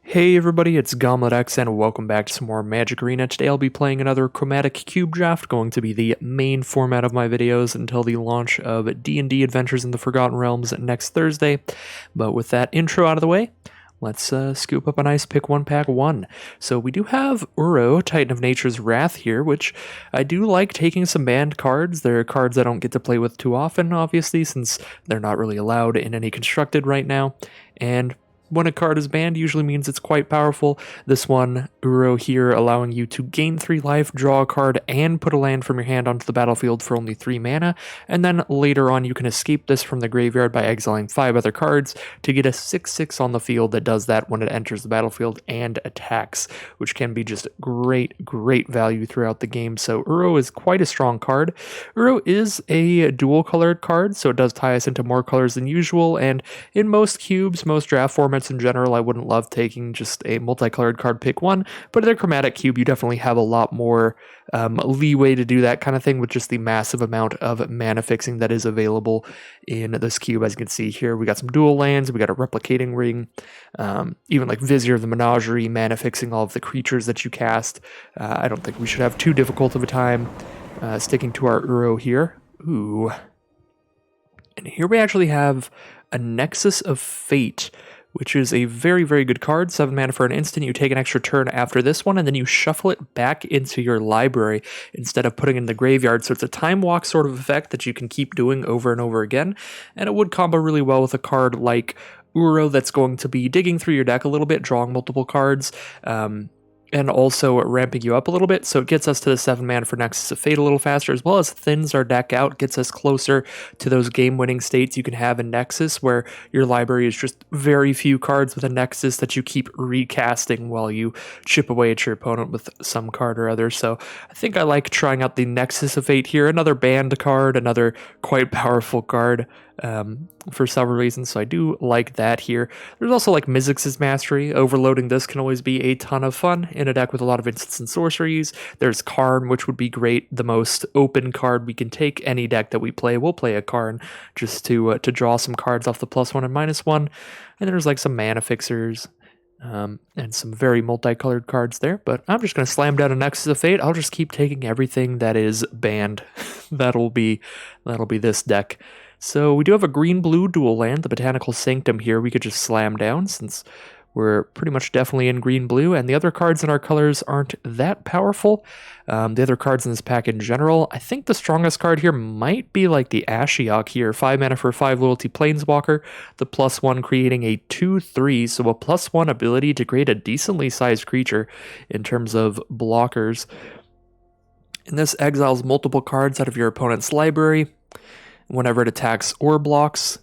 Hey everybody, it's GombletX and welcome back to some more Magic Arena. Today I'll be playing another Chromatic Cube draft, going to be the main format of my videos until the launch of D&D Adventures in the Forgotten Realms next Thursday. But with that intro out of the way, let's scoop up a nice pick one pack one. So we do have Uro, Titan of Nature's Wrath here, which I do like taking some banned cards. They're cards I don't get to play with too often, obviously, since they're not really allowed in any constructed right now. And when a card is banned, usually means it's quite powerful. This one, Uro here, allowing you to gain 3 life, draw a card, and put a land from your hand onto the battlefield for only 3 mana, and then later on you can escape this from the graveyard by exiling 5 other cards to get a 6/6 on the field that does that when it enters the battlefield and attacks, which can be just great value throughout the game. So Uro is quite a strong card. Uro is a dual colored card, so it does tie us into more colors than usual, and in most cubes, most draft formats in general, I wouldn't love taking just a multicolored card pick one, but in a Chromatic Cube, you definitely have a lot more leeway to do that kind of thing with just the massive amount of mana fixing that is available in this cube. As you can see here, we got some dual lands, we got a replicating ring, even like Vizier of the Menagerie, mana fixing all of the creatures that you cast. I don't think we should have too difficult of a time sticking to our Uro here. Ooh. And here we actually have a Nexus of Fate, which is a very good card. 7 mana for an instant. You take an extra turn after this one, and then you shuffle it back into your library instead of putting it in the graveyard. So it's a time walk sort of effect that you can keep doing over and over again, and it would combo really well with a card like Uro that's going to be digging through your deck a little bit, drawing multiple cards, and also ramping you up a little bit, so it gets us to the 7 mana for Nexus of Fate a little faster, as well as thins our deck out, gets us closer to those game-winning states you can have in Nexus, where your library is just very few cards with a Nexus that you keep recasting while you chip away at your opponent with some card or other. So I think I like trying out the Nexus of Fate here, another banned card, another quite powerful card, for several reasons, so I do like that here. There's also like Mizzix's Mastery. Overloading this can always be a ton of fun in a deck with a lot of instants and sorceries. There's Karn, which would be great, the most open card we can take. Any deck that we play, we'll play a Karn just to draw some cards off the +1 and -1. And there's like some manafixers, and some very multicolored cards there, but I'm just going to slam down a Nexus of Fate. I'll just keep taking everything that is banned. that'll be this deck. So we do have a green-blue dual land, the Botanical Sanctum here. We could just slam down since we're pretty much definitely in green-blue, and the other cards in our colors aren't that powerful. The other cards in this pack in general, I think the strongest card here might be like the Ashiok here. 5 mana for 5 loyalty Planeswalker, the +1 creating a 2/3, so a +1 ability to create a decently sized creature in terms of blockers. And this exiles multiple cards out of your opponent's library whenever it attacks or blocks.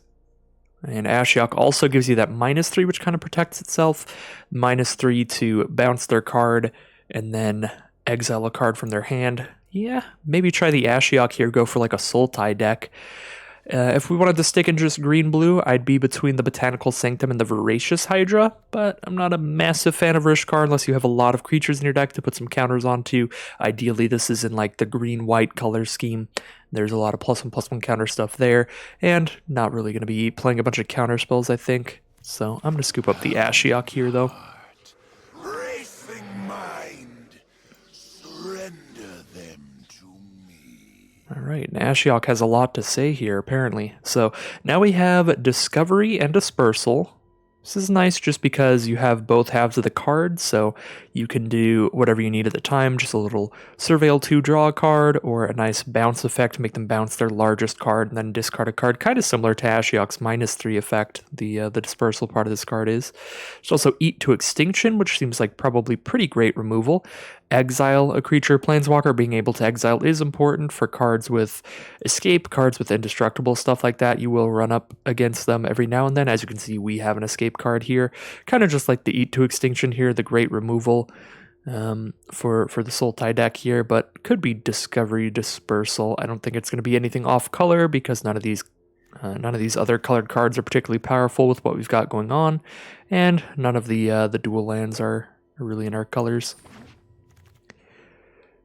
And Ashiok also gives you that -3, which kind of protects itself. -3 to bounce their card and then exile a card from their hand. Yeah, maybe try the Ashiok here, go for like a Sultai deck. If we wanted to stick in just green-blue, I'd be between the Botanical Sanctum and the Voracious Hydra, but I'm not a massive fan of Rishkar unless you have a lot of creatures in your deck to put some counters onto. Ideally, this is in like the green-white color scheme. There's a lot of +1/+1 counter stuff there, and not really going to be playing a bunch of counter spells, I think. So I'm going to scoop up the Ashiok here, though. Racing mind, surrender them to me. Alright, and Ashiok has a lot to say here, apparently. So now we have Discovery and Dispersal. This is nice just because you have both halves of the card, so you can do whatever you need at the time, just a little Surveil 2 draw a card, or a nice bounce effect to make them bounce their largest card and then discard a card, kind of similar to Ashiok's -3 effect, the dispersal part of this card is. There's also Eat to Extinction, which seems like probably pretty great removal. Exile a creature, Planeswalker. Being able to exile is important for cards with escape, cards with indestructible, stuff like that. You will run up against them every now and then. As you can see, we have an escape card here, kind of just like the Eat to Extinction here, the great removal for the Sultai deck here, but could be Discovery, Dispersal. I don't think it's going to be anything off color because none of these other colored cards are particularly powerful with what we've got going on, and none of the dual lands are really in our colors.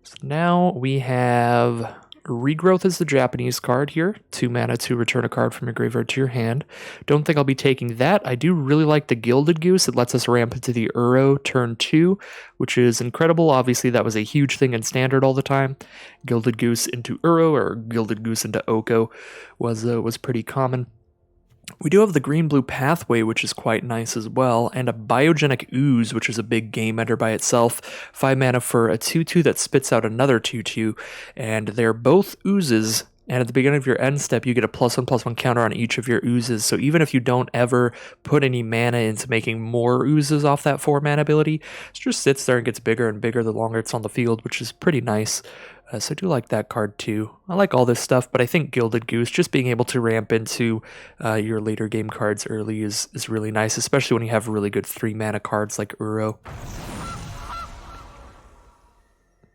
So now we have Regrowth is the Japanese card here. 2 mana to return a card from your graveyard to your hand. Don't think I'll be taking that. I do really like the Gilded Goose. It lets us ramp into the Uro turn 2, which is incredible. Obviously, that was a huge thing in Standard all the time. Gilded Goose into Uro or Gilded Goose into Oko was pretty common. We do have the green-blue pathway, which is quite nice as well, and a biogenic ooze, which is a big game ender by itself. 5 mana for a 2/2 that spits out another 2/2, and they're both oozes. And at the beginning of your end step, you get a +1/+1 counter on each of your oozes. So even if you don't ever put any mana into making more oozes off that 4 mana ability, it just sits there and gets bigger and bigger the longer it's on the field, which is pretty nice. So I do like that card too. I like all this stuff, but I think Gilded Goose, just being able to ramp into your later game cards early is really nice, especially when you have really good 3 mana cards like Uro.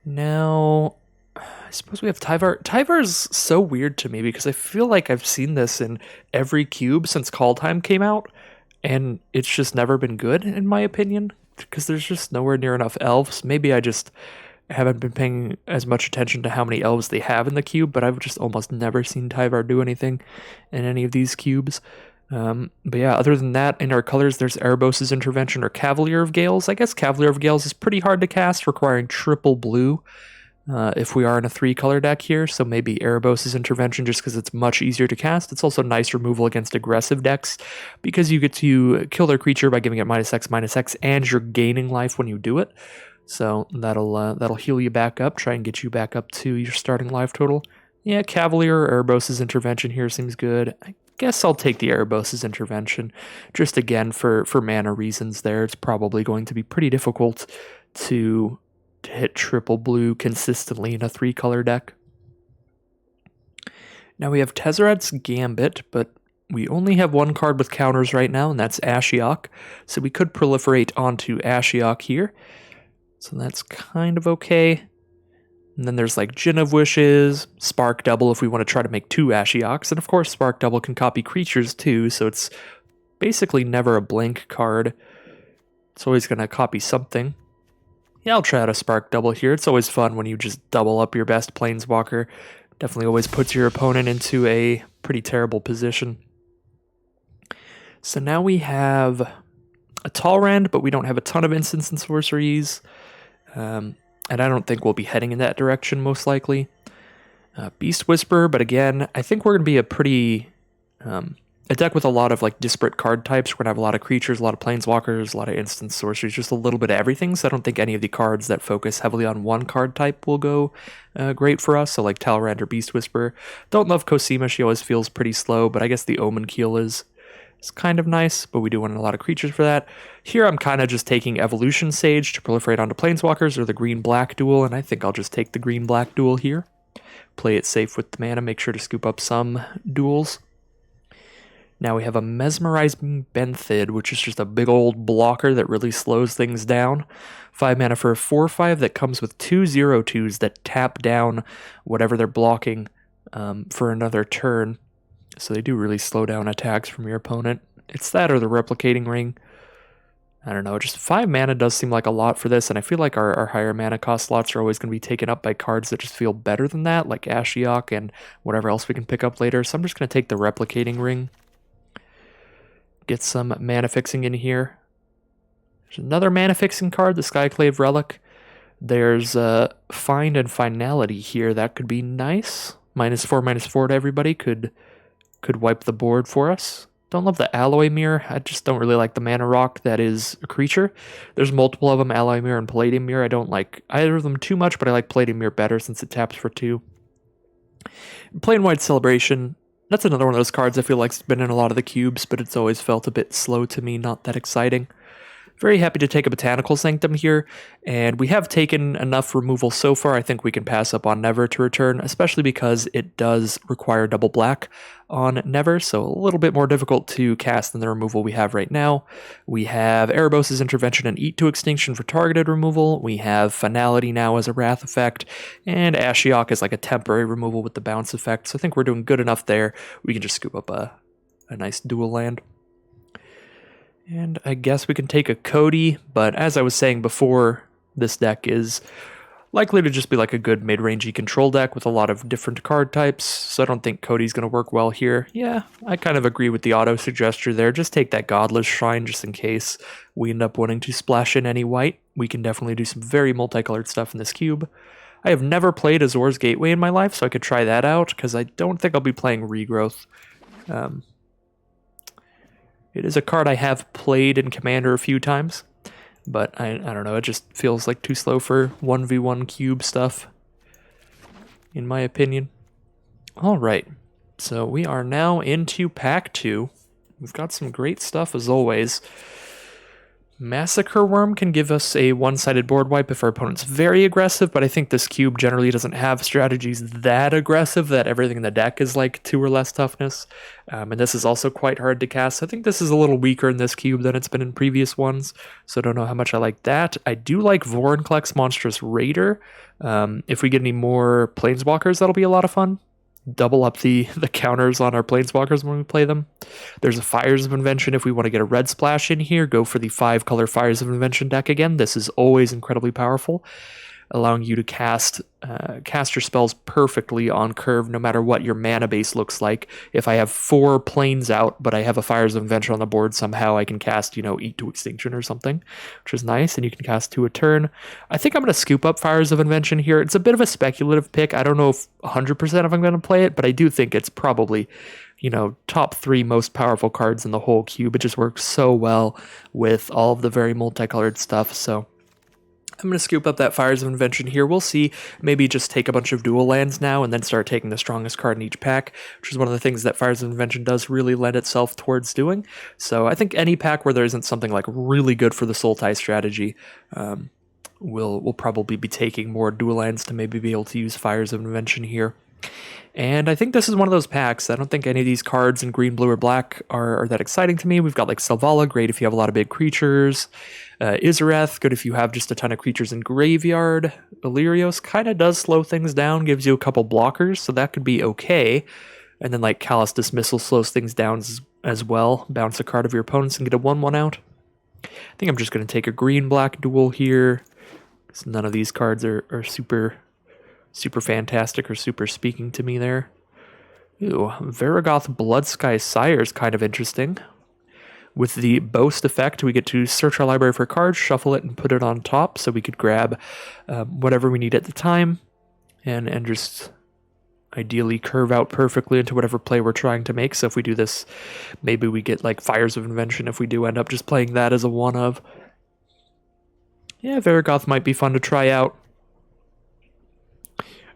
Now, I suppose we have Tyvar. Tyvar's so weird to me because I feel like I've seen this in every cube since Call Time came out, and it's just never been good, in my opinion, because there's just nowhere near enough elves. Maybe I just haven't been paying as much attention to how many elves they have in the cube, but I've just almost never seen Tyvar do anything in any of these cubes. But yeah, other than that, in our colors, there's Erebos' Intervention or Cavalier of Gales. I guess Cavalier of Gales is pretty hard to cast, requiring triple blue if we are in a 3-color deck here, so maybe Erebos' Intervention just because it's much easier to cast. It's also nice removal against aggressive decks because you get to kill their creature by giving it -X/-X, and you're gaining life when you do it. So that'll heal you back up, try and get you back up to your starting life total. Yeah, Cavalier or Erebos' Intervention here seems good. I guess I'll take the Erebos' Intervention. Just again, for mana reasons there, it's probably going to be pretty difficult to hit triple blue consistently in a 3-color deck. Now we have Tezzeret's Gambit, but we only have 1 card with counters right now, and that's Ashiok. So we could proliferate onto Ashiok here. So that's kind of okay. And then there's like Gin of Wishes, Spark Double if we want to try to make 2 Ashioks, and of course Spark Double can copy creatures too, so it's basically never a blank card. It's always going to copy something. Yeah, I'll try out a Spark Double here. It's always fun when you just double up your best Planeswalker. Definitely always puts your opponent into a pretty terrible position. So now we have a Talrand, but we don't have a ton of instants and sorceries. And I don't think we'll be heading in that direction, most likely. Beast Whisperer, but again, I think we're going to be a pretty... a deck with a lot of like disparate card types. We're going to have a lot of creatures, a lot of planeswalkers, a lot of instant sorceries, just a little bit of everything. So I don't think any of the cards that focus heavily on one card type will go great for us. So like Talrand or Beast Whisperer. Don't love Cosima. She always feels pretty slow, but I guess the Omen Keel is kind of nice, but we do want a lot of creatures for that. Here I'm kind of just taking Evolution Sage to proliferate onto planeswalkers or the green-black duel, and I think I'll just take the green-black duel here. Play it safe with the mana, make sure to scoop up some duels. Now we have a Mesmerizing Benthid, which is just a big old blocker that really slows things down. 5 mana for a 4/5 that comes with 2 0/2s that tap down whatever they're blocking for another turn. So they do really slow down attacks from your opponent. It's that or the Replicating Ring. I don't know, just 5 mana does seem like a lot for this, and I feel like our higher mana cost slots are always going to be taken up by cards that just feel better than that, like Ashiok and whatever else we can pick up later. So I'm just going to take the Replicating Ring. Get some mana fixing in here. There's another mana fixing card, the Skyclave Relic. There's Find and Finality here. That could be nice. -4/-4 to everybody could wipe the board for us. Don't love the Alloy Mirror. I just don't really like the mana rock that is a creature. There's multiple of them, Alloy Mirror and Palladium Mirror. I don't like either of them too much, but I like Palladium Mirror better since it taps for 2. Plain White Celebration. That's another one of those cards I feel like has been in a lot of the cubes, but it's always felt a bit slow to me, not that exciting. Very happy to take a Botanical Sanctum here, and we have taken enough removal so far. I think we can pass up on Never to return, especially because it does require double black on Never, so a little bit more difficult to cast than the removal we have right now. We have Erebos' Intervention and Eat to Extinction for targeted removal. We have Finality now as a Wrath effect, and Ashiok is like a temporary removal with the bounce effect, so I think we're doing good enough there. We can just scoop up a nice dual land. And I guess we can take a Cody, but as I was saying before, this deck is Likely to just be like a good mid-rangey control deck with a lot of different card types, so I don't think Cody's going to work well here. Yeah, I kind of agree with the auto-suggestor there. Just take that Godless Shrine just in case we end up wanting to splash in any white. We can definitely do some very multicolored stuff in this cube. I have never played Azor's Gateway in my life, so I could try that out, because I don't think I'll be playing Regrowth. It is a card I have played in Commander a few times. But I don't know, it just feels like too slow for 1v1 cube stuff, in my opinion. Alright, so we are now into pack 2. We've got some great stuff as always. Massacre Worm can give us a one-sided board wipe if our opponent's very aggressive, but I think this cube generally doesn't have strategies that aggressive that everything in the deck is like 2 or less toughness. And this is also quite hard to cast. I think this is a little weaker in this cube than it's been in previous ones, so I don't know how much I like that. I do like Vorinclex Monstrous Raider. If we get any more Planeswalkers, that'll be a lot of fun. Double up the counters on our Planeswalkers when we play them. There's a Fires of Invention if we want to get a red splash in here. Go for the 5-color Fires of Invention deck again. This is always incredibly powerful, allowing you to cast your spells perfectly on curve no matter what your mana base looks like. If I have 4 planes out, but I have a Fires of Invention on the board, somehow I can cast, Eat to Extinction or something, which is nice, and you can cast 2 a turn. I think I'm going to scoop up Fires of Invention here. It's a bit of a speculative pick. I don't know if 100% if I'm going to play it, but I do think it's probably, top 3 most powerful cards in the whole cube. It just works so well with all of the very multicolored stuff, so I'm going to scoop up that Fires of Invention here. We'll see. Maybe just take a bunch of dual lands now and then start taking the strongest card in each pack, which is one of the things that Fires of Invention does really lend itself towards doing. So I think any pack where there isn't something like really good for the Sultai strategy, we'll probably be taking more dual lands to maybe be able to use Fires of Invention here. And I think this is one of those packs. I don't think any of these cards in green, blue, or black are that exciting to me. We've got like Selvala, great if you have a lot of big creatures. Izareth, good if you have just a ton of creatures in graveyard. Illyrios kind of does slow things down, gives you a couple blockers, so that could be okay. And then like Callous Dismissal slows things down as well. Bounce a card of your opponents and get a 1/1 out. I think I'm just going to take a green-black duel here. None of these cards are super fantastic or super speaking to me there. Ooh, Varagoth Bloodsky Sire is kind of interesting. With the Boast effect, we get to search our library for cards, shuffle it, and put it on top, so we could grab whatever we need at the time, and just ideally curve out perfectly into whatever play we're trying to make. So if we do this, maybe we get like Fires of Invention if we do end up just playing that as a one-of. Yeah, Varagoth might be fun to try out.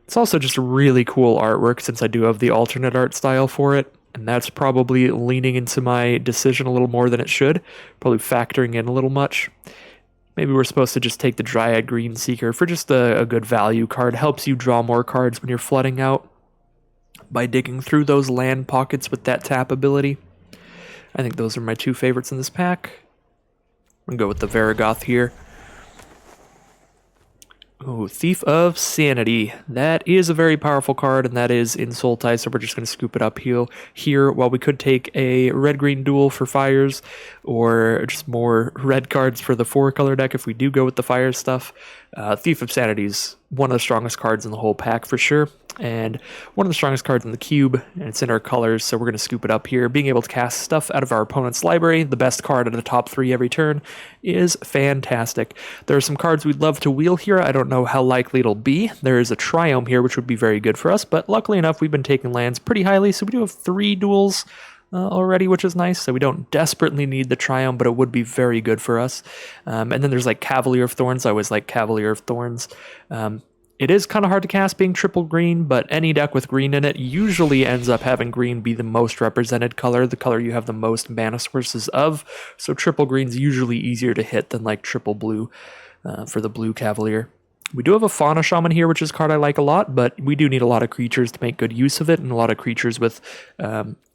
It's also just really cool artwork since I do have the alternate art style for it, and that's probably leaning into my decision a little more than it should, probably factoring in a little much. Maybe we're supposed to just take the Dryad Green Seeker for just a good value card. Helps you draw more cards when you're flooding out by digging through those land pockets with that tap ability. I think those are my 2 favorites in this pack. I'm going to go with the Varagoth here. Oh, Thief of Sanity. That is a very powerful card, and that is in Sultai, so we're just going to scoop it up here. While we could take a red-green duel for Fires, or just more red cards for the 4-color deck if we do go with the Fire stuff. Thief of Sanity is one of the strongest cards in the whole pack for sure, and one of the strongest cards in the cube, and it's in our colors, so we're going to scoop it up here. Being able to cast stuff out of our opponent's library, the best card out of the top 3 every turn, is fantastic. There are some cards we'd love to wheel here. I don't know how likely it'll be. There is a Triome here, which would be very good for us, but luckily enough, we've been taking lands pretty highly, so we do have 3 duels already, which is nice, so we don't desperately need the Triumph, but it would be very good for us. And then there's like Cavalier of Thorns. I always like Cavalier of Thorns. It is kind of hard to cast being triple green, but any deck with green in it usually ends up having green be the most represented color, the color you have the most mana sources of, so triple green's usually easier to hit than like triple blue for the blue Cavalier. We do have a Fauna Shaman here, which is a card I like a lot, but we do need a lot of creatures to make good use of it, and a lot of creatures with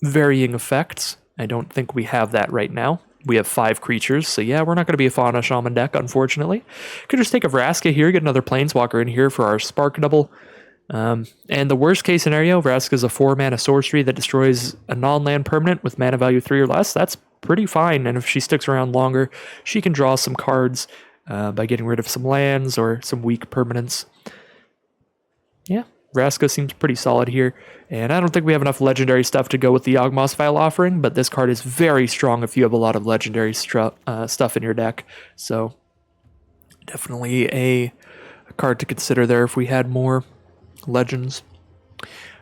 varying effects. I don't think we have that right now. We have 5 creatures, so yeah, we're not going to be a Fauna Shaman deck, unfortunately. Could just take a Vraska here, get another Planeswalker in here for our Spark Double. And the worst case scenario, Vraska is a 4-mana sorcery that destroys a non-land permanent with mana value 3 or less. That's pretty fine, and if she sticks around longer, she can draw some cards by getting rid of some lands or some weak permanents. Yeah, Vraska seems pretty solid here, and I don't think we have enough legendary stuff to go with the Yawgmoth's Vial Offering, but this card is very strong if you have a lot of legendary stuff in your deck, so definitely a card to consider there if we had more legends.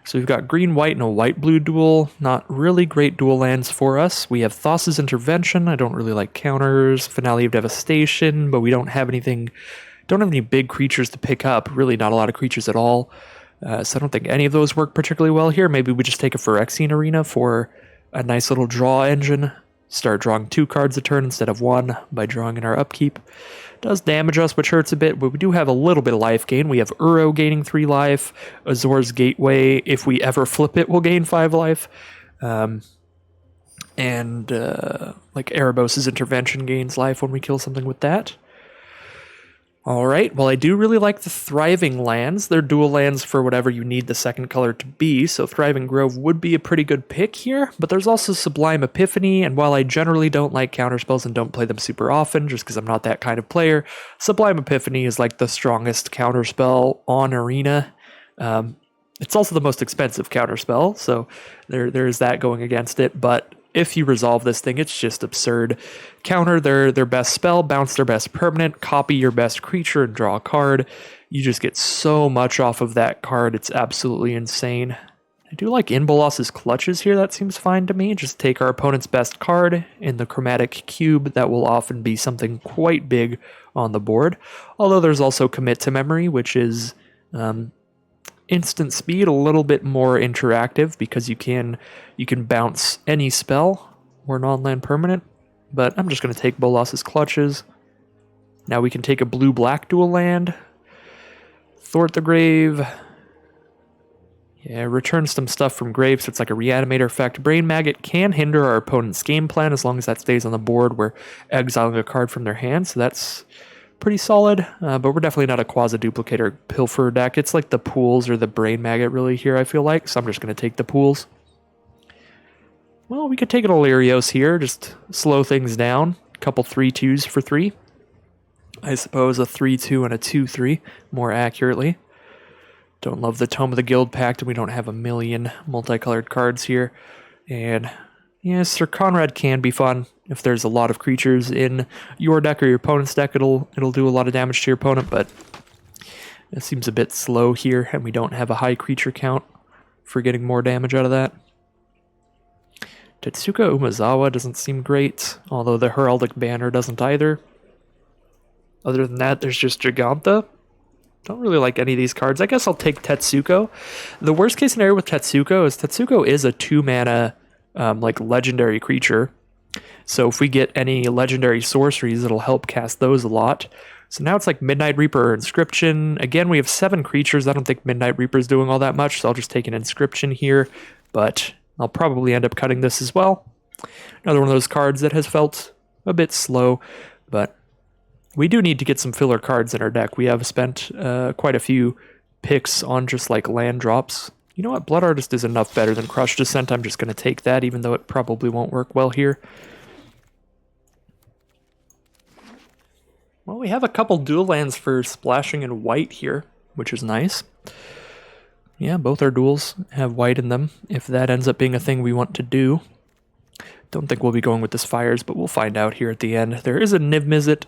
So we've got green, white, and a white-blue duel. Not really great dual lands for us. We have Thassa's Intervention. I don't really like counters. Finale of Devastation, but we don't have anything. Don't have any big creatures to pick up. Really, not a lot of creatures at all. So I don't think any of those work particularly well here. Maybe we just take a Phyrexian Arena for a nice little draw engine. Start drawing 2 cards a turn instead of 1 by drawing in our upkeep. Does damage us, which hurts a bit, but we do have a little bit of life gain. We have Uro gaining 3 life. Azor's Gateway, if we ever flip it, will gain 5 life. Like Erebos' Intervention gains life when we kill something with that. Alright, well I do really like the Thriving lands. They're dual lands for whatever you need the second color to be, so Thriving Grove would be a pretty good pick here, but there's also Sublime Epiphany, and while I generally don't like counterspells and don't play them super often, just because I'm not that kind of player, Sublime Epiphany is like the strongest counterspell on Arena. It's also the most expensive counterspell, so there's that going against it, but if you resolve this thing, it's just absurd. Counter their best spell, bounce their best permanent, copy your best creature, and draw a card. You just get so much off of that card, it's absolutely insane. I do like Inbolos's Clutches here, that seems fine to me. Just take our opponent's best card in the Chromatic Cube, that will often be something quite big on the board. Although there's also Commit to Memory, which is instant speed, a little bit more interactive because you can bounce any spell or non-land permanent, but I'm just going to take Bolas's Clutches. Now we can take a blue-black dual land. Thwart the Grave. Yeah, return some stuff from grave, so it's like a reanimator effect. Brain Maggot can hinder our opponent's game plan as long as that stays on the board. We're exiling a card from their hand, so that's pretty solid, but we're definitely not a quasi-duplicator pilfer deck. It's like the pools or the Brain Maggot really here, I feel like, so I'm just going to take the pools. Well, we could take an Illyrios here, just slow things down. A couple 3/2s for 3. I suppose a 3/2 and a 2/3, more accurately. Don't love the Tome of the Guild Pact, and we don't have a million multicolored cards here. And yeah, Sir Conrad can be fun. If there's a lot of creatures in your deck or your opponent's deck, it'll do a lot of damage to your opponent, but it seems a bit slow here, and we don't have a high creature count for getting more damage out of that. Tetsuka Umezawa doesn't seem great, although the Heraldic Banner doesn't either. Other than that, there's just Giganta. Don't really like any of these cards. I guess I'll take Tetsuko. The worst case scenario with Tetsuko is a 2-mana like legendary creature. So if we get any legendary sorceries, it'll help cast those a lot. So now it's like Midnight Reaper or Inscription. Again, we have 7 creatures. I don't think Midnight Reaper is doing all that much, so I'll just take an Inscription here. But I'll probably end up cutting this as well. Another one of those cards that has felt a bit slow, but we do need to get some filler cards in our deck. We have spent quite a few picks on just like land drops. You know what? Blood Artist is enough better than Crush Descent. I'm just going to take that, even though it probably won't work well here. Well, we have a couple dual lands for splashing in white here, which is nice. Yeah, both our duels have white in them, if that ends up being a thing we want to do. Don't think we'll be going with this Fires, but we'll find out here at the end. There is a Niv Mizzet.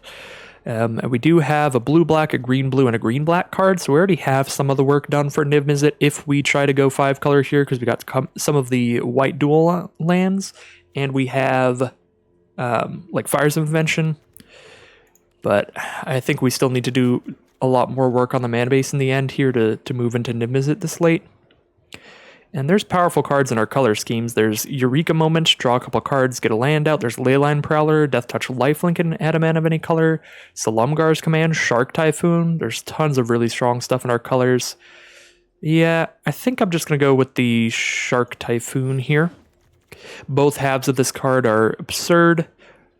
And we do have a blue-black, a green-blue, and a green-black card, so we already have some of the work done for Niv Mizzet if we try to go 5-color here, because we got some of the white dual lands, and we have like Fire's Invention, but I think we still need to do a lot more work on the mana base in the end here to move into Niv Mizzet this late. And there's powerful cards in our color schemes. There's Eureka Moment, draw a couple cards, get a land out. There's Leyline Prowler, Death Touch Lifelink, and add a mana of any color. Salumgar's Command, Shark Typhoon. There's tons of really strong stuff in our colors. Yeah, I think I'm just going to go with the Shark Typhoon here. Both halves of this card are absurd.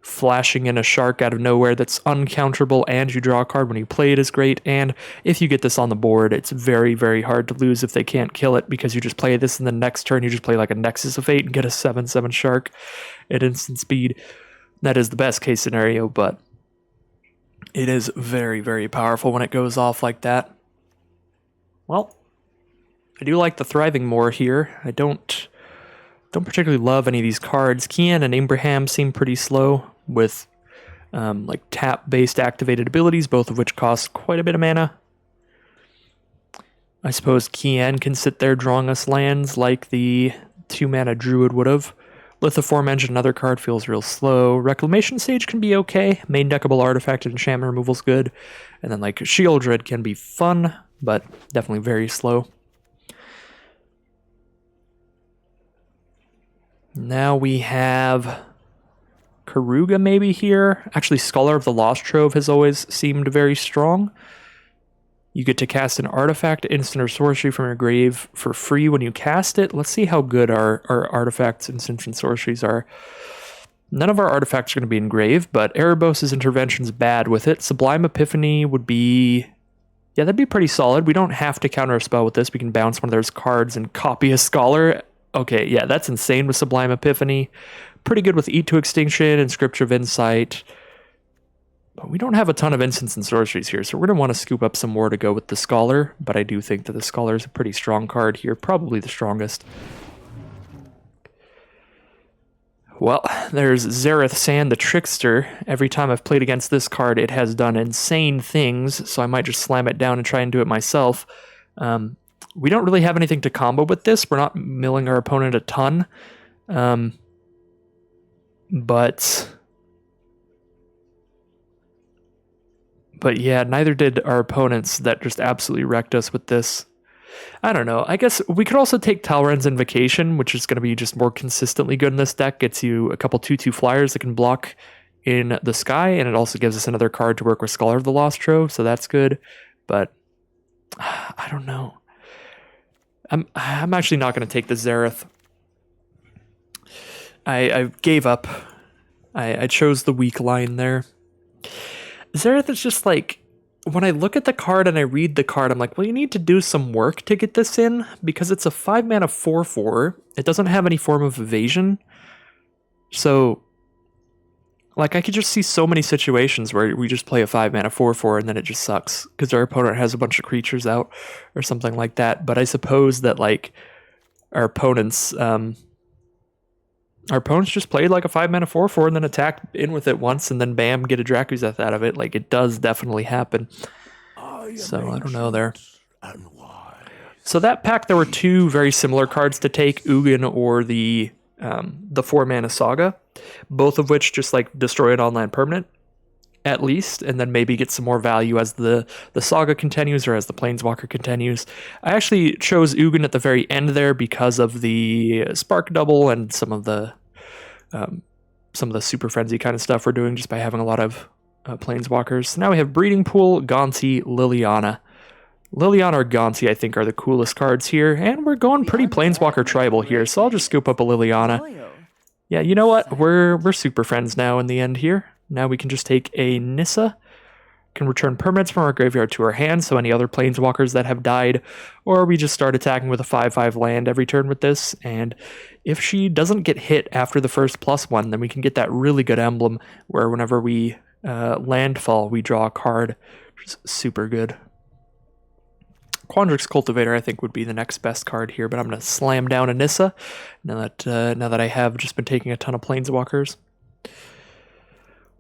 Flashing in a shark out of nowhere that's uncounterable and you draw a card when you play it is great, and if you get this on the board, it's very, very hard to lose if they can't kill it, because you just play this and the next turn you just play like a Nexus of Fate and get a 7/7 shark at instant speed. That is the best case scenario, but It is very, very powerful when it goes off like that. Well, I do like the Thriving Moor here. I don't particularly love any of these cards. Kian and Abraham seem pretty slow with like tap-based activated abilities, both of which cost quite a bit of mana. I suppose Kian can sit there drawing us lands like the 2-mana Druid would have. Lithoform Engine, another card, feels real slow. Reclamation Sage can be okay. Main deckable artifact and enchantment removal's good. And then like Shieldred can be fun, but definitely very slow. Now we have Karuga maybe here. Actually, Scholar of the Lost Trove has always seemed very strong. You get to cast an artifact, instant, or sorcery from your grave for free when you cast it. Let's see how good our artifacts, instants, and sorceries are. None of our artifacts are going to be engraved, but Erebos' Intervention's bad with it. Sublime Epiphany would be... yeah, that'd be pretty solid. We don't have to counter a spell with this. We can bounce one of those cards and copy a Scholar. Okay, yeah, that's insane with Sublime Epiphany. Pretty good with Eat to Extinction and Scripture of Insight. But we don't have a ton of instants and sorceries here, so we're going to want to scoop up some more to go with the Scholar, but I do think that the Scholar is a pretty strong card here, probably the strongest. Well, there's Zareth Sand, the Trickster. Every time I've played against this card, it has done insane things, so I might just slam it down and try and do it myself. We don't really have anything to combo with this. We're not milling our opponent a ton. But yeah, neither did our opponents that just absolutely wrecked us with this. I don't know. I guess we could also take Talrand's Invocation, which is going to be just more consistently good in this deck. Gets you a couple 2/2 flyers that can block in the sky, and it also gives us another card to work with Scholar of the Lost Trove, so that's good. But I don't know. I'm actually not going to take the Zareth. I gave up. I chose the weak line there. Zareth is just like, when I look at the card and I read the card, I'm like, well, you need to do some work to get this in, because it's a 5-mana 4/4. It doesn't have any form of evasion. So, like, I could just see so many situations where we just play a 5-mana 4/4 and then it just sucks, because our opponent has a bunch of creatures out or something like that. But I suppose that, like, our opponents just played like a 5-mana 4/4 and then attacked in with it once and then bam, get a Dracuzeth out of it. Like, it does definitely happen. So I don't know there. So that pack, there were two very similar cards to take, Ugin or the 4-mana Saga, both of which just like destroy an online permanent at least, and then maybe get some more value as the Saga continues or as the Planeswalker continues. I actually chose Ugin at the very end there because of the Spark Double and some of the Super Frenzy kind of stuff we're doing just by having a lot of Planeswalkers. So now we have Breeding Pool, Gonsi, Liliana. Liliana or Gonsi, I think, are the coolest cards here, and we're going pretty Planeswalker tribal here, so I'll just scoop up a Liliana. Yeah, you know what? We're super friends now in the end here. Now we can just take a Nissa, can return permanents from our graveyard to our hand, so any other Planeswalkers that have died, or we just start attacking with a 5/5 land every turn with this, and if she doesn't get hit after the first +1, then we can get that really good emblem where whenever we landfall, we draw a card, which is super good. Quandrix Cultivator, I think, would be the next best card here, but I'm going to slam down a Nissa now that I have just been taking a ton of Planeswalkers.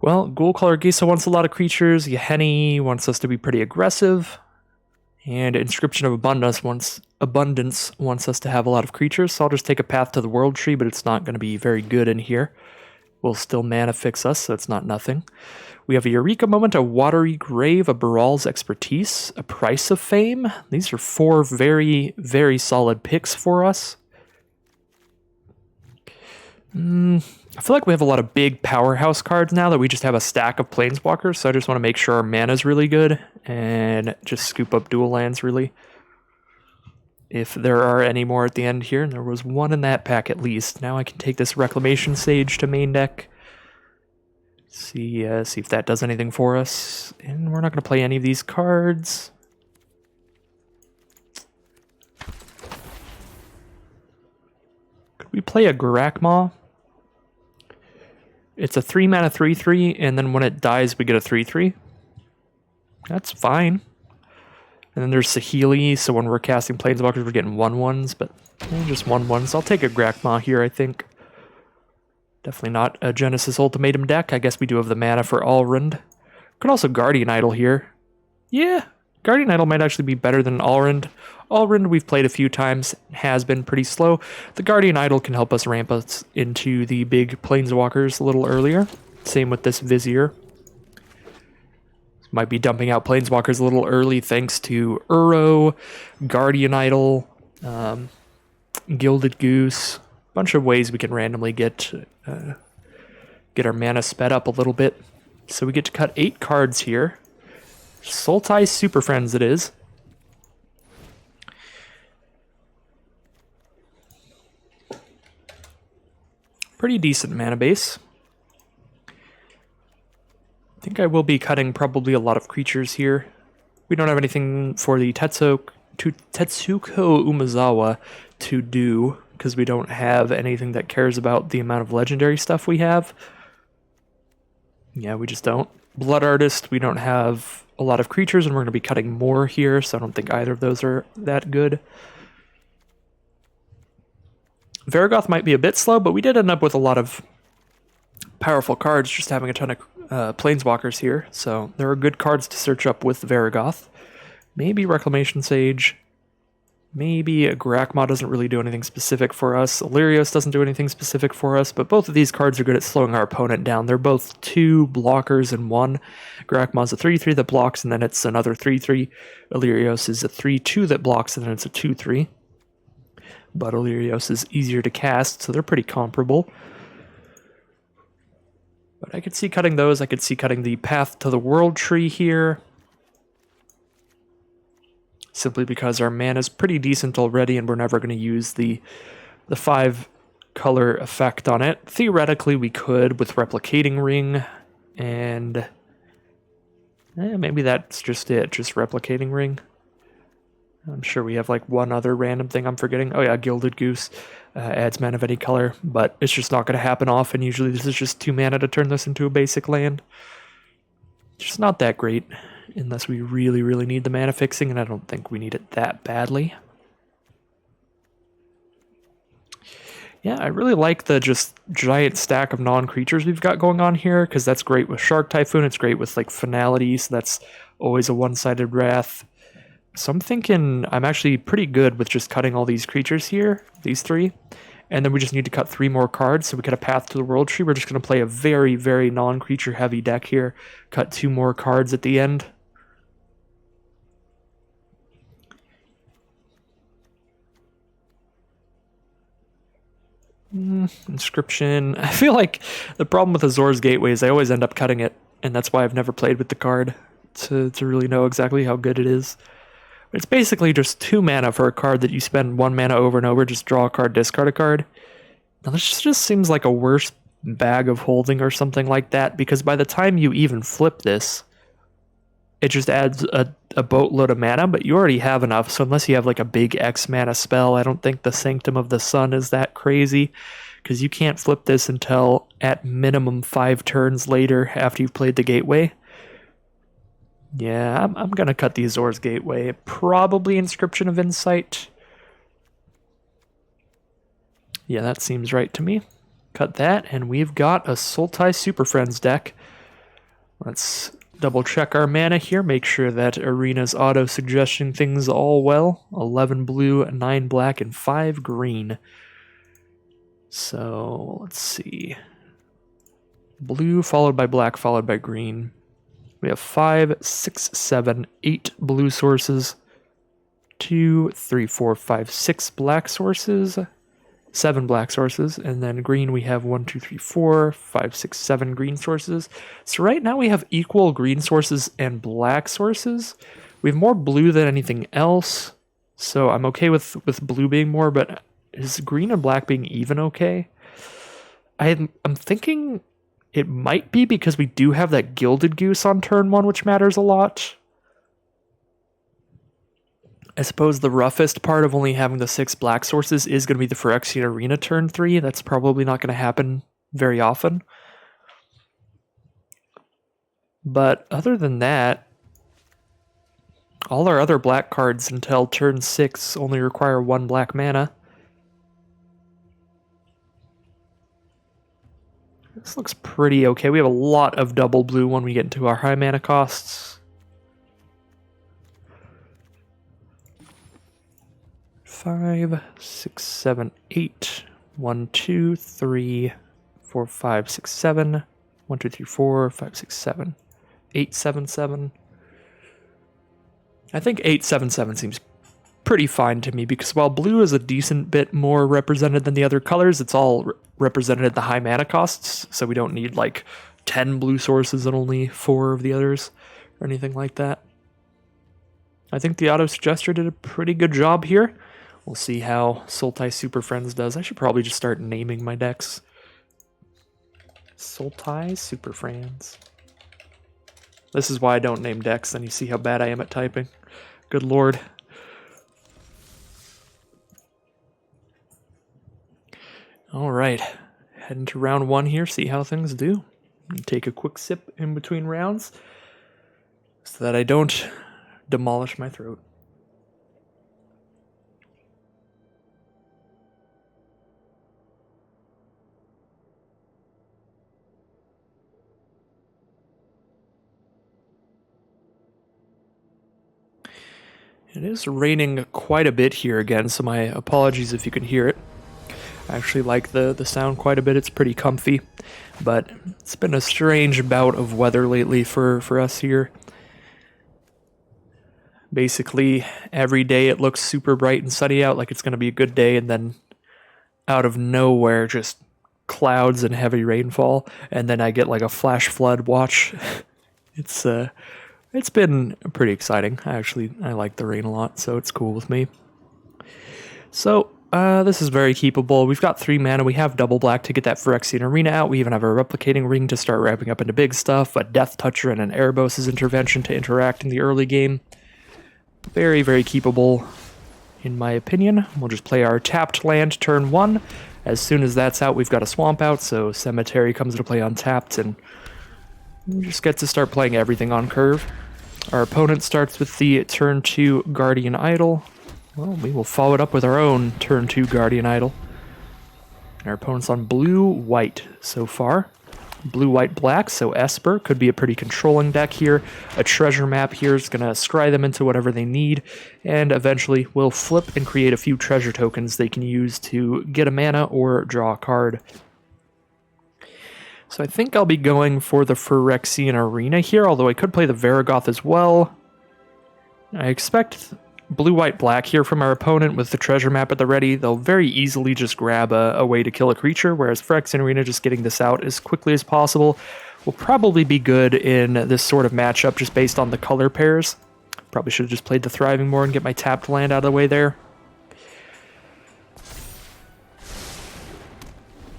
Well, Ghoul-Color Gisa wants a lot of creatures, Yahenni wants us to be pretty aggressive, and Inscription of Abundance wants us to have a lot of creatures, so I'll just take a Path to the World Tree, but it's not going to be very good in here. We'll still mana fix us, so it's not nothing. We have a Eureka Moment, a Watery Grave, a Baral's Expertise, a Price of Fame. These are 4 very, very solid picks for us. I feel like we have a lot of big powerhouse cards now that we just have a stack of Planeswalkers, so I just want to make sure our mana's really good and just scoop up dual lands, really. If there are any more at the end here, and there was one in that pack at least. Now I can take this Reclamation Sage to main deck. See if that does anything for us. And we're not going to play any of these cards. Could we play a Gurakmaw? It's a 3-mana 3/3, and then when it dies, we get a 3/3. That's fine. And then there's Saheeli, so when we're casting Planeswalkers, we're getting 1/1s, but just 1/1s. I'll take a Grakmaw here, I think. Definitely not a Genesis Ultimatum deck. I guess we do have the mana for Alrund. Could also Guardian Idol here. Yeah, Guardian Idol might actually be better than Alrund. Alrund we've played a few times, has been pretty slow. The Guardian Idol can help us ramp us into the big Planeswalkers a little earlier. Same with this Vizier. Might be dumping out Planeswalkers a little early thanks to Uro, Guardian Idol, Gilded Goose. Bunch of ways we can randomly get our mana sped up a little bit. So we get to cut 8 cards here. Sultai Super Friends it is. Pretty decent mana base. I think I will be cutting probably a lot of creatures here. We don't have anything for the Tetsuko Umezawa to do, because we don't have anything that cares about the amount of legendary stuff we have. Yeah, we just don't. Blood Artist, we don't have a lot of creatures, and we're going to be cutting more here, so I don't think either of those are that good. Varragoth might be a bit slow, but we did end up with a lot of powerful cards, just having a ton of Planeswalkers here, so there are good cards to search up with Varragoth. Maybe Reclamation Sage. Maybe a Grakmaw doesn't really do anything specific for us. Illyrios doesn't do anything specific for us, but both of these cards are good at slowing our opponent down. They're both 2 blockers in 1. Grakmaw's a 3/3 that blocks, and then it's another 3/3. Illyrios is a 3/2 that blocks, and then it's a 2/3. But Illyrios is easier to cast, so they're pretty comparable. But I could see cutting those. I could see cutting the Path to the World tree here. Simply because our mana is pretty decent already, and we're never going to use the 5-color effect on it. Theoretically, we could with Replicating Ring, and maybe that's just it, just Replicating Ring. I'm sure we have like one other random thing I'm forgetting. Oh yeah, Gilded Goose adds mana of any color, but it's just not going to happen often. Usually this is just 2 mana to turn this into a basic land. Just not that great, unless we really, really need the mana fixing, and I don't think we need it that badly. Yeah, I really like the just giant stack of non-creatures we've got going on here, because that's great with Shark Typhoon, it's great with like Finality, so that's always a one-sided Wrath. So I'm thinking I'm actually pretty good with just cutting all these creatures here, these 3. And then we just need to cut 3 more cards, so we cut a Path to the World tree. We're just going to play a very, very non-creature heavy deck here. Cut 2 more cards at the end. Inscription. I feel like the problem with Azor's Gateway is I always end up cutting it, and that's why I've never played with the card to really know exactly how good it is. It's basically just 2 mana for a card that you spend 1 mana over and over, just draw a card, discard a card. Now this just seems like a worse bag of holding or something like that, because by the time you even flip this, it just adds a boatload of mana, but you already have enough, so unless you have like a big X mana spell, I don't think the Sanctum of the Sun is that crazy, because you can't flip this until at minimum 5 turns later after you've played the Gateway. Yeah, I'm going to cut the Azor's Gateway. Probably Inscription of Insight. Yeah, that seems right to me. Cut that, and we've got a Sultai Super Friends deck. Let's double check our mana here, make sure that Arena's auto-suggesting things all well. 11 blue, 9 black, and 5 green. So, let's see. Blue followed by black followed by green. We have 5, 6, 7, 8 blue sources, 2, 3, 4, 5, 6 black sources, 7 black sources, and then green we have 1, 2, 3, 4, 5, 6, 7 green sources. So right now we have equal green sources and black sources. We have more blue than anything else, so I'm okay with blue being more, but is green and black being even okay? I'm thinking it might be because we do have that Gilded Goose on turn 1, which matters a lot. I suppose the roughest part of only having the 6 black sources is going to be the Phyrexian Arena turn 3. That's probably not going to happen very often. But other than that, All our other black cards until turn 6 only require 1 black mana. This looks pretty okay. We have a lot of double blue when we get into our high mana costs. 5, 6, 7, 8. 1, 2, 3, 4, 5, 6, 7. 1, 2, 3, 4, 5, 6, 7. 8, 7, 7. I think 8, 7, 7 seems pretty fine to me, because while blue is a decent bit more represented than the other colors, it's all represented at the high mana costs, so we don't need like 10 blue sources and only 4 of the others or anything like that. I think the auto suggester did a pretty good job here. We'll see how Sultai Super Friends does. I should probably just start naming my decks. Sultai Super Friends. This is why I don't name decks, then you see how bad I am at typing. Good lord. Alright, heading to round 1 here, see how things do. Take a quick sip in between rounds so that I don't demolish my throat. It is raining quite a bit here again, so my apologies if you can hear it. I actually like the sound quite a bit. It's pretty comfy, but it's been a strange bout of weather lately for us here. Basically, every day it looks super bright and sunny out, like it's going to be a good day, and then out of nowhere, just clouds and heavy rainfall, and then I get like a flash flood watch. It's been pretty exciting. I like the rain a lot, so it's cool with me. So, this is very keepable. We've got 3 mana. We have double black to get that Phyrexian Arena out. We even have a replicating ring to start wrapping up into big stuff, a Death Toucher and an Erebos' intervention to interact in the early game. Very, very keepable, in my opinion. We'll just play our tapped land turn 1. As soon as that's out, we've got a swamp out, so Cemetery comes into play untapped, and we just get to start playing everything on curve. Our opponent starts with the turn 2 Guardian Idol. Well, we will follow it up with our own turn 2 Guardian Idol. Our opponent's on blue-white so far. Blue-white-black, so Esper could be a pretty controlling deck here. A treasure map here is going to scry them into whatever they need, and eventually we'll flip and create a few treasure tokens they can use to get a mana or draw a card. So I think I'll be going for the Phyrexian Arena here, although I could play the Varagoth as well. I expect blue-white-black here from our opponent with the treasure map at the ready. They'll very easily just grab a way to kill a creature, whereas Phyrexian Arena just getting this out as quickly as possible will probably be good in this sort of matchup just based on the color pairs. Probably should have just played the Thriving Moor and get my tapped land out of the way there.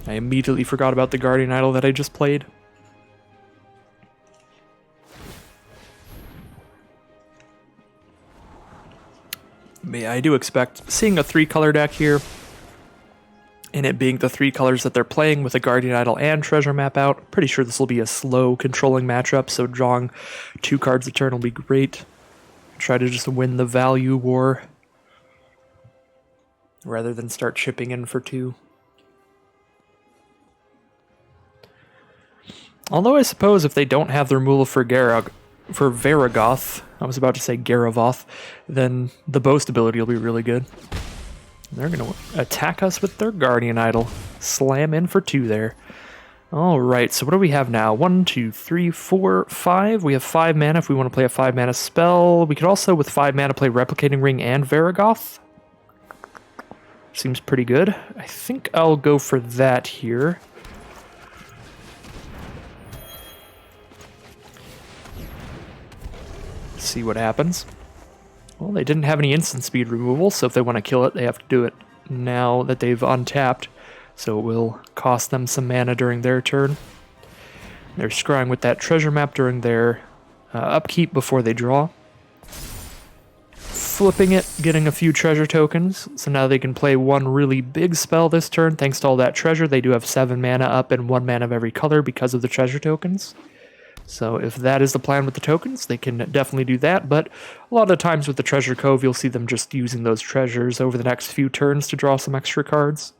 I immediately forgot about the Guardian Idol that I just played. But yeah, I do expect seeing a 3-color deck here, and it being the 3 colors that they're playing with a Guardian Idol and Treasure Map out. Pretty sure this will be a slow controlling matchup, so drawing 2 cards a turn will be great. Try to just win the value war rather than start chipping in for 2. Although I suppose if they don't have the removal for Varagoth, I was about to say Garavoth, then the Boast ability will be really good. They're going to attack us with their Guardian Idol. Slam in for 2 there. Alright, so what do we have now? 1, 2, 3, 4, 5. We have 5 mana if we want to play a 5 mana spell. We could also, with 5 mana, play Replicating Ring and Varagoth. Seems pretty good. I think I'll go for that here. See what happens. Well, they didn't have any instant speed removal, so if they want to kill it, they have to do it now that they've untapped. So it will cost them some mana during their turn. They're scrying with that treasure map during their upkeep before they draw. Flipping it, getting a few treasure tokens, so now they can play one really big spell this turn. Thanks to all that treasure, they do have 7 mana up and 1 mana of every color because of the treasure tokens. So if that is the plan with the tokens, they can definitely do that, but a lot of the times with the Treasure Cove, you'll see them just using those treasures over the next few turns to draw some extra cards.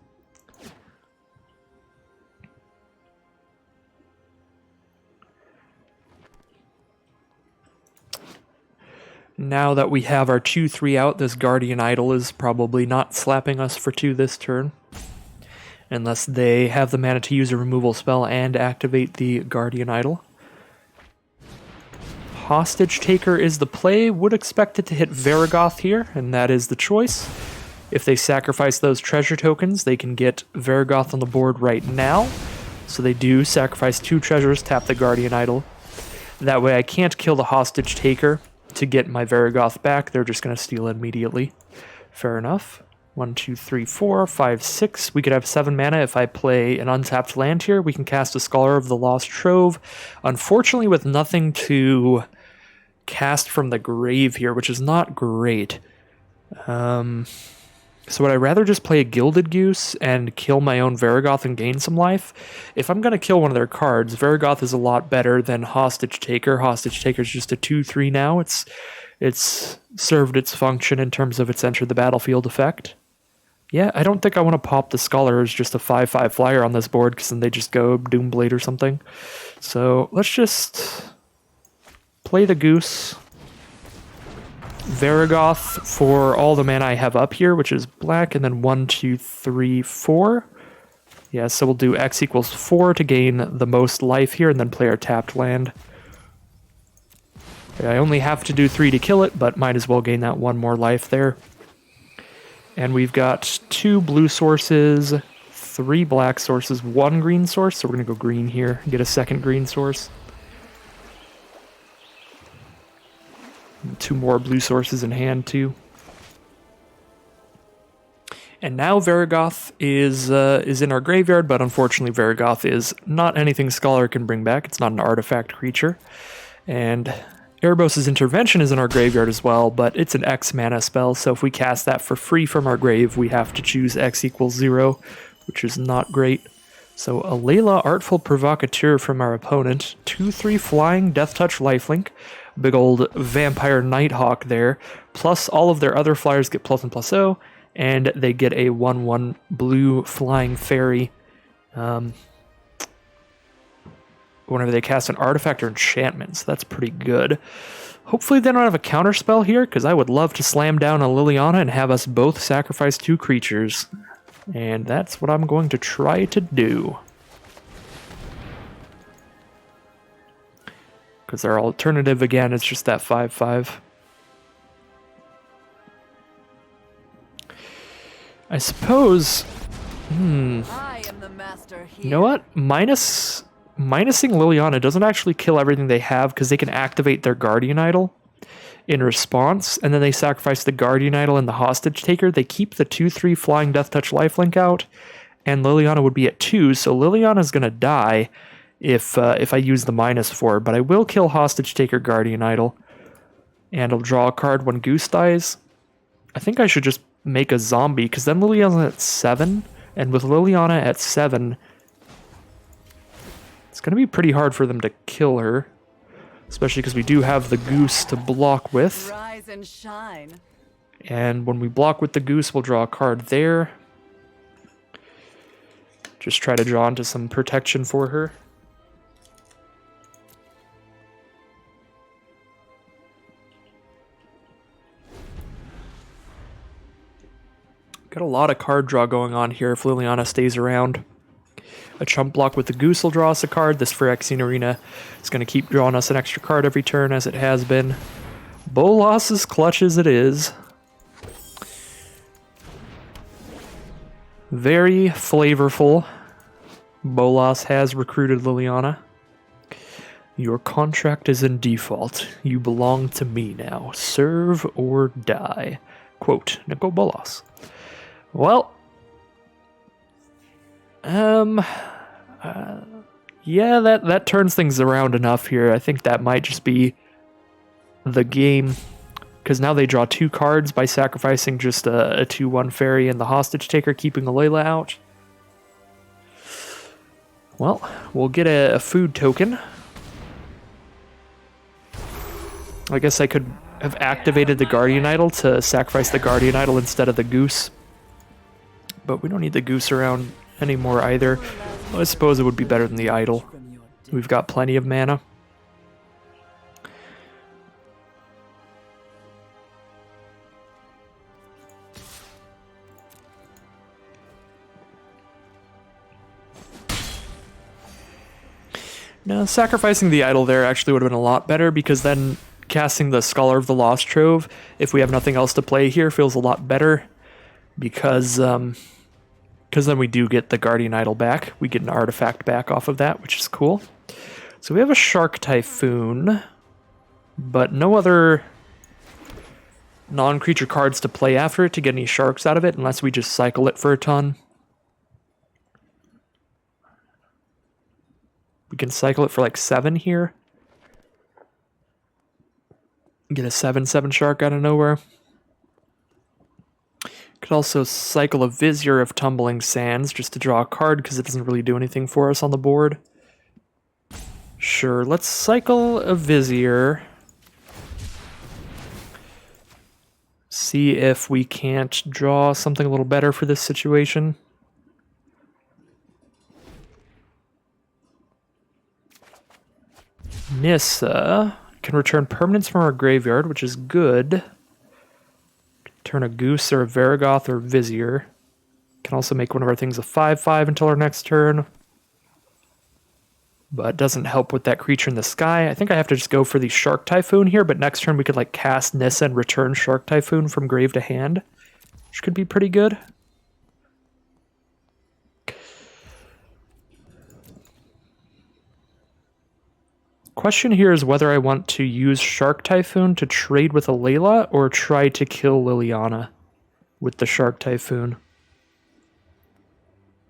Now that we have our 2-3 out, this Guardian Idol is probably not slapping us for 2 this turn. Unless they have the mana to use a removal spell and activate the Guardian Idol. Hostage Taker is the play. Would expect it to hit Varigoth here, and that is the choice. If they sacrifice those treasure tokens, they can get Varigoth on the board right now. So they do sacrifice 2 treasures, tap the Guardian Idol. That way I can't kill the Hostage Taker to get my Varigoth back. They're just going to steal it immediately. Fair enough. 1, 2, 3, 4, 5, 6. We could have 7 mana if I play an untapped land here. We can cast a Scholar of the Lost Trove. Unfortunately, with nothing to cast from the grave here, which is not great. So would I rather just play a Gilded Goose and kill my own Varigoth and gain some life? If I'm going to kill one of their cards, Varigoth is a lot better than Hostage Taker. Hostage Taker is just a 2-3 now. It's served its function in terms of its enter the battlefield effect. Yeah, I don't think I want to pop the Scholar as just a 5-5 flyer on this board, because then they just go Doomblade or something. So let's just play the Goose. Varigoth for all the mana I have up here, which is black, and then 1, 2, 3, 4. Yeah, so we'll do X equals 4 to gain the most life here, and then play our tapped land. I only have to do 3 to kill it, but might as well gain that 1 more life there. And we've got 2 blue sources, 3 black sources, 1 green source, so we're going to go green here and get a second green source. 2 more blue sources in hand, too. And now Varigoth is in our graveyard, but unfortunately Varigoth is not anything Scholar can bring back. It's not an artifact creature. And Erebos' Intervention is in our graveyard as well, but it's an X mana spell, so if we cast that for free from our grave, we have to choose X equals 0, which is not great. So a Layla Artful Provocateur from our opponent, 2-3 flying, Death Touch lifelink, big old Vampire Nighthawk there, plus all of their other flyers get +1/+0, and they get a 1/1 blue flying fairy whenever they cast an artifact or enchantment, so that's pretty good. Hopefully they don't have a counterspell here, because I would love to slam down a Liliana and have us both sacrifice 2 creatures. And that's what I'm going to try to do. Because our alternative, again, is just that 5/5. I suppose... I am the master here. You know what? Minusing Liliana doesn't actually kill everything they have, because they can activate their Guardian Idol in response, and then they sacrifice the Guardian Idol and the Hostage Taker. They keep the 2-3 flying Death Touch lifelink out, and Liliana would be at 2, so Liliana's going to die if I use the -4, but I will kill Hostage Taker Guardian Idol, and I'll draw a card when Goose dies. I think I should just make a zombie, because then Liliana's at 7, and with Liliana at 7, it's going to be pretty hard for them to kill her, especially because we do have the Goose to block with. Rise and shine. And when we block with the Goose, we'll draw a card there. Just try to draw into some protection for her. Got a lot of card draw going on here if Liliana stays around. A chump block with the Goose will draw us a card. This Phyrexian Arena is going to keep drawing us an extra card every turn, as it has been. Bolas's Clutch as it is. Very flavorful. Bolas has recruited Liliana. Your contract is in default. You belong to me now. Serve or die. Quote, Nico Bolas. Well... yeah, that turns things around enough here. I think that might just be the game, because now they draw 2 cards by sacrificing just a 2/1 fairy and the Hostage Taker, keeping a Layla out. Well, we'll get a food token. I guess I could have activated the Guardian Idol to sacrifice the Guardian Idol instead of the Goose. But we don't need the Goose around anymore either. Well, I suppose it would be better than the Idol. We've got plenty of mana. No, sacrificing the Idol there actually would have been a lot better, because then casting the Scholar of the Lost Trove, if we have nothing else to play here, feels a lot better, because then we do get the Guardian Idol back. We get an artifact back off of that, which is cool. So we have a Shark Typhoon, but no other non-creature cards to play after it to get any sharks out of it, unless we just cycle it for a ton. We can cycle it for like 7 here. Get a 7/7 shark out of nowhere. Could also cycle a Vizier of Tumbling Sands just to draw a card, because it doesn't really do anything for us on the board. Sure, let's cycle a Vizier. See if we can't draw something a little better for this situation. Nissa can return permanents from our graveyard, which is good. Turn a Goose or a Varagoth or Vizier. Can also make one of our things a 5/5 until our next turn. But doesn't help with that creature in the sky. I think I have to just go for the Shark Typhoon here, but next turn we could like cast Nissa and return Shark Typhoon from grave to hand, which could be pretty good. Question here is whether I want to use Shark Typhoon to trade with a Layla or try to kill Liliana with the Shark Typhoon.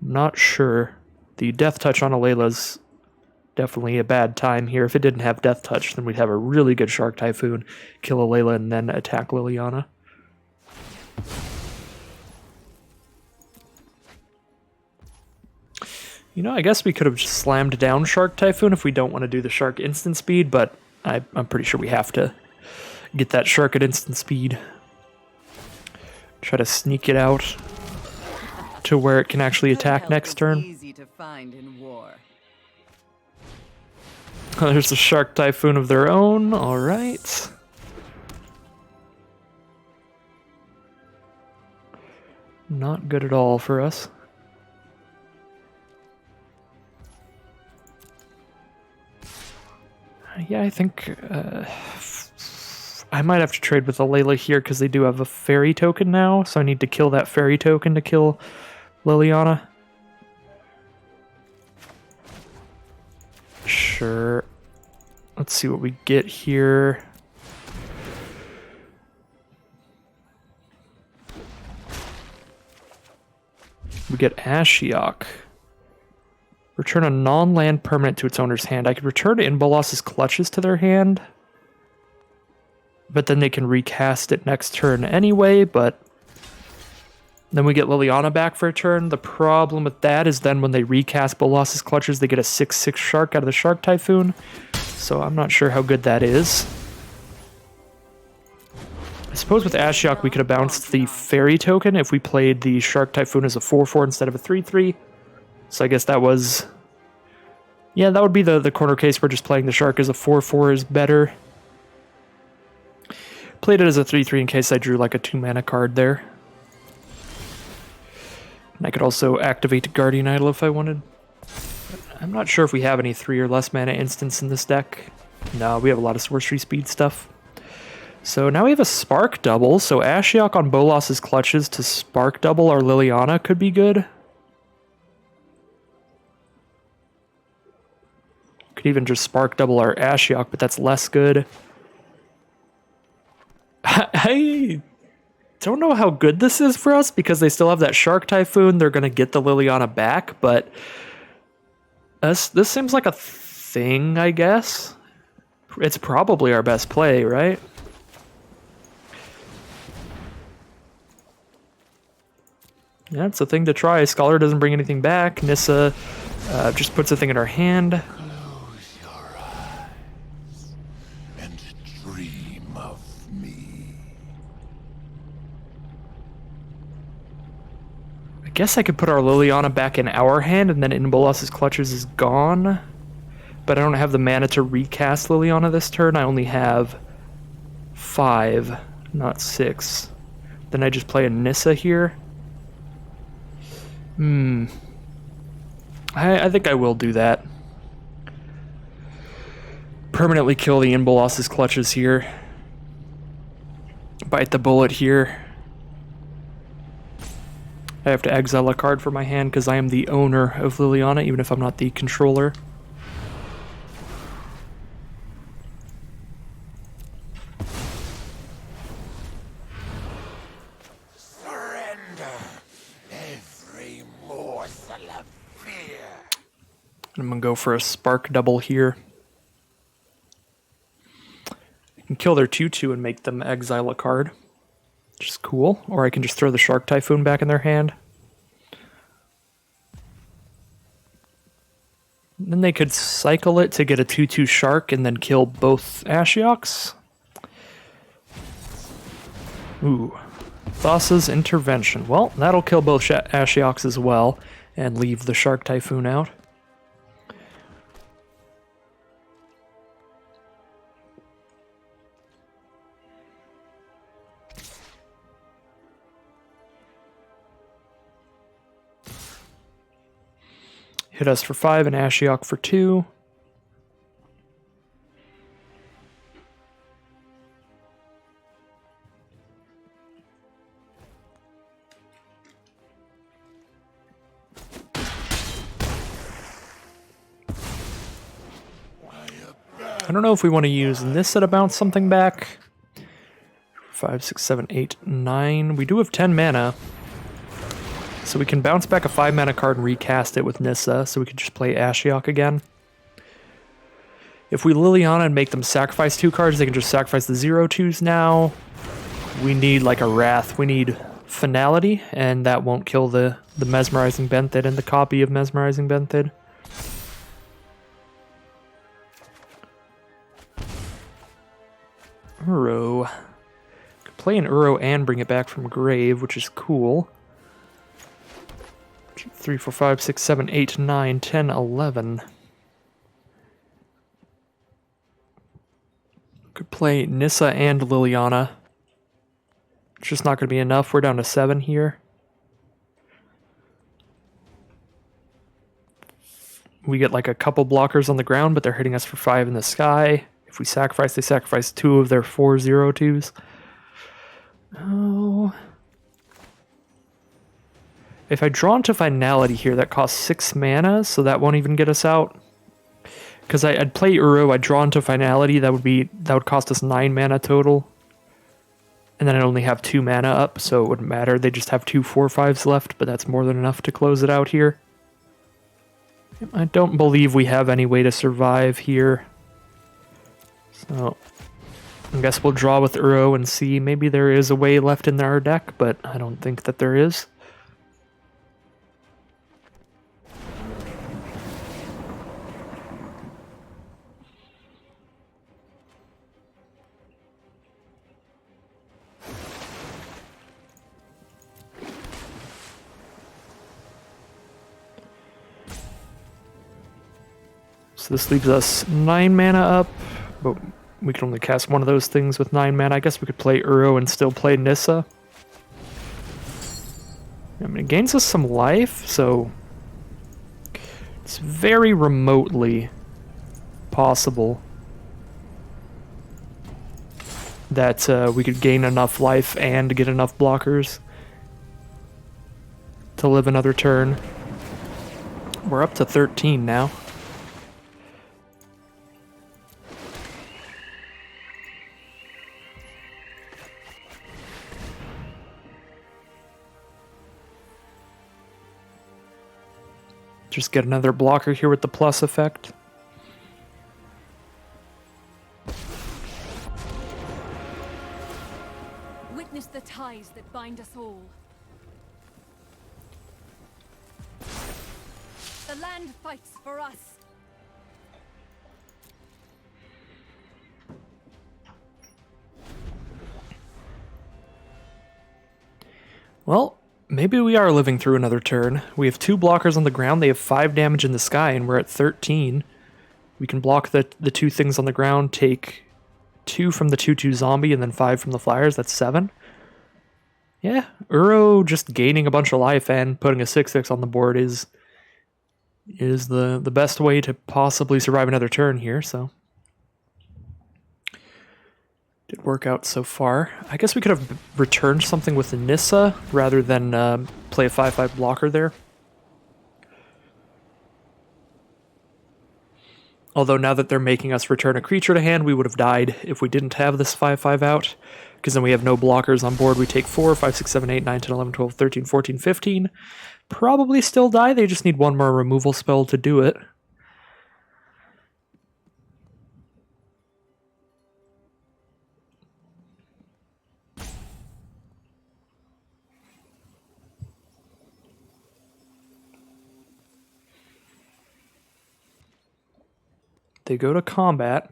Not sure. The Death Touch on a Layla's definitely a bad time here. If it didn't have Death Touch, then we'd have a really good Shark Typhoon, kill a Layla, and then attack Liliana. You know, I guess we could have just slammed down Shark Typhoon if we don't want to do the Shark instant speed, but I'm pretty sure we have to get that Shark at instant speed. Try to sneak it out to where it can actually attack next turn. Easy to find in war. There's a Shark Typhoon of their own, alright. Not good at all for us. Yeah, I think I might have to trade with a Layla here because they do have a fairy token now, so I need to kill that fairy token to kill Liliana. Sure. Let's see what we get here. We get Ashiok. Return a non-land permanent to its owner's hand. I could return Inbolos's Clutches to their hand, but then they can recast it next turn anyway, but then we get Liliana back for a turn. The problem with that is then when they recast Bolos's Clutches, they get a 6/6 shark out of the Shark Typhoon, so I'm not sure how good that is. I suppose with Ashiok we could have bounced the Fairy token if we played the Shark Typhoon as a 4/4 instead of a 3/3. So I guess that was... yeah, that would be the corner case where just playing the Shark as a 4/4 is better. Played it as a 3/3 in case I drew like a 2-mana card there. And I could also activate Guardian Idol if I wanted. I'm not sure if we have any 3 or less mana instants in this deck. No, we have a lot of sorcery speed stuff. So now we have a Spark double, so Ashiok on Bolos's Clutches to Spark double our Liliana could be good. Could even just Spark double our Ashiok, but that's less good. I don't know how good this is for us because they still have that Shark Typhoon. They're going to get the Liliana back, but this seems like a thing, I guess. It's probably our best play, right? Yeah, it's a thing to try. Scholar doesn't bring anything back. Nissa just puts a thing in her hand. Close your eyes and dream. of me. I guess I could put our Liliana back in our hand, and then in Bolas's Clutches is gone. But I don't have the mana to recast Liliana this turn. I only have 5, not 6. Then I just play a Nissa here. I think I will do that. Permanently kill the Bolas's Clutches here. Bite the bullet here. I have to exile a card from my hand because I am the owner of Liliana, even if I'm not the controller. Surrender every morsel of fear. I'm going to go for a Spark Double here. I can kill their 2/2 and make them exile a card, which is cool. Or I can just throw the Shark Typhoon back in their hand. Then they could cycle it to get a 2/2 Shark and then kill both Ashioks. Ooh. Thassa's Intervention. Well, that'll kill both Ashioks as well and leave the Shark Typhoon out. Hit us for 5 and Ashiok for 2. I don't know if we want to use Nissa to bounce something back. 5, 6, 7, 8, 9. We do have 10 mana. So we can bounce back a 5 mana card and recast it with Nissa, so we can just play Ashiok again. If we Liliana and make them sacrifice 2 cards, they can just sacrifice the 0/2s now. We need like a Wrath. We need Finality, and that won't kill the Mesmerizing Benthid and the copy of Mesmerizing Benthid. Uro. Could play an Uro and bring it back from grave, which is cool. 3, 4, 5, 6, 7, 8, 9, 10, 11. Could play Nissa and Liliana. It's just not going to be enough. We're down to 7 here. We get like a couple blockers on the ground, but they're hitting us for 5 in the sky. If we sacrifice, they sacrifice 2 of their 4 0/2s. Oh. If I draw into Finality here, that costs 6 mana, so that won't even get us out. Because I'd play Uro, I'd draw into Finality, that would cost us 9 mana total. And then I'd only have 2 mana up, so it wouldn't matter. They just have 2 4/5s left, but that's more than enough to close it out here. I don't believe we have any way to survive here. So I guess we'll draw with Uro and see. Maybe there is a way left in our deck, but I don't think that there is. So this leaves us 9 mana up, but we can only cast one of those things with 9 mana. I guess we could play Uro and still play Nissa. I mean, it gains us some life, so it's very remotely possible that we could gain enough life and get enough blockers to live another turn. We're up to 13 now. Just get another blocker here with the plus effect. Witness the ties that bind us all. The land fights for us. Well, maybe we are living through another turn. We have 2 blockers on the ground. They have 5 damage in the sky, and we're at 13. We can block the 2 things on the ground, take 2 from the 2/2 zombie, and then 5 from the flyers. That's 7. Yeah, Uro just gaining a bunch of life and putting a 6/6 on the board is the best way to possibly survive another turn here, so. Did work out so far. I guess we could have returned something with Nissa rather than play a 5/5 blocker there. Although now that they're making us return a creature to hand, we would have died if we didn't have this 5/5 out. Because then we have no blockers on board. We take 4, 5, 6, 7, 8, 9, 10, 11, 12, 13, 14, 15. Probably still die. They just need one more removal spell to do it. They go to combat.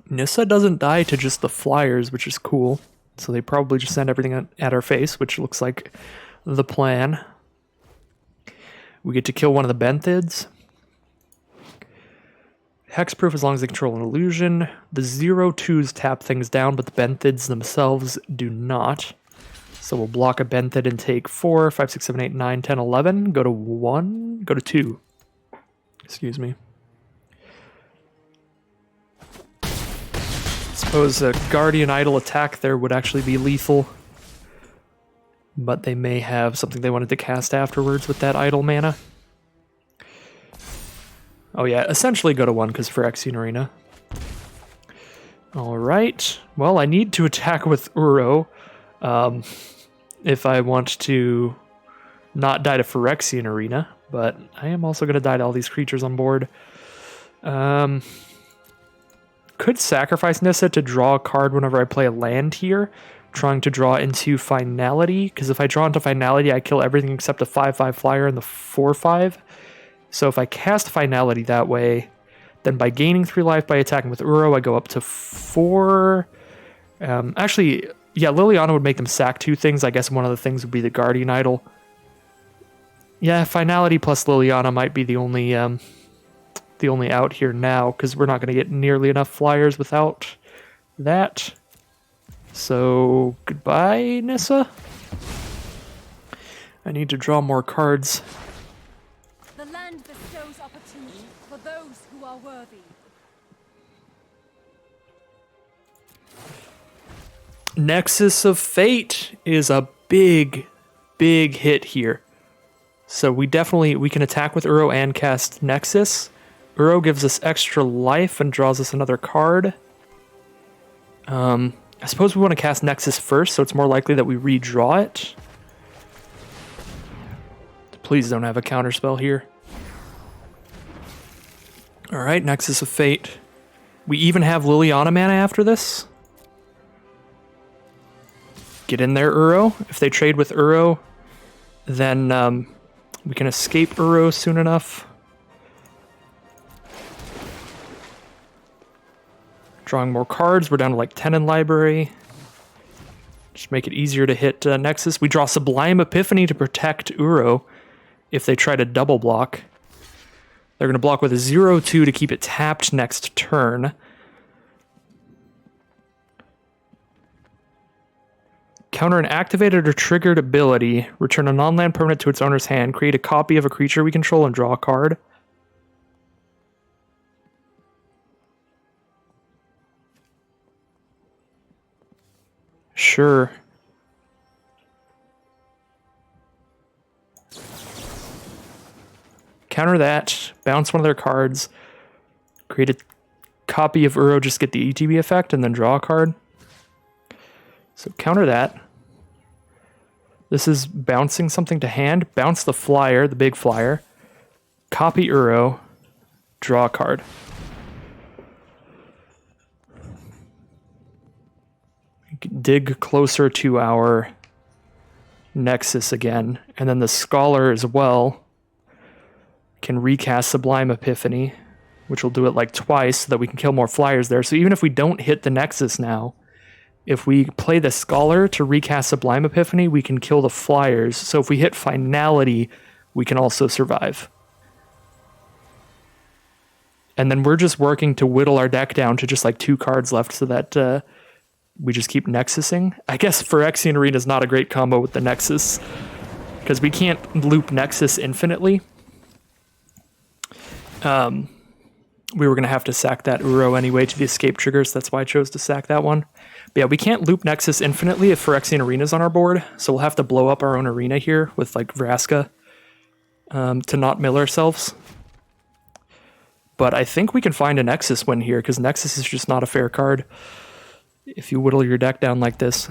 Nissa doesn't die to just the flyers, which is cool. So they probably just send everything at our face, which looks like the plan. We get to kill one of the Benthids. Hexproof as long as they control an illusion. The 0/2s tap things down, but the Benthids themselves do not. So we'll block a Benthid and take 4, 5, 6, 7, 8, 9, 10, 11. Go to 1. Go to 2. Excuse me. Suppose a Guardian Idol attack there would actually be lethal. But they may have something they wanted to cast afterwards with that Idol mana. Oh yeah, essentially go to 1 because Phyrexian Arena. Alright. Well, I need to attack with Uro. If I want to not die to Phyrexian Arena, but I am also going to die to all these creatures on board. Could sacrifice Nissa to draw a card whenever I play a land here, trying to draw into Finality, because if I draw into Finality, I kill everything except a 5/5 flyer and the 4/5. So if I cast Finality that way, then by gaining 3 life by attacking with Uro, I go up to 4. Actually, yeah, Liliana would make them sack 2 things. I guess one of the things would be the Guardian Idol. Yeah, Finality plus Liliana might be the only out here now, because we're not going to get nearly enough flyers without that. So, goodbye, Nissa. I need to draw more cards. The land bestows opportunity for those who are worthy. Nexus of Fate is a big hit here. So we can attack with Uro and cast Nexus. Uro gives us extra life and draws us another card. I suppose we want to cast Nexus first, so it's more likely that we redraw it. Please don't have a counterspell here. Alright, Nexus of Fate. We even have Liliana mana after this. Get in there, Uro. If they trade with Uro, then we can escape Uro soon enough. Drawing more cards. We're down to like 10 in library. Just make it easier to hit Nexus. We draw Sublime Epiphany to protect Uro if they try to double block. They're going to block with a 0/2 to keep it tapped next turn. Counter an activated or triggered ability. Return a non-land permanent to its owner's hand. Create a copy of a creature we control and draw a card. Sure. Counter that. Bounce one of their cards. Create a copy of Uro, just get the ETB effect, and then draw a card. So counter that. This is bouncing something to hand. Bounce the flyer, the big flyer. Copy Uro. Draw a card. Dig closer to our Nexus again. And then the Scholar as well can recast Sublime Epiphany, which will do it like twice so that we can kill more flyers there. So even if we don't hit the Nexus now, if we play the Scholar to recast Sublime Epiphany, we can kill the flyers. So if we hit Finality, we can also survive. And then we're just working to whittle our deck down to just like 2 cards left so that we just keep Nexusing. I guess Phyrexian Arena is not a great combo with the Nexus, because we can't loop Nexus infinitely. We were going to have to sack that Uro anyway to the escape triggers. That's why I chose to sack that one. But yeah, we can't loop Nexus infinitely if Phyrexian Arena's on our board, so we'll have to blow up our own arena here with like Vraska to not mill ourselves. But I think we can find a Nexus win here, because Nexus is just not a fair card if you whittle your deck down like this.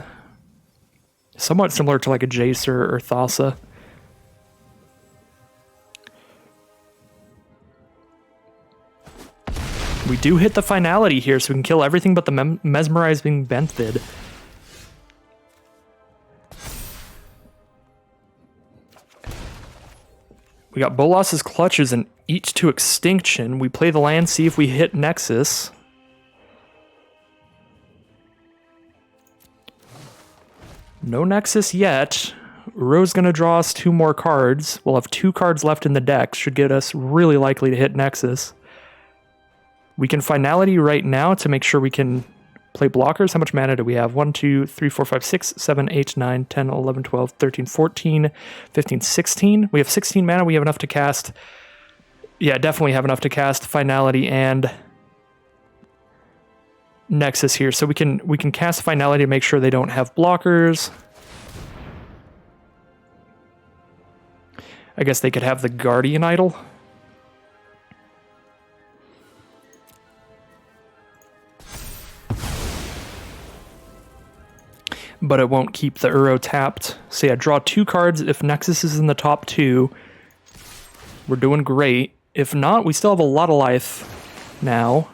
Somewhat similar to like a Jace or Thassa. We do hit the Finality here, so we can kill everything but the Mesmerizing Benthid. We got Bolas's Clutches and Eat to Extinction. We play the land, see if we hit Nexus. No Nexus yet. Uro's going to draw us 2 more cards. We'll have 2 cards left in the deck. Should get us really likely to hit Nexus. We can Finality right now to make sure we can play blockers. How much mana do we have? 1, 2, 3, 4, 5, 6, 7, 8, 9, 10, 11, 12, 13, 14, 15, 16. We have 16 mana. We have enough to cast. Yeah, definitely have enough to cast Finality and Nexus here. So we can cast Finality to make sure they don't have blockers. I guess they could have the Guardian Idol. But it won't keep the Uro tapped. So yeah, draw 2 cards. If Nexus is in the top 2, we're doing great. If not, we still have a lot of life now.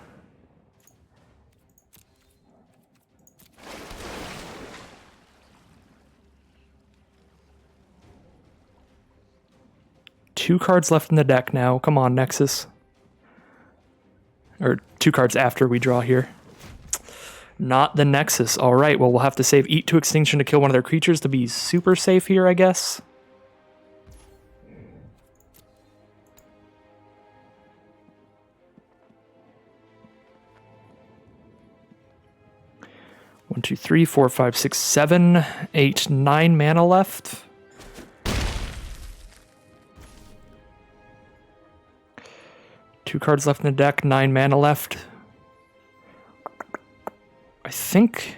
Two cards left in the deck now. Come on, Nexus. Or 2 cards after we draw here. Not the Nexus. All right, well, we'll have to save Eat to Extinction to kill one of their creatures to be super safe here, I guess. One, two, 3, 4, 5, 6, 7, 8, 9 mana left. Two cards left in the deck, 9 mana left. I think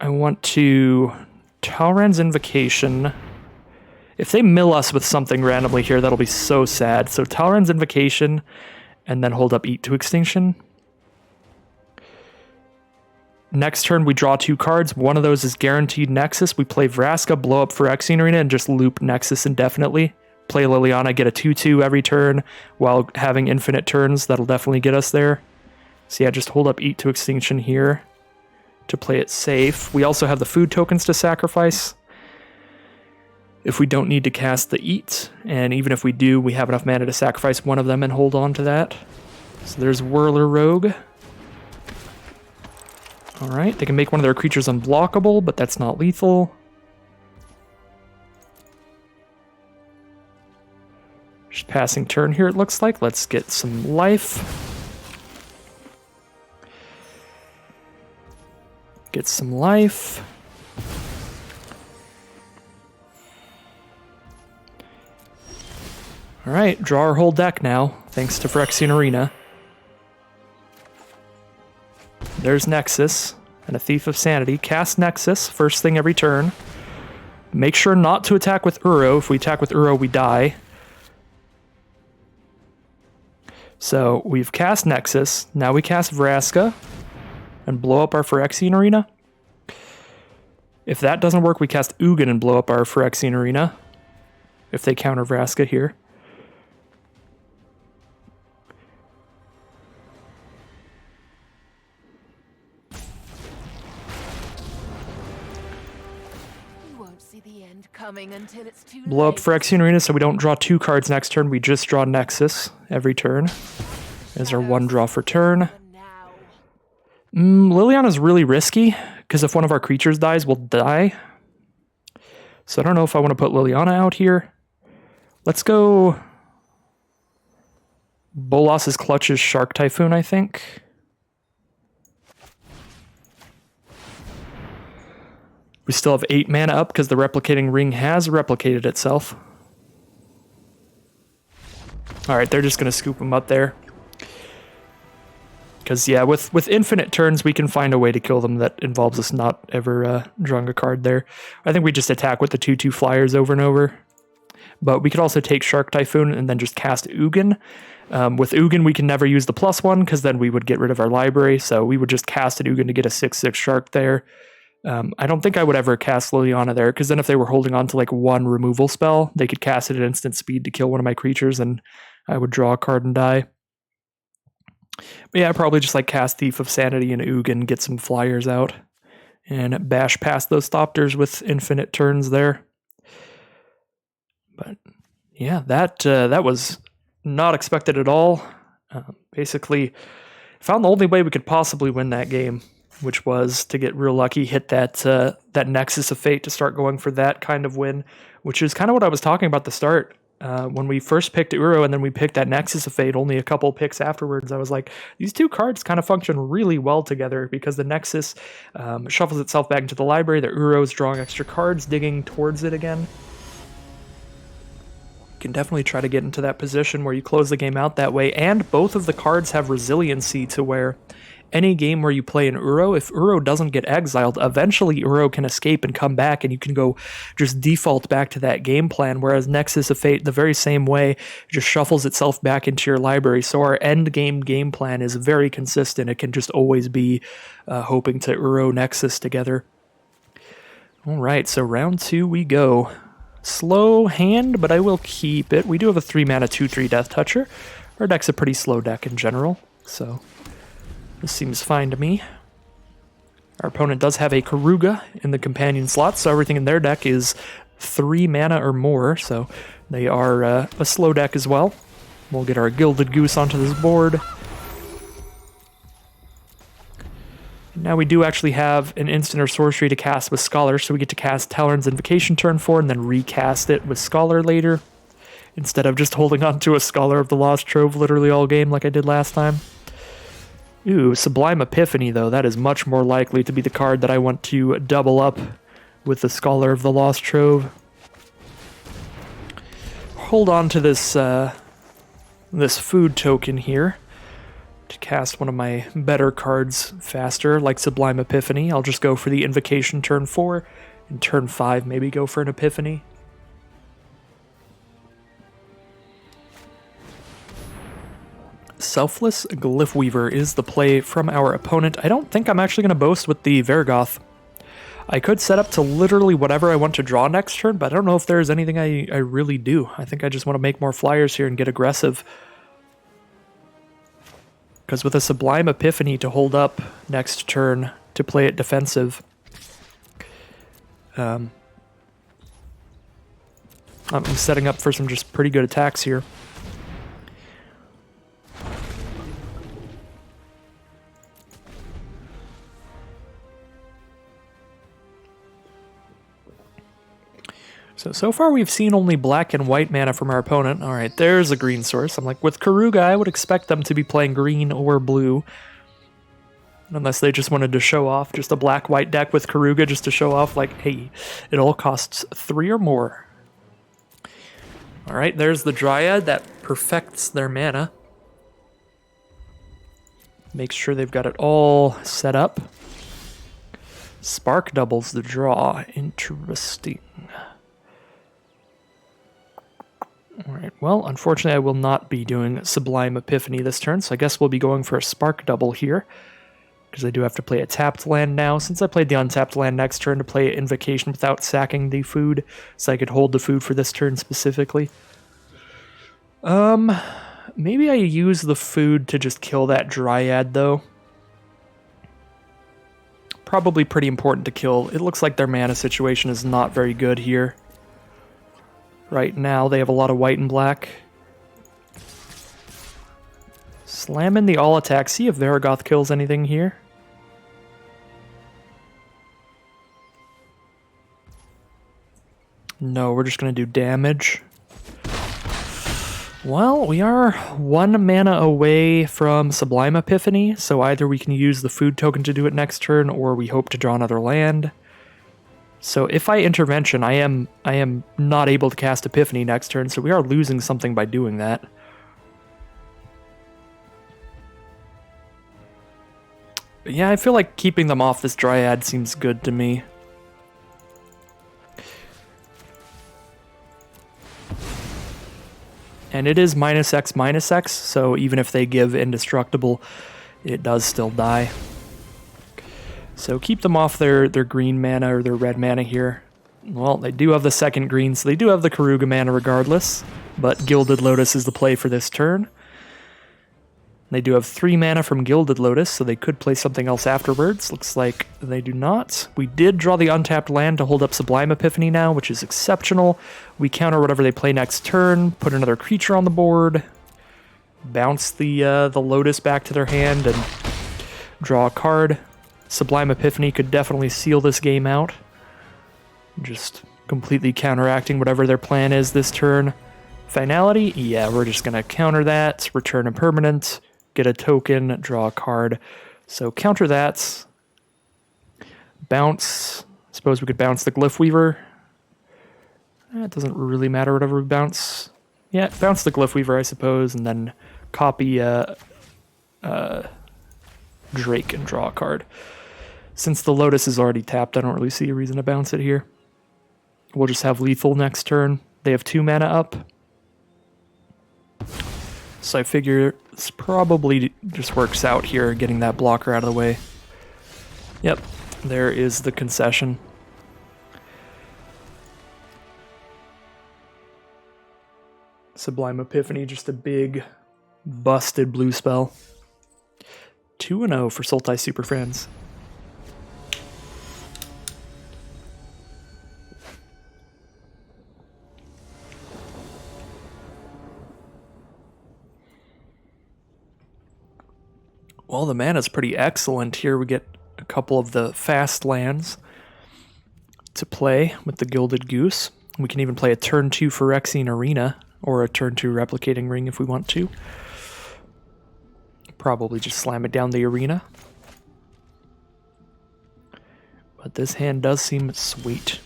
I want to Talrand's Invocation. If they mill us with something randomly here, that'll be so sad. So Talrand's Invocation, and then hold up Eat to Extinction. Next turn, we draw 2 cards. One of those is guaranteed Nexus. We play Vraska, blow up Phyrexian Arena, and just loop Nexus indefinitely. Play Liliana, get a 2/2 every turn while having infinite turns. That'll definitely get us there. So yeah, just hold up Eat to Extinction here to play it safe. We also have the food tokens to sacrifice if we don't need to cast the Eat. And even if we do, we have enough mana to sacrifice one of them and hold on to that. So there's Whirler Rogue. Alright, they can make one of their creatures unblockable, but that's not lethal. Just passing turn here, it looks like. Let's get some life. Get some life. Alright, draw our whole deck now, thanks to Phyrexian Arena. There's Nexus and a Thief of Sanity. Cast Nexus, first thing every turn. Make sure not to attack with Uro. If we attack with Uro, we die. So we've cast Nexus. Now we cast Vraska and blow up our Phyrexian Arena. If that doesn't work, we cast Ugin and blow up our Phyrexian Arena. If they counter Vraska here. You won't see the end coming until it's too Blow up late. Phyrexian Arena so we don't draw 2 cards next turn. We just draw Nexus every turn. There's our 1 draw for turn. Now. Liliana's really risky, because if one of our creatures dies, we'll die. So I don't know if I want to put Liliana out here. Let's go Bolas's Clutch's Shark Typhoon, I think. We still have 8 mana up because the replicating ring has replicated itself. Alright, they're just going to scoop him up there. Because, yeah, with infinite turns, we can find a way to kill them that involves us not ever drawing a card there. I think we just attack with the 2/2 flyers over and over. But we could also take Shark Typhoon and then just cast Ugin. With Ugin, we can never use the +1 because then we would get rid of our library. So we would just cast an Ugin to get a 6/6 Shark there. I don't think I would ever cast Liliana there, because then if they were holding on to like one removal spell, they could cast it at instant speed to kill one of my creatures, and I would draw a card and die. But yeah, I'd probably just like cast Thief of Sanity and Ugin, get some flyers out, and bash past those Thopters with infinite turns there. But yeah, that was not expected at all. Basically, found the only way we could possibly win that game, which was to get real lucky, hit that Nexus of Fate to start going for that kind of win, which is kind of what I was talking about at the start. When we first picked Uro and then we picked that Nexus of Fate only a couple picks afterwards, I was like, these two cards kind of function really well together, because the Nexus shuffles itself back into the library, the Uro is drawing extra cards, digging towards it again. You can definitely try to get into that position where you close the game out that way, and both of the cards have resiliency to where any game where you play an Uro, if Uro doesn't get exiled, eventually Uro can escape and come back, and you can go just default back to that game plan, whereas Nexus of Fate, the very same way, just shuffles itself back into your library. So our end game plan is very consistent. It can just always be hoping to Uro Nexus together. All right, so round 2 we go. Slow hand, but I will keep it. We do have a 3-mana 2/3 Death Toucher. Our deck's a pretty slow deck in general, so this seems fine to me. Our opponent does have a Karuga in the companion slot, so everything in their deck is 3 mana or more, so they are a slow deck as well. We'll get our Gilded Goose onto this board. Now we do actually have an instant or sorcery to cast with Scholar, so we get to cast Talon's Invocation turn 4 and then recast it with Scholar later, instead of just holding on to a Scholar of the Lost Trove literally all game like I did last time. Ooh, Sublime Epiphany, though. That is much more likely to be the card that I want to double up with the Scholar of the Lost Trove. Hold on to this this food token here to cast one of my better cards faster, like Sublime Epiphany. I'll just go for the Invocation turn 4, and turn 5 maybe go for an Epiphany. Selfless Glyph Weaver is the play from our opponent. I don't think I'm actually going to boast with the Vergoth. I could set up to literally whatever I want to draw next turn, but I don't know if there's anything I really do. I think I just want to make more flyers here and get aggressive. Because with a Sublime Epiphany to hold up next turn to play it defensive, I'm setting up for some just pretty good attacks here. So far we've seen only black and white mana from our opponent. Alright, there's a green source. I'm like, with Karuga, I would expect them to be playing green or blue. Unless they just wanted to show off just a black-white deck with Karuga just to show off, like, hey, it all costs 3 or more. Alright, there's the Dryad. That perfects their mana. Makes sure they've got it all set up. Spark doubles the draw. Interesting. Alright, well, unfortunately I will not be doing Sublime Epiphany this turn, so I guess we'll be going for a Spark Double here, because I do have to play a tapped land now, since I played the untapped land next turn to play Invocation without sacking the food, so I could hold the food for this turn specifically. Maybe I use the food to just kill that Dryad, though. Probably pretty important to kill. It looks like their mana situation is not very good here. Right now, they have a lot of white and black. Slam in the all attack. See if Vergoth kills anything here. No, we're just going to do damage. Well, we are 1 mana away from Sublime Epiphany, so either we can use the food token to do it next turn, or we hope to draw another land. So if I intervention, I am not able to cast Epiphany next turn, so we are losing something by doing that. But yeah, I feel like keeping them off this Dryad seems good to me. And it is -X, so even if they give Indestructible, it does still die. So keep them off their green mana or their red mana here. Well, they do have the second green, so they do have the Karuga mana regardless, but Gilded Lotus is the play for this turn. They do have 3 mana from Gilded Lotus, so they could play something else afterwards. Looks like they do not. We did draw the untapped land to hold up Sublime Epiphany now, which is exceptional. We counter whatever they play next turn, put another creature on the board, bounce the Lotus back to their hand, and draw a card. Sublime Epiphany could definitely seal this game out. Just completely counteracting whatever their plan is this turn. Finality? Yeah, we're just going to counter that, return a permanent, get a token, draw a card. So counter that. Bounce. Suppose we could bounce the Glyph Weaver. It doesn't really matter whatever we bounce. Yeah, bounce the Glyph Weaver, I suppose, and then copy Drake and draw a card. Since the Lotus is already tapped, I don't really see a reason to bounce it here. We'll just have lethal next turn. They have 2 mana up. So I figure this probably just works out here, getting that blocker out of the way. Yep, there is the concession. Sublime Epiphany, just a big, busted blue spell. 2-0 for Sultai Super Friends. Well, the mana's pretty excellent here. We get a couple of the fast lands to play with the Gilded Goose. We can even play a turn 2 Phyrexian Arena, or a turn 2 Replicating Ring if we want to. Probably just slam it down the arena. But this hand does seem sweet.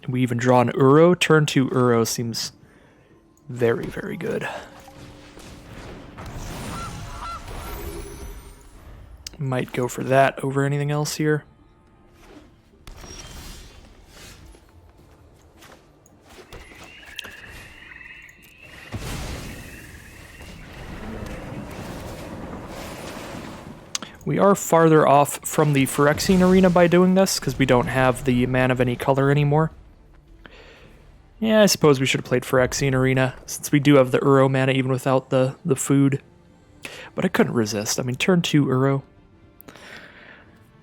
We even draw an Uro. Turn 2 Uro seems very, very good. Might go for that over anything else here. We are farther off from the Phyrexian Arena by doing this, because we don't have the mana of any color anymore. Yeah, I suppose we should have played Phyrexian Arena, since we do have the Uro mana even without the food. But I couldn't resist. I mean, turn 2 Uro.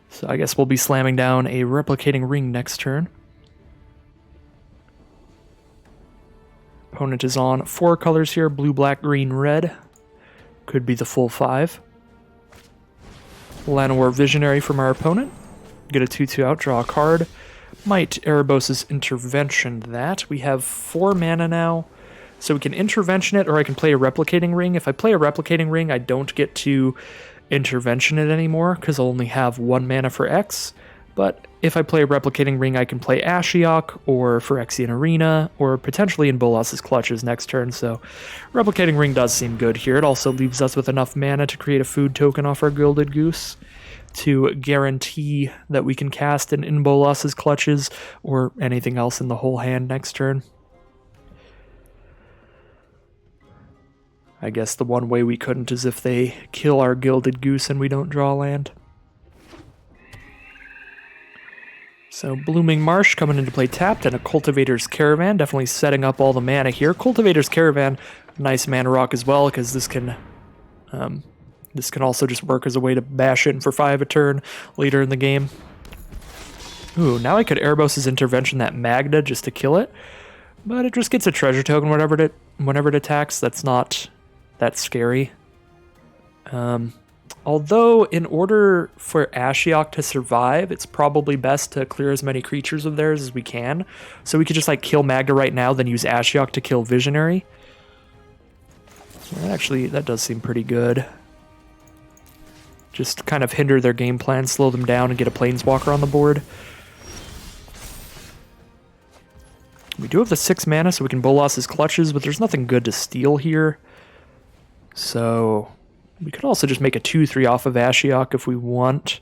So I guess we'll be slamming down a Replicating Ring next turn. Opponent is on 4 colors here, blue, black, green, red. Could be the full 5. Llanowar Visionary from our opponent. Get a 2/2 out, draw a card. Might Erebos' Intervention that. We have 4 mana now, so we can Intervention it, or I can play a Replicating Ring. If I play a Replicating Ring, I don't get to Intervention it anymore, because I'll only have 1 mana for X. But if I play a Replicating Ring, I can play Ashiok, or Phyrexian Arena, or potentially in Bolas's Clutches next turn, so Replicating Ring does seem good here. It also leaves us with enough mana to create a food token off our Gilded Goose to guarantee that we can cast an in Bolas's Clutches, or anything else in the whole hand next turn. I guess the one way we couldn't is if they kill our Gilded Goose and we don't draw land. So Blooming Marsh coming into play tapped, and a Cultivator's Caravan, definitely setting up all the mana here. Cultivator's Caravan, nice mana rock as well, because this can also just work as a way to bash in for 5 a turn later in the game. Ooh, now I could Erebos' Intervention that Magda just to kill it, but it just gets a treasure token whenever it attacks. That's not that scary. I'll Although, in order for Ashiok to survive, it's probably best to clear as many creatures of theirs as we can. So we could just like kill Magda right now, then use Ashiok to kill Visionary. Actually, that does seem pretty good. Just kind of hinder their game plan, slow them down, and get a Planeswalker on the board. We do have the 6 mana, so we can Bolas his Clutches, but there's nothing good to steal here. So we could also just make a 2/3 off of Ashiok if we want.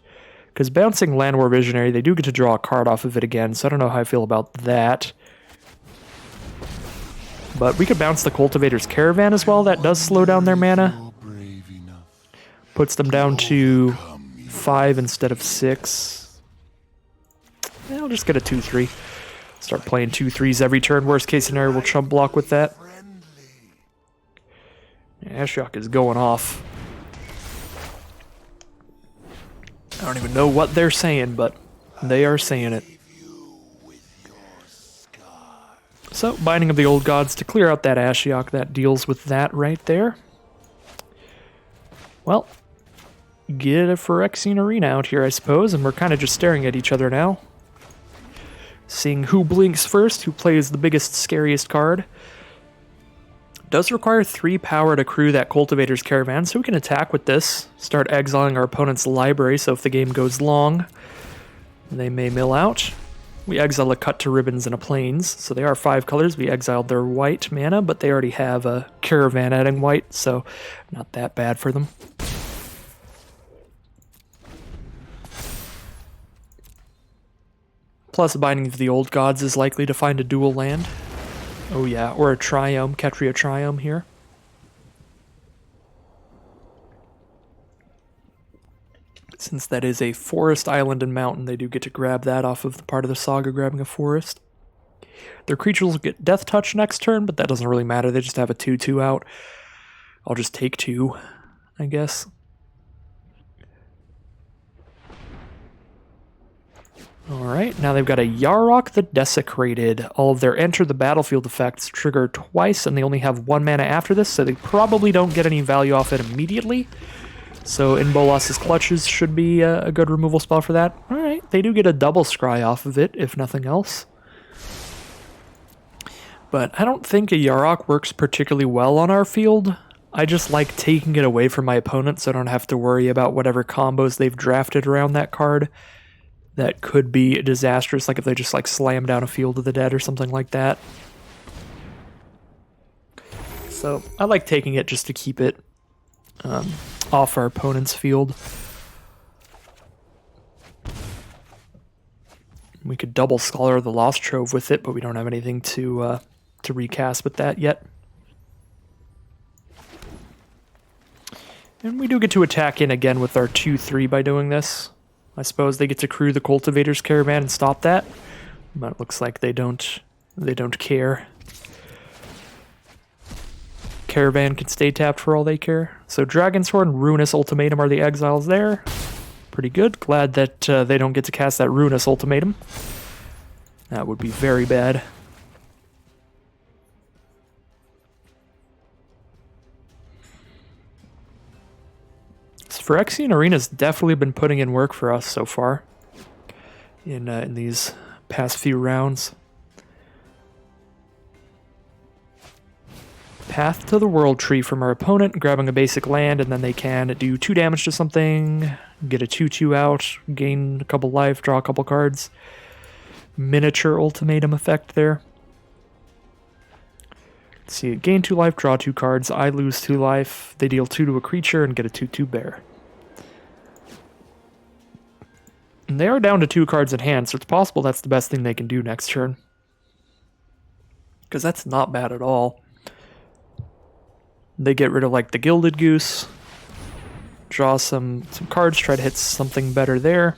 Because bouncing Land War Visionary, they do get to draw a card off of it again, so I don't know how I feel about that. But we could bounce the Cultivator's Caravan as well. That does slow down their mana. Puts them down to 5 instead of 6. Yeah, I'll just get a 2/3. Start playing 2/3s every turn. Worst case scenario, we'll chump block with that. Ashiok is going off. I don't even know what they're saying, but they are saying it. So, Binding of the Old Gods to clear out that Ashiok. That deals with that right there. Well, get a Phyrexian Arena out here, I suppose, and we're kind of just staring at each other now. Seeing who blinks first, who plays the biggest, scariest card. Does require 3 power to crew that Cultivator's Caravan, so we can attack with this. Start exiling our opponent's library, so if the game goes long, they may mill out. We exile a Cut to Ribbons and a Plains, so they are 5 colors. We exiled their white mana, but they already have a Caravan adding white, so not that bad for them. Plus, Binding of the Old Gods is likely to find a dual land. Oh yeah, or a Triome, Ketria Triome here. Since that is a forest, island, and mountain, they do get to grab that off of the part of the saga grabbing a forest. Their creatures will get Death Touch next turn, but that doesn't really matter. They just have a 2/2 out. I'll just take 2, I guess. Alright, now they've got a Yarok the Desecrated. All of their Enter the Battlefield effects trigger twice, and they only have 1 mana after this, so they probably don't get any value off it immediately. So in Bolas's Clutches should be a good removal spell for that. Alright, they do get a double scry off of it, if nothing else. But I don't think a Yarok works particularly well on our field. I just like taking it away from my opponent so I don't have to worry about whatever combos they've drafted around that card. That could be disastrous, like if they just like slam down a Field of the Dead or something like that. So I like taking it just to keep it off our opponent's field. We could double Scholar of the Lost Trove with it, but we don't have anything to recast with that yet. And we do get to attack in again with our 2/3 by doing this. I suppose they get to crew the Cultivator's Caravan and stop that, but it looks like they don't care. Caravan can stay tapped for all they care. So Dragon's Horn, Ruinous Ultimatum are the exiles there. Pretty good. Glad that they don't get to cast that Ruinous Ultimatum. That would be very bad. Phyrexian Arena's definitely been putting in work for us so far in these past few rounds. Path to the World Tree from our opponent, grabbing a basic land, and then they can do 2 damage to something, get a 2/2 out, gain a couple life, draw a couple cards. Miniature Ultimatum effect there. Let's see, gain 2 life, draw 2 cards, I lose 2 life, they deal 2 to a creature, and get a 2/2 bear. And they are down to 2 cards in hand, so it's possible that's the best thing they can do next turn. Because that's not bad at all. They get rid of like the Gilded Goose, draw some cards, try to hit something better there.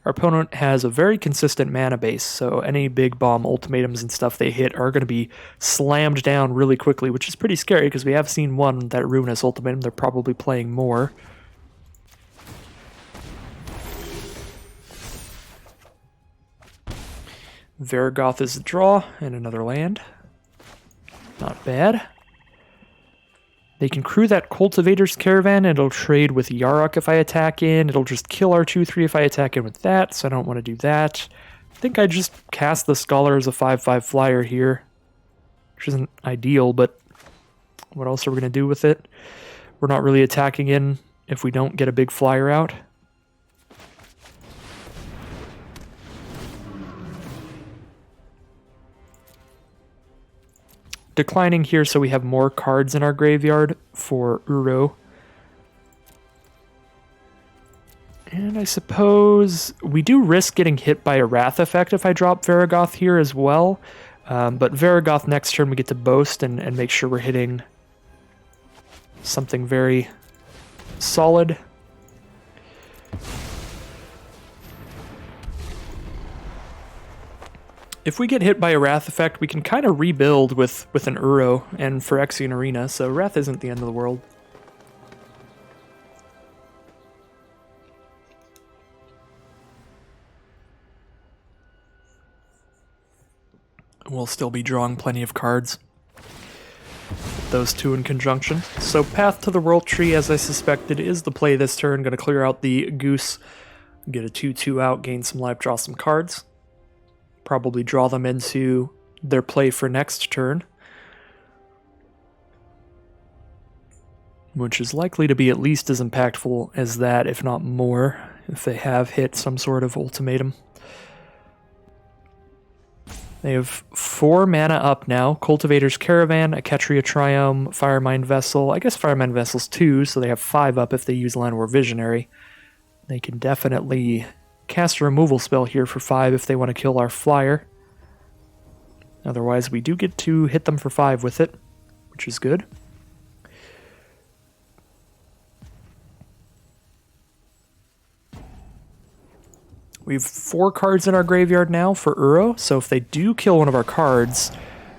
Our opponent has a very consistent mana base, so any big bomb ultimatums and stuff they hit are going to be slammed down really quickly, which is pretty scary because we have seen one, that Ruinous Ultimatum. They're probably playing more. Varagoth is the draw, and another land. Not bad. They can crew that Cultivator's Caravan, and it'll trade with Yarok if I attack in. It'll just kill our 2/3 if I attack in with that, so I don't want to do that. I think I just cast the Scholar as a 5/5 flyer here, which isn't ideal, but what else are we going to do with it? We're not really attacking in if we don't get a big flyer out. Declining here so we have more cards in our graveyard for Uro. And I suppose we do risk getting hit by a Wrath effect if I drop Varragoth here as well. But Varragoth next turn we get to boast and make sure we're hitting something very solid. If we get hit by a Wrath effect, we can kind of rebuild with an Uro and Phyrexian Arena, so Wrath isn't the end of the world. We'll still be drawing plenty of cards. Those two in conjunction. So Path to the World Tree, as I suspected, is the play this turn. Going to clear out the Goose, get a 2/2 out, gain some life, draw some cards. Probably draw them into their play for next turn, which is likely to be at least as impactful as that, if not more, if they have hit some sort of ultimatum. They have 4 mana up now. Cultivator's Caravan, Aketria Triome, Firemind Vessel. I guess Firemind Vessel's 2, so they have 5 up if they use Llanowar Visionary. They can definitely cast a removal spell here for 5 if they want to kill our flyer. Otherwise, we do get to hit them for 5 with it, which is good. We have 4 cards in our graveyard now for Uro, so if they do kill one of our cards,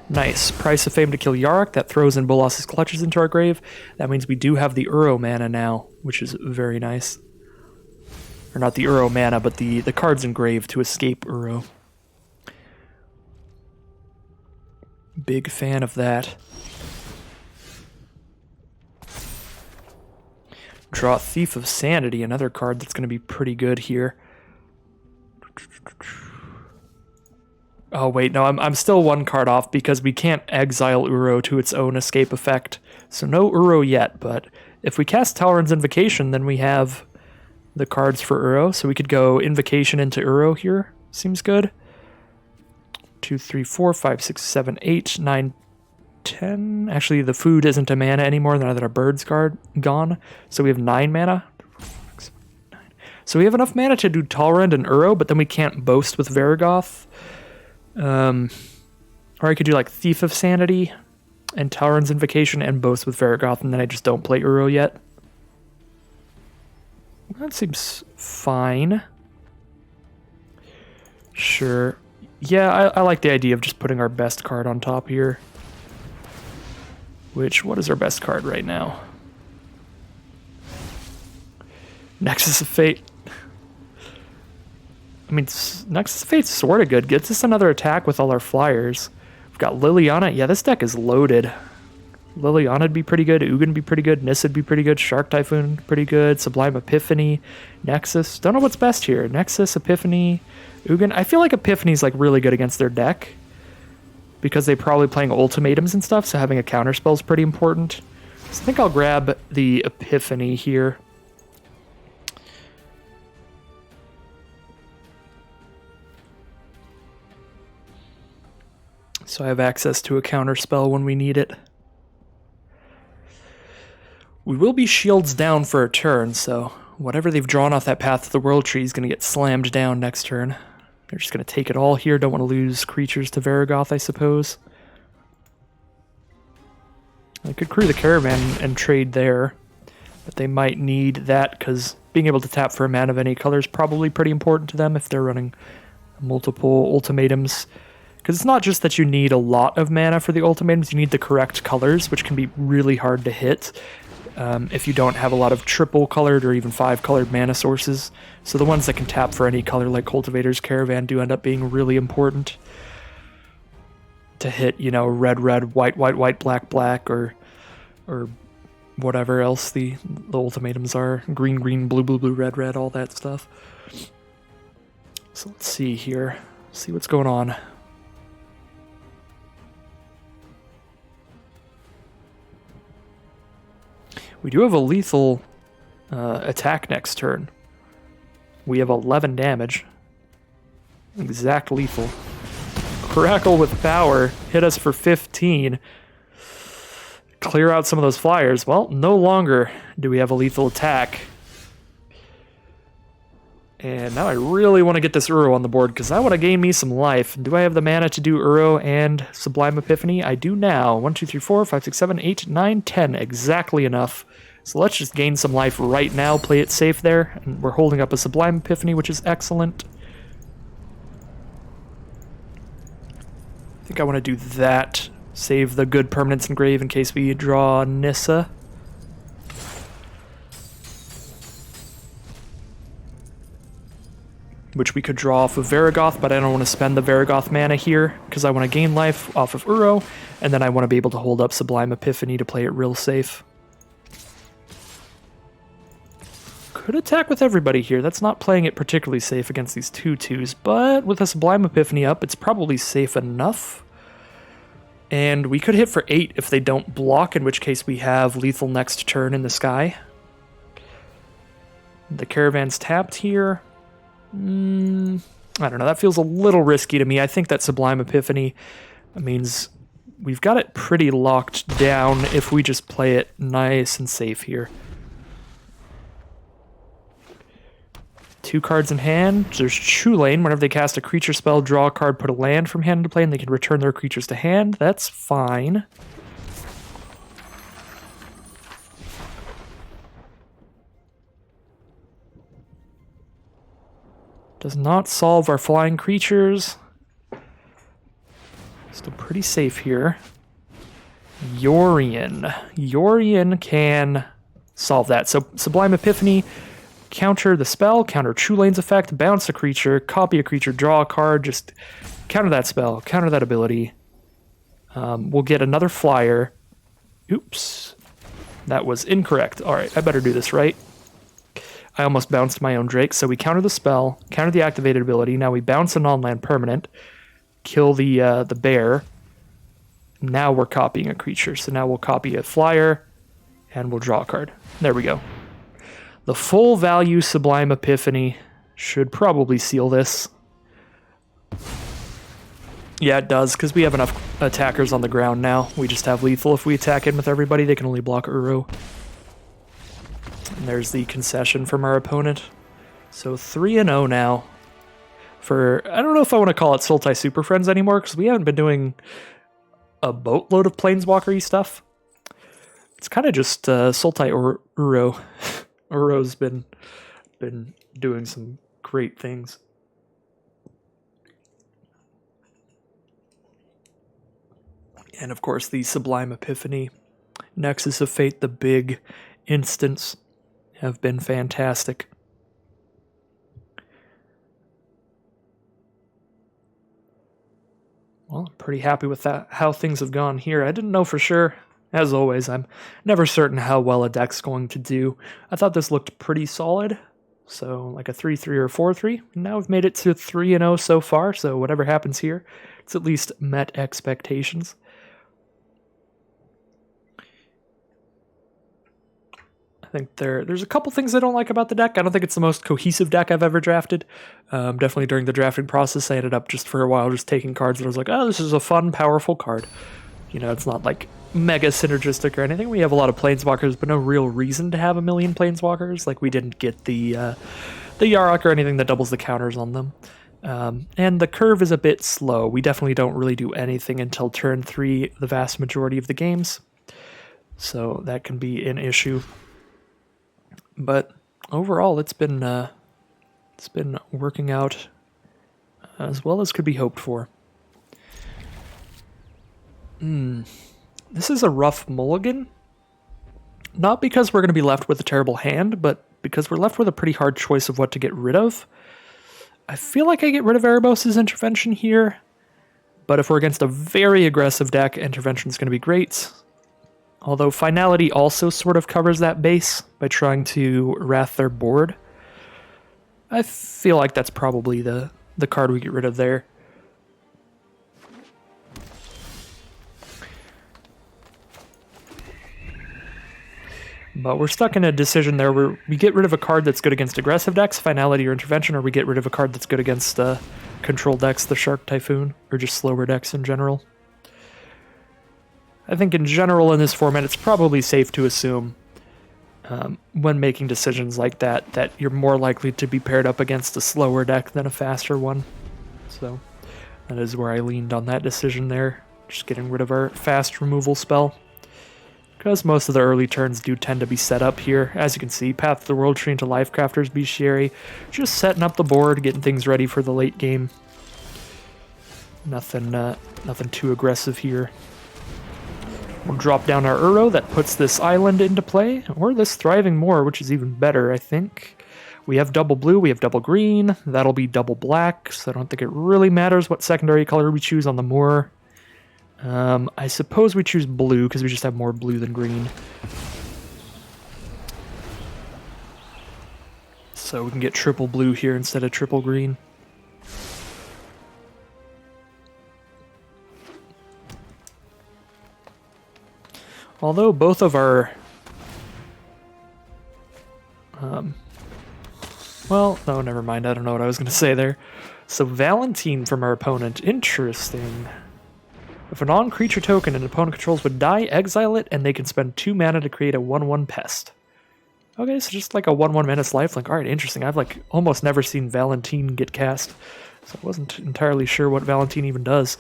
nice. Price of Fame to kill Yarok, that throws in Bolas's Clutches into our grave. That means we do have the Uro mana now, which is very nice. Or not the Uro mana, but the cards engraved to escape Uro. Big fan of that. Draw Thief of Sanity, another card that's going to be pretty good here. Oh wait, no, I'm still 1 card off because we can't exile Uro to its own escape effect. So no Uro yet, but if we cast Talron's Invocation, then we have the cards for Uro, so we could go Invocation into Uro here. Seems good. 2, 3, 4, 5, 6, 7, 8, 9, 10. Actually, the food isn't a mana anymore now that our bird's card gone. So we have 9 mana. So we have enough mana to do Talrand and Uro, but then we can't boast with Varragoth. Or I could do like Thief of Sanity and Talrand's Invocation and boast with Varragoth, and then I just don't play Uro yet. That seems fine. Sure. Yeah, I like the idea of just putting our best card on top here. What is our best card right now? Nexus of Fate. I mean, Nexus of Fate's sort of good. Gets us another attack with all our flyers. We've got Liliana. Yeah, this deck is loaded. Liliana'd be pretty good. Ugin be pretty good. Nissa'd be pretty good. Shark Typhoon pretty good. Sublime Epiphany. Nexus. Don't know what's best here. Nexus, Epiphany, Ugin. I feel like Epiphany's like really good against their deck because they're probably playing ultimatums and stuff, so having a counterspell is pretty important. So I think I'll grab the Epiphany here. So I have access to a counterspell when we need it. We will be shields down for a turn, so whatever they've drawn off that Path to the World Tree is going to get slammed down next turn. They're just going to take it all here. Don't want to lose creatures to Varragoth, I suppose. I could crew the Caravan and trade there, but they might need that because being able to tap for a mana of any color is probably pretty important to them if they're running multiple ultimatums. Because it's not just that you need a lot of mana for the ultimatums, you need the correct colors, which can be really hard to hit if you don't have a lot of triple colored or even 5 colored mana sources. So the ones that can tap for any color like Cultivator's Caravan do end up being really important to hit, you know, red, red, white, white, white, black, black, or whatever else the ultimatums are. Green, green, blue, blue, blue, red, red, all that stuff. So let's see here. See what's going on. We do have a lethal attack next turn. We have 11 damage. Exact lethal. Crackle with power. Hit us for 15. Clear out some of those flyers. Well, no longer do we have a lethal attack. And now I really want to get this Uro on the board because I want to gain me some life. Do I have the mana to do Uro and Sublime Epiphany? I do now. 1, 2, 3, 4, 5, 6, 7, 8, 9, 10. Exactly enough. So let's just gain some life right now. Play it safe there. And we're holding up a Sublime Epiphany, which is excellent. I think I want to do that. Save the good permanents engrave in case we draw Nissa. Which we could draw off of Varigoth, but I don't want to spend the Varigoth mana here, because I want to gain life off of Uro, and then I want to be able to hold up Sublime Epiphany to play it real safe. Could attack with everybody here. That's not playing it particularly safe against these 2/2s, but with a Sublime Epiphany up, it's probably safe enough. And we could hit for 8 if they don't block, in which case we have lethal next turn in the sky. The Caravan's tapped here. I don't know, that feels a little risky to me. I think that Sublime Epiphany means we've got it pretty locked down if we just play it nice and safe here. 2 cards in hand. There's Chulane. Whenever they cast a creature spell, draw a card, put a land from hand into play, and they can return their creatures to hand. That's fine. Does not solve our flying creatures. Still pretty safe here. Yorion. Yorion can solve that. So Sublime Epiphany, counter the spell, counter Chulane's effect, bounce a creature, copy a creature, draw a card, just counter that spell, counter that ability. We'll get another flyer. Oops. That was incorrect. Alright, I better do this right. I almost bounced my own Drake, so we counter the spell, counter the activated ability, now we bounce a non-land permanent, kill the bear. Now we're copying a creature, so now we'll copy a flyer, and we'll draw a card. There we go. The full value Sublime Epiphany should probably seal this. Yeah, it does, because we have enough attackers on the ground now. We just have lethal. If we attack in with everybody, they can only block Uro. And there's the concession from our opponent. So 3-0 now. For, I don't know if I want to call it Sultai Super Friends anymore, because we haven't been doing a boatload of Planeswalker-y stuff. It's kind of just Sultai or Uro. Uro's been doing some great things. And of course the Sublime Epiphany, Nexus of Fate, the big instants have been fantastic. Well, I'm pretty happy with that, how things have gone here. I didn't know for sure. As always, I'm never certain how well a deck's going to do. I thought this looked pretty solid, so like a 3-3 or 4-3. Now we've made it to 3-0 so far, so whatever happens here, it's at least met expectations. I think there's a couple things I don't like about the deck. I don't think it's the most cohesive deck I've ever drafted. Definitely during the drafting process, I ended up just for a while just taking cards that I was like, oh, this is a fun, powerful card. You know, it's not like mega synergistic or anything. We have a lot of Planeswalkers, but no real reason to have a million Planeswalkers. Like, we didn't get the Yarok or anything that doubles the counters on them. And the curve is a bit slow. We definitely don't really do anything until turn 3 the vast majority of the games. So that can be an issue. But overall, it's been working out as well as could be hoped for. This is a rough mulligan. Not because we're going to be left with a terrible hand, but because we're left with a pretty hard choice of what to get rid of. I feel like I get rid of Erebos' Intervention here, but if we're against a very aggressive deck, Intervention is going to be great. Although Finality also sort of covers that base by trying to wrath their board. I feel like that's probably the card we get rid of there. But we're stuck in a decision there where we get rid of a card that's good against aggressive decks, Finality or Intervention, or we get rid of a card that's good against control decks, the Shark Typhoon, or just slower decks in general. I think in general in this format it's probably safe to assume when making decisions like that you're more likely to be paired up against a slower deck than a faster one. So that is where I leaned on that decision there, just getting rid of our fast removal spell. Because most of the early turns do tend to be set up here. As you can see, Path to the World Tree into Lifecrafter's Bestiary, just setting up the board, getting things ready for the late game. Nothing too aggressive here. We'll drop down our Uro, that puts this island into play, or this Thriving Moor, which is even better, I think. We have double blue, we have double green, that'll be double black, so I don't think it really matters what secondary color we choose on the Moor. I suppose we choose blue because we just have more blue than green. So we can get triple blue here instead of triple green. Although both of our... well, no, never mind. I don't know what I was going to say there. So Valentine from our opponent. Interesting. If a non-creature token an opponent controls would die, exile it, and they can spend 2 mana to create a 1/1 pest. Okay, so just like a 1/1 menace lifelink. Alright, interesting. I've like almost never seen Valentine get cast, so I wasn't entirely sure what Valentine even does.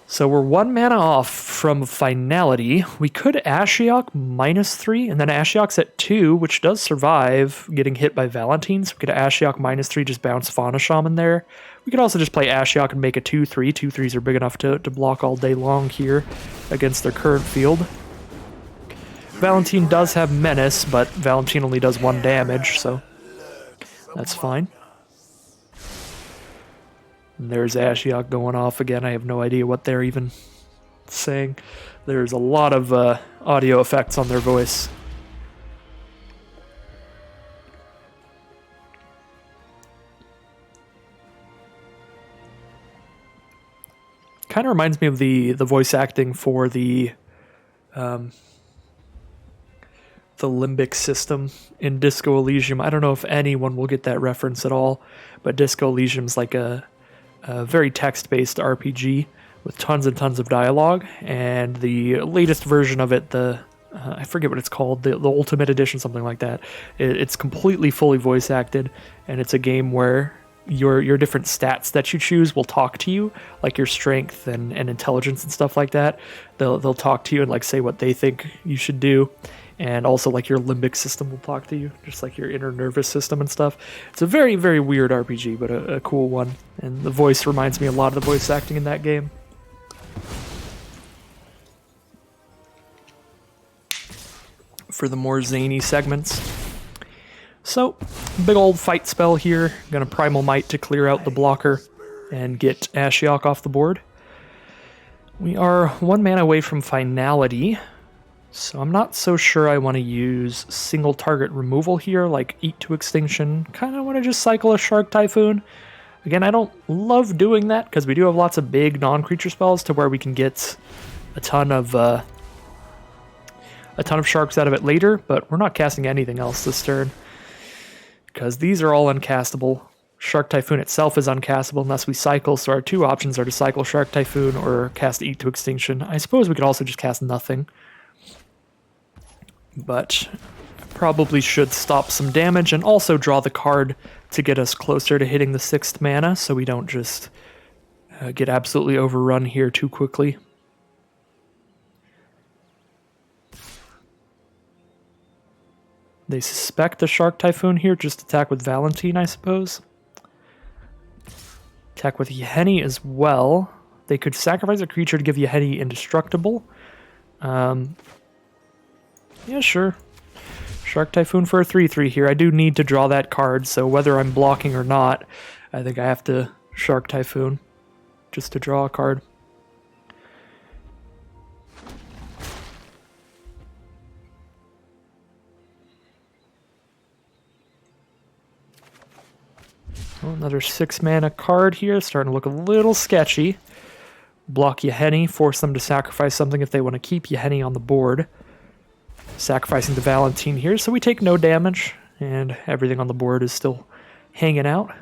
So we're 1 mana off from Finality. We could Ashiok -3, and then Ashiok's at 2, which does survive getting hit by Valentine. So we could Ashiok -3, just bounce Fauna Shaman there. We could also just play Ashiok and make a 2/3. 2/3s are big enough to block all day long here against their current field. Valentine does have Menace, but Valentine only does 1 damage, so that's fine. And there's Ashiok going off again. I have no idea what they're even saying. There's a lot of audio effects on their voice. Kind of reminds me of the voice acting for the limbic system in Disco Elysium. I don't know if anyone will get that reference at all, but Disco Elysium's like a very text-based RPG with tons and tons of dialogue, and the latest version of it, I forget what it's called, the Ultimate Edition, something like that. It's completely fully voice acted, and it's a game where your different stats that you choose will talk to you, like your strength and intelligence and stuff like that. They'll talk to you and like say what they think you should do. And also, like, your limbic system will talk to you, just like your inner nervous system and stuff. It's a very, very weird RPG, but a cool one. And the voice reminds me a lot of the voice acting in that game. For the more zany segments. So, big old fight spell here. Gonna Primal Might to clear out the blocker and get Ashiok off the board. We are 1 mana away from Finality. So I'm not so sure I want to use single target removal here, like Eat to Extinction. Kind of want to just cycle a Shark Typhoon. Again, I don't love doing that, because we do have lots of big non-creature spells to where we can get a ton of sharks out of it later, but we're not casting anything else this turn, because these are all uncastable. Shark Typhoon itself is uncastable unless we cycle, so our 2 options are to cycle Shark Typhoon or cast Eat to Extinction. I suppose we could also just cast nothing. But probably should stop some damage and also draw the card to get us closer to hitting the 6th mana, so we don't just get absolutely overrun here too quickly. They suspect the Shark Typhoon here, just attack with Valentine, I suppose. Attack with Yeheni as well. They could sacrifice a creature to give Yeheni indestructible. Yeah, sure. Shark Typhoon for a 3/3 here. I do need to draw that card, so whether I'm blocking or not, I think I have to Shark Typhoon just to draw a card. Well, another 6 mana card here, starting to look a little sketchy. Block Yeheni, force them to sacrifice something if they want to keep Yeheni on the board. Sacrificing the Valentine here, so we take no damage, and everything on the board is still hanging out.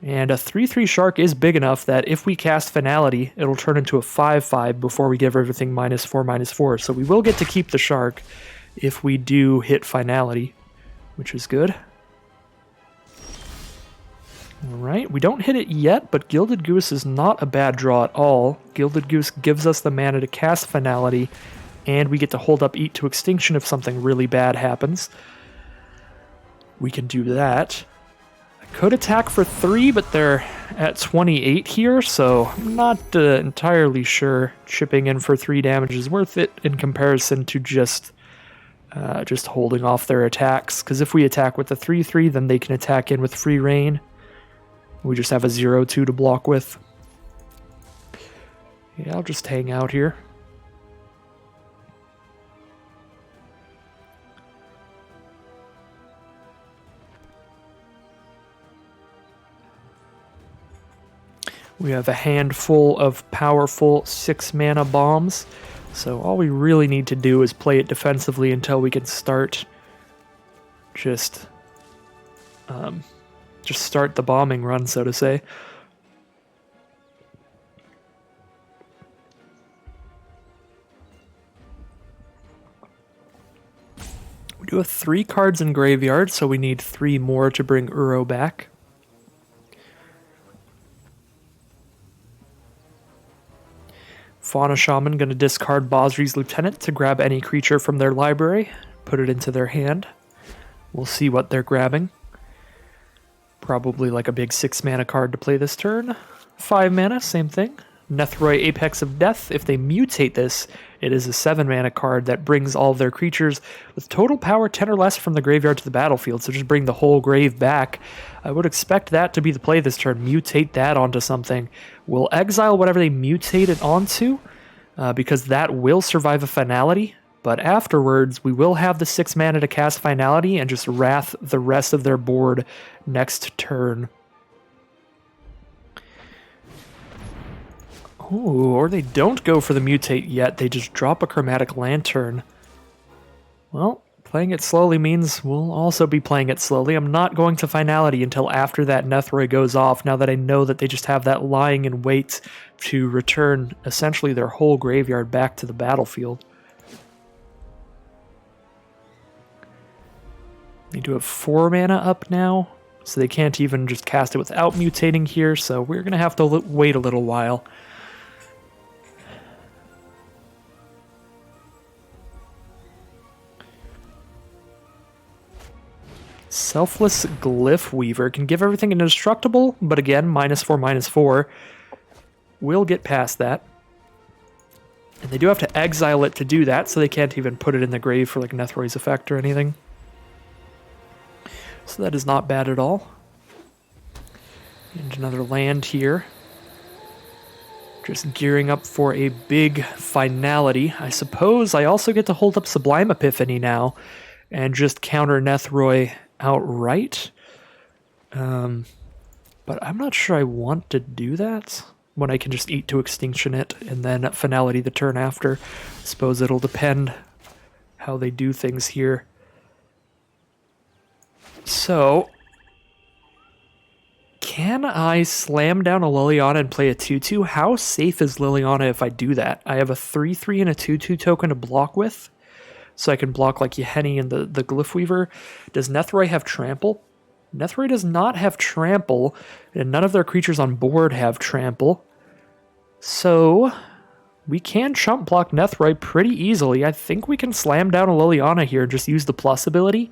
And a 3/3 Shark is big enough that if we cast Finality, it'll turn into a 5/5 before we give everything -4/-4. So we will get to keep the Shark if we do hit Finality, which is good. Alright, we don't hit it yet, but Gilded Goose is not a bad draw at all. Gilded Goose gives us the mana to cast Finality, and we get to hold up Eat to Extinction if something really bad happens. We can do that. Could attack for 3, but they're at 28 here, so I'm not entirely sure chipping in for 3 damage is worth it in comparison to just holding off their attacks. Because if we attack with the 3/3, then they can attack in with free reign. We just have a 0/2 to block with. Yeah, I'll just hang out here. We have a handful of powerful 6 mana bombs, so all we really need to do is play it defensively until we can start just start the bombing run, so to say. We do have 3 cards in graveyard, so we need 3 more to bring Uro back. Fauna Shaman going to discard Basri's Lieutenant to grab any creature from their library, put it into their hand. We'll see what they're grabbing. Probably like a big 6 mana card to play this turn. 5 mana, same thing. Nethroi Apex of Death. If they mutate this, it is a 7 mana card that brings all of their creatures with total power 10 or less from the graveyard to the battlefield, so just bring the whole grave back. I would expect that to be the play this turn. Mutate that onto something. We'll exile whatever they mutate it onto, because that will survive a Finality, but afterwards we will have the 6 mana to cast Finality and just wrath the rest of their board next turn. Ooh, or they don't go for the mutate yet, they just drop a Chromatic Lantern. Well, playing it slowly means we'll also be playing it slowly. I'm not going to Finality until after that Nethroi goes off, now that I know that they just have that lying in wait to return essentially their whole graveyard back to the battlefield. They do have 4 mana up now, so they can't even just cast it without mutating here, so we're going to have to wait a little while. Selfless Glyph Weaver can give everything indestructible, but again, -4/-4. We'll get past that. And they do have to exile it to do that, so they can't even put it in the grave for like Nethroi's effect or anything. So that is not bad at all. And another land here. Just gearing up for a big Finality. I suppose I also get to hold up Sublime Epiphany now and just counter Nethroi outright. But I'm not sure I want to do that when I can just Eat to Extinction it and then Finality the turn after. I suppose it'll depend how they do things here. So, can I slam down a Liliana and play a 2/2? How safe is Liliana if I do that? I have a 3/3 and a 2/2 token to block with, so I can block like Yeheni and the Glyph Weaver. Does Nethroi have Trample? Nethroi does not have Trample, and none of their creatures on board have Trample. So, we can chump block Nethroi pretty easily. I think we can slam down a Liliana here and just use the plus ability.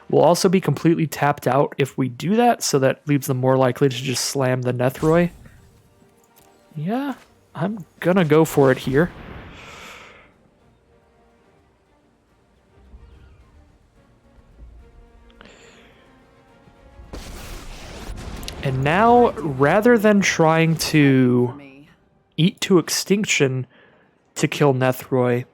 We'll also be completely tapped out if we do that, so that leaves them more likely to just slam the Nethroi. Yeah, I'm gonna go for it here. And now, rather than trying to Eat to Extinction to kill Nethroi,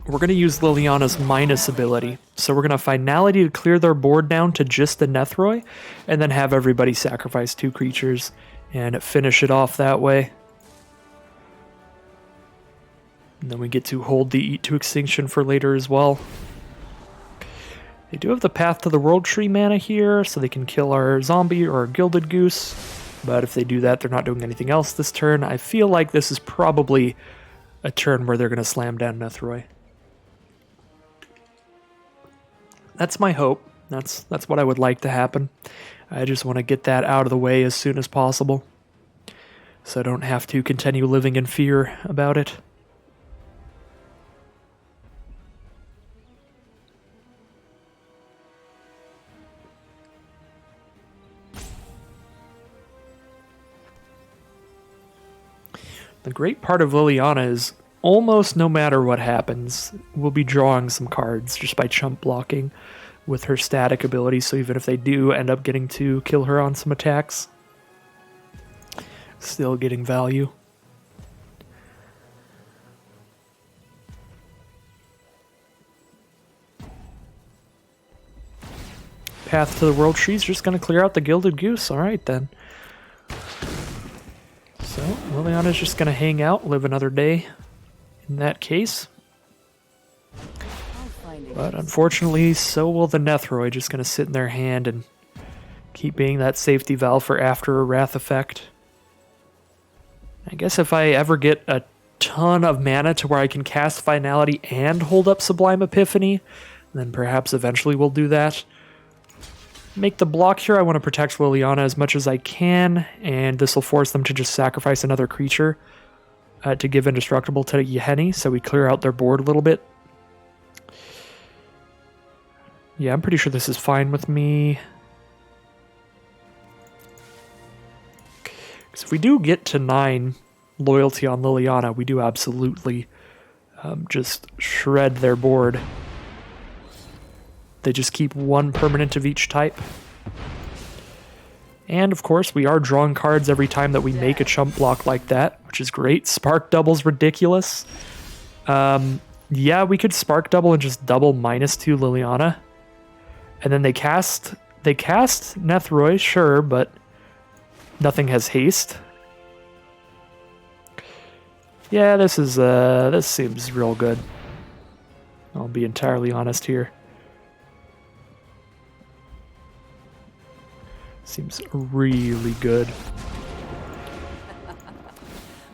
we're going to use Liliana's minus ability. So we're going to finality to clear their board down to just the Nethroi, and then have everybody sacrifice 2 creatures and finish it off that way. And then we get to hold the Eat to Extinction for later as well. They do have the Path to the World Tree mana here, so they can kill our zombie or our Gilded Goose. But if they do that, they're not doing anything else this turn. I feel like this is probably a turn where they're going to slam down Nethroi. That's my hope. That's what I would like to happen. I just want to get that out of the way as soon as possible, so I don't have to continue living in fear about it. The great part of Liliana is almost no matter what happens, we'll be drawing some cards just by chump blocking with her static ability, so even if they do end up getting to kill her on some attacks, still getting value. Path to the World Tree is just going to clear out the Gilded Goose. Alright then. So, Liliana's just going to hang out, live another day in that case. But unfortunately, so will the Nethroi, just going to sit in their hand and keep being that safety valve for after a Wrath effect. I guess if I ever get a ton of mana to where I can cast Finality and hold up Sublime Epiphany, then perhaps eventually we'll do that. Make the block here. I want to protect Liliana as much as I can, and this will force them to just sacrifice another creature to give Indestructible to Yahenni, so we clear out their board a little bit. Yeah, I'm pretty sure this is fine with me. Because if we do get to 9 loyalty on Liliana, we do absolutely just shred their board. They just keep 1 permanent of each type. And of course, we are drawing cards every time that we make a chump block like that, which is great. Spark Double's ridiculous. Yeah, we could Spark Double and just double -2 Liliana. And then they cast Nethroi, sure, but nothing has haste. Yeah, this seems real good. I'll be entirely honest here. Seems really good.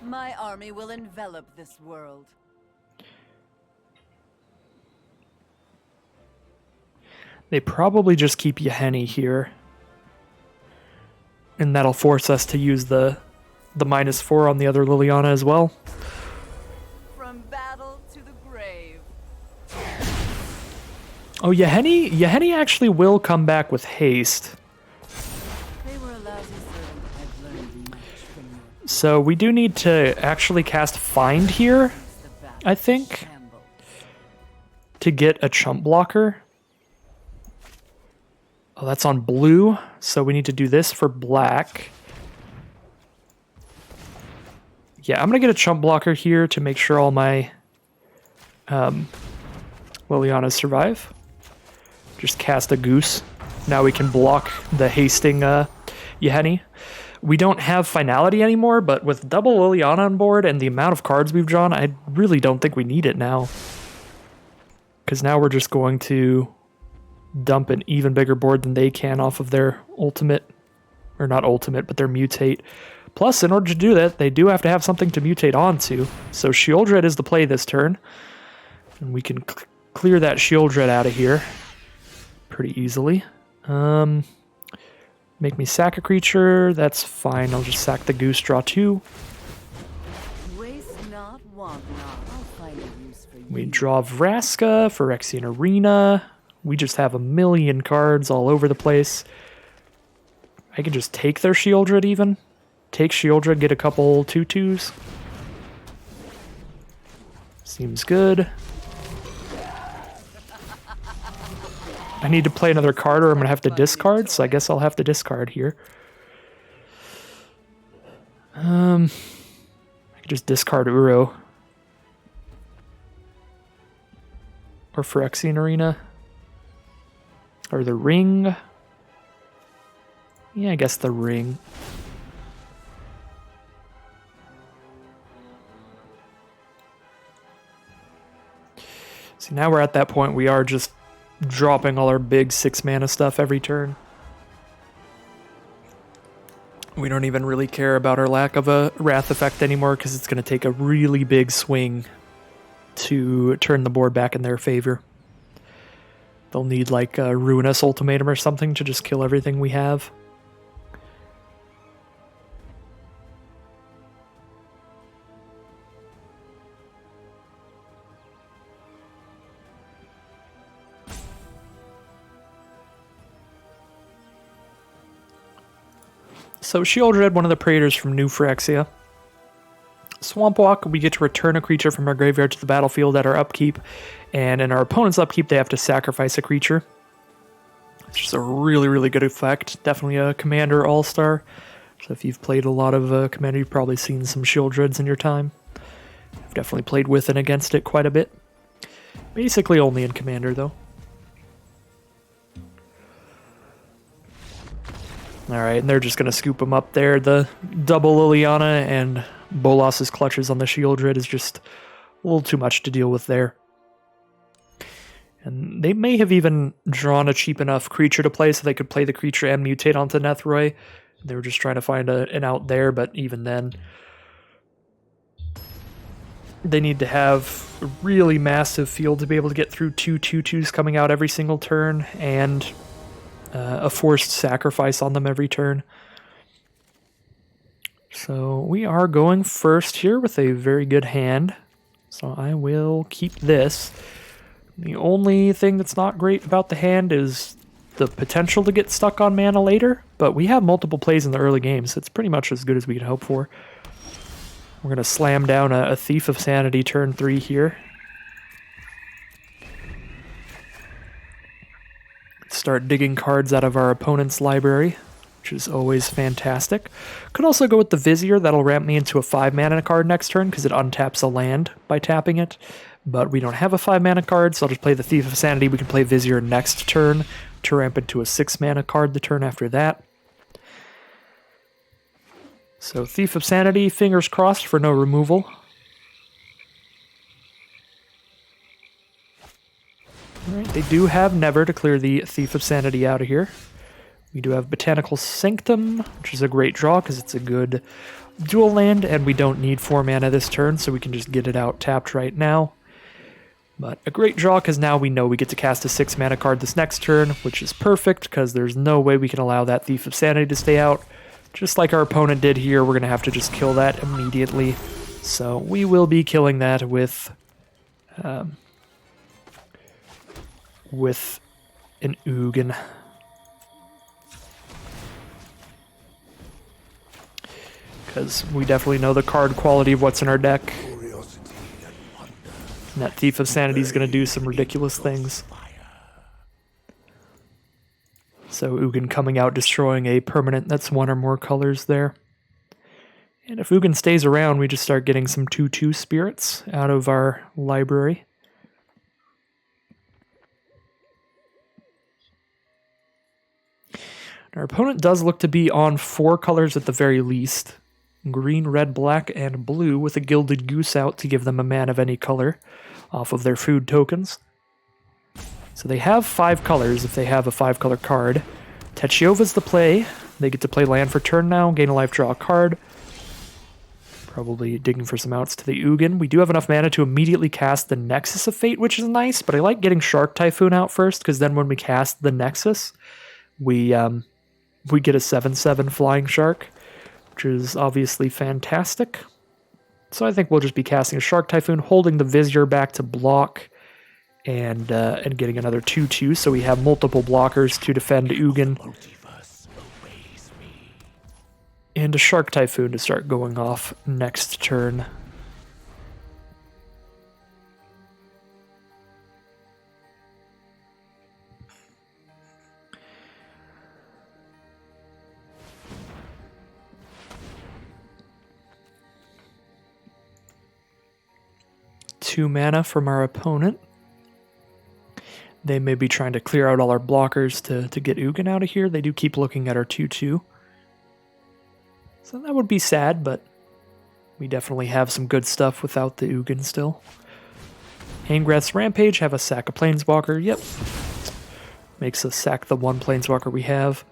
My army will envelop this world. They probably just keep Yahenni here. And that'll force us to use the -4 on the other Liliana as well. From battle to the grave. Oh, Yahenni actually will come back with haste. They were a lousy servant. I've learned much from you. So we do need to actually cast Find here, The battle I think, shambles. to get a chump blocker. Oh, that's on blue, so we need to do this for black. Yeah, I'm going to get a chump blocker here to make sure all my Lilianas survive. Just cast a goose. Now we can block the hasting Yahenni. We don't have Finality anymore, but with double Liliana on board and the amount of cards we've drawn, I really don't think we need it now. Because now we're just going to dump an even bigger board than they can off of their ultimate, or not ultimate, but their mutate. Plus, in order to do that, they do have to have something to mutate onto. So Shieldred is the play this turn. And we can clear that Shieldred out of here pretty easily. Make me sack a creature. That's fine. I'll just sack the goose, draw 2. Waste not, want not. I'll find a use for you. Mm. We draw Vraska, Phyrexian Arena. We just have a million cards all over the place. I can just take their Shieldred even. Take Shieldred, get a couple 2/2s. Seems good. I need to play another card or I'm going to have to discard, so I guess I'll have to discard here. I can just discard Uro. or Phyrexian Arena. Or the ring. Yeah, I guess the ring. See, now we're at that point we are just dropping all our big 6 mana stuff every turn. We don't even really care about our lack of a Wrath effect anymore because it's going to take a really big swing to turn the board back in their favor. They'll need like a Ruinous Ultimatum or something to just kill everything we have. So Shieldred, one of the Praetors from New Phyrexia. Swamp Walk, we get to return a creature from our graveyard to the battlefield at our upkeep, and in our opponent's upkeep they have to sacrifice a creature. It's just a really, really good effect. Definitely a Commander All-Star. So if you've played a lot of Commander, you've probably seen some Shieldreds in your time. I've definitely played with and against it quite a bit. Basically only in Commander, though. Alright, and they're just going to scoop them up there. The double Liliana and Bolas's clutches on the Shieldred is just a little too much to deal with there. And they may have even drawn a cheap enough creature to play so they could play the creature and mutate onto Nethroi. They were just trying to find an out there, but even then, they need to have a really massive field to be able to get through 2/2/2s coming out every single turn, and a forced sacrifice on them every turn. So we are going first here with a very good hand. So I will keep this. The only thing that's not great about the hand is the potential to get stuck on mana later, but we have multiple plays in the early game, so it's pretty much as good as we could hope for. We're going to slam down a Thief of Sanity turn 3 here. Start digging cards out of our opponent's library, which is always fantastic. Could also go with the Vizier. That'll ramp me into a 5-mana card next turn because it untaps a land by tapping it. But we don't have a 5-mana card, so I'll just play the Thief of Sanity. We can play Vizier next turn to ramp into a 6-mana card the turn after that. So Thief of Sanity, fingers crossed for no removal. Alright, they do have Never to clear the Thief of Sanity out of here. We do have Botanical Sanctum, which is a great draw because it's a good dual land, and we don't need 4 mana this turn, so we can just get it out tapped right now. But a great draw because now we know we get to cast a 6-mana card this next turn, which is perfect because there's no way we can allow that Thief of Sanity to stay out. Just like our opponent did here, we're going to have to just kill that immediately. So we will be killing that with an Ugin. Because we definitely know the card quality of what's in our deck. And that Thief of Sanity is going to do some ridiculous things. So Ugin coming out, destroying a permanent that's 1 or more colors there. And if Ugin stays around, we just start getting some 2/2 spirits out of our library. Our opponent does look to be on 4 colors at the very least. Green, red, black, and blue with a Gilded Goose out to give them a mana of any color off of their food tokens. So they have 5 colors if they have a 5-color card. Techiova's the play. They get to play land for turn now, gain a life, draw a card. Probably digging for some outs to the Ugin. We do have enough mana to immediately cast the Nexus of Fate, which is nice, but I like getting Shark Typhoon out first, because then when we cast the Nexus, we get a 7/7 Flying Shark, which is obviously fantastic. So I think we'll just be casting a Shark Typhoon, holding the Vizier back to block, and getting another 2/2, so we have multiple blockers to defend Ugin. And a Shark Typhoon to start going off next turn. Two mana from our opponent. They may be trying to clear out all our blockers to get Ugin out of here. They do keep looking at our 2-2. So that would be sad, but we definitely have some good stuff without the Ugin still. Angrath's Rampage, have a sack of Planeswalker. Yep. Makes us sack the one Planeswalker we have.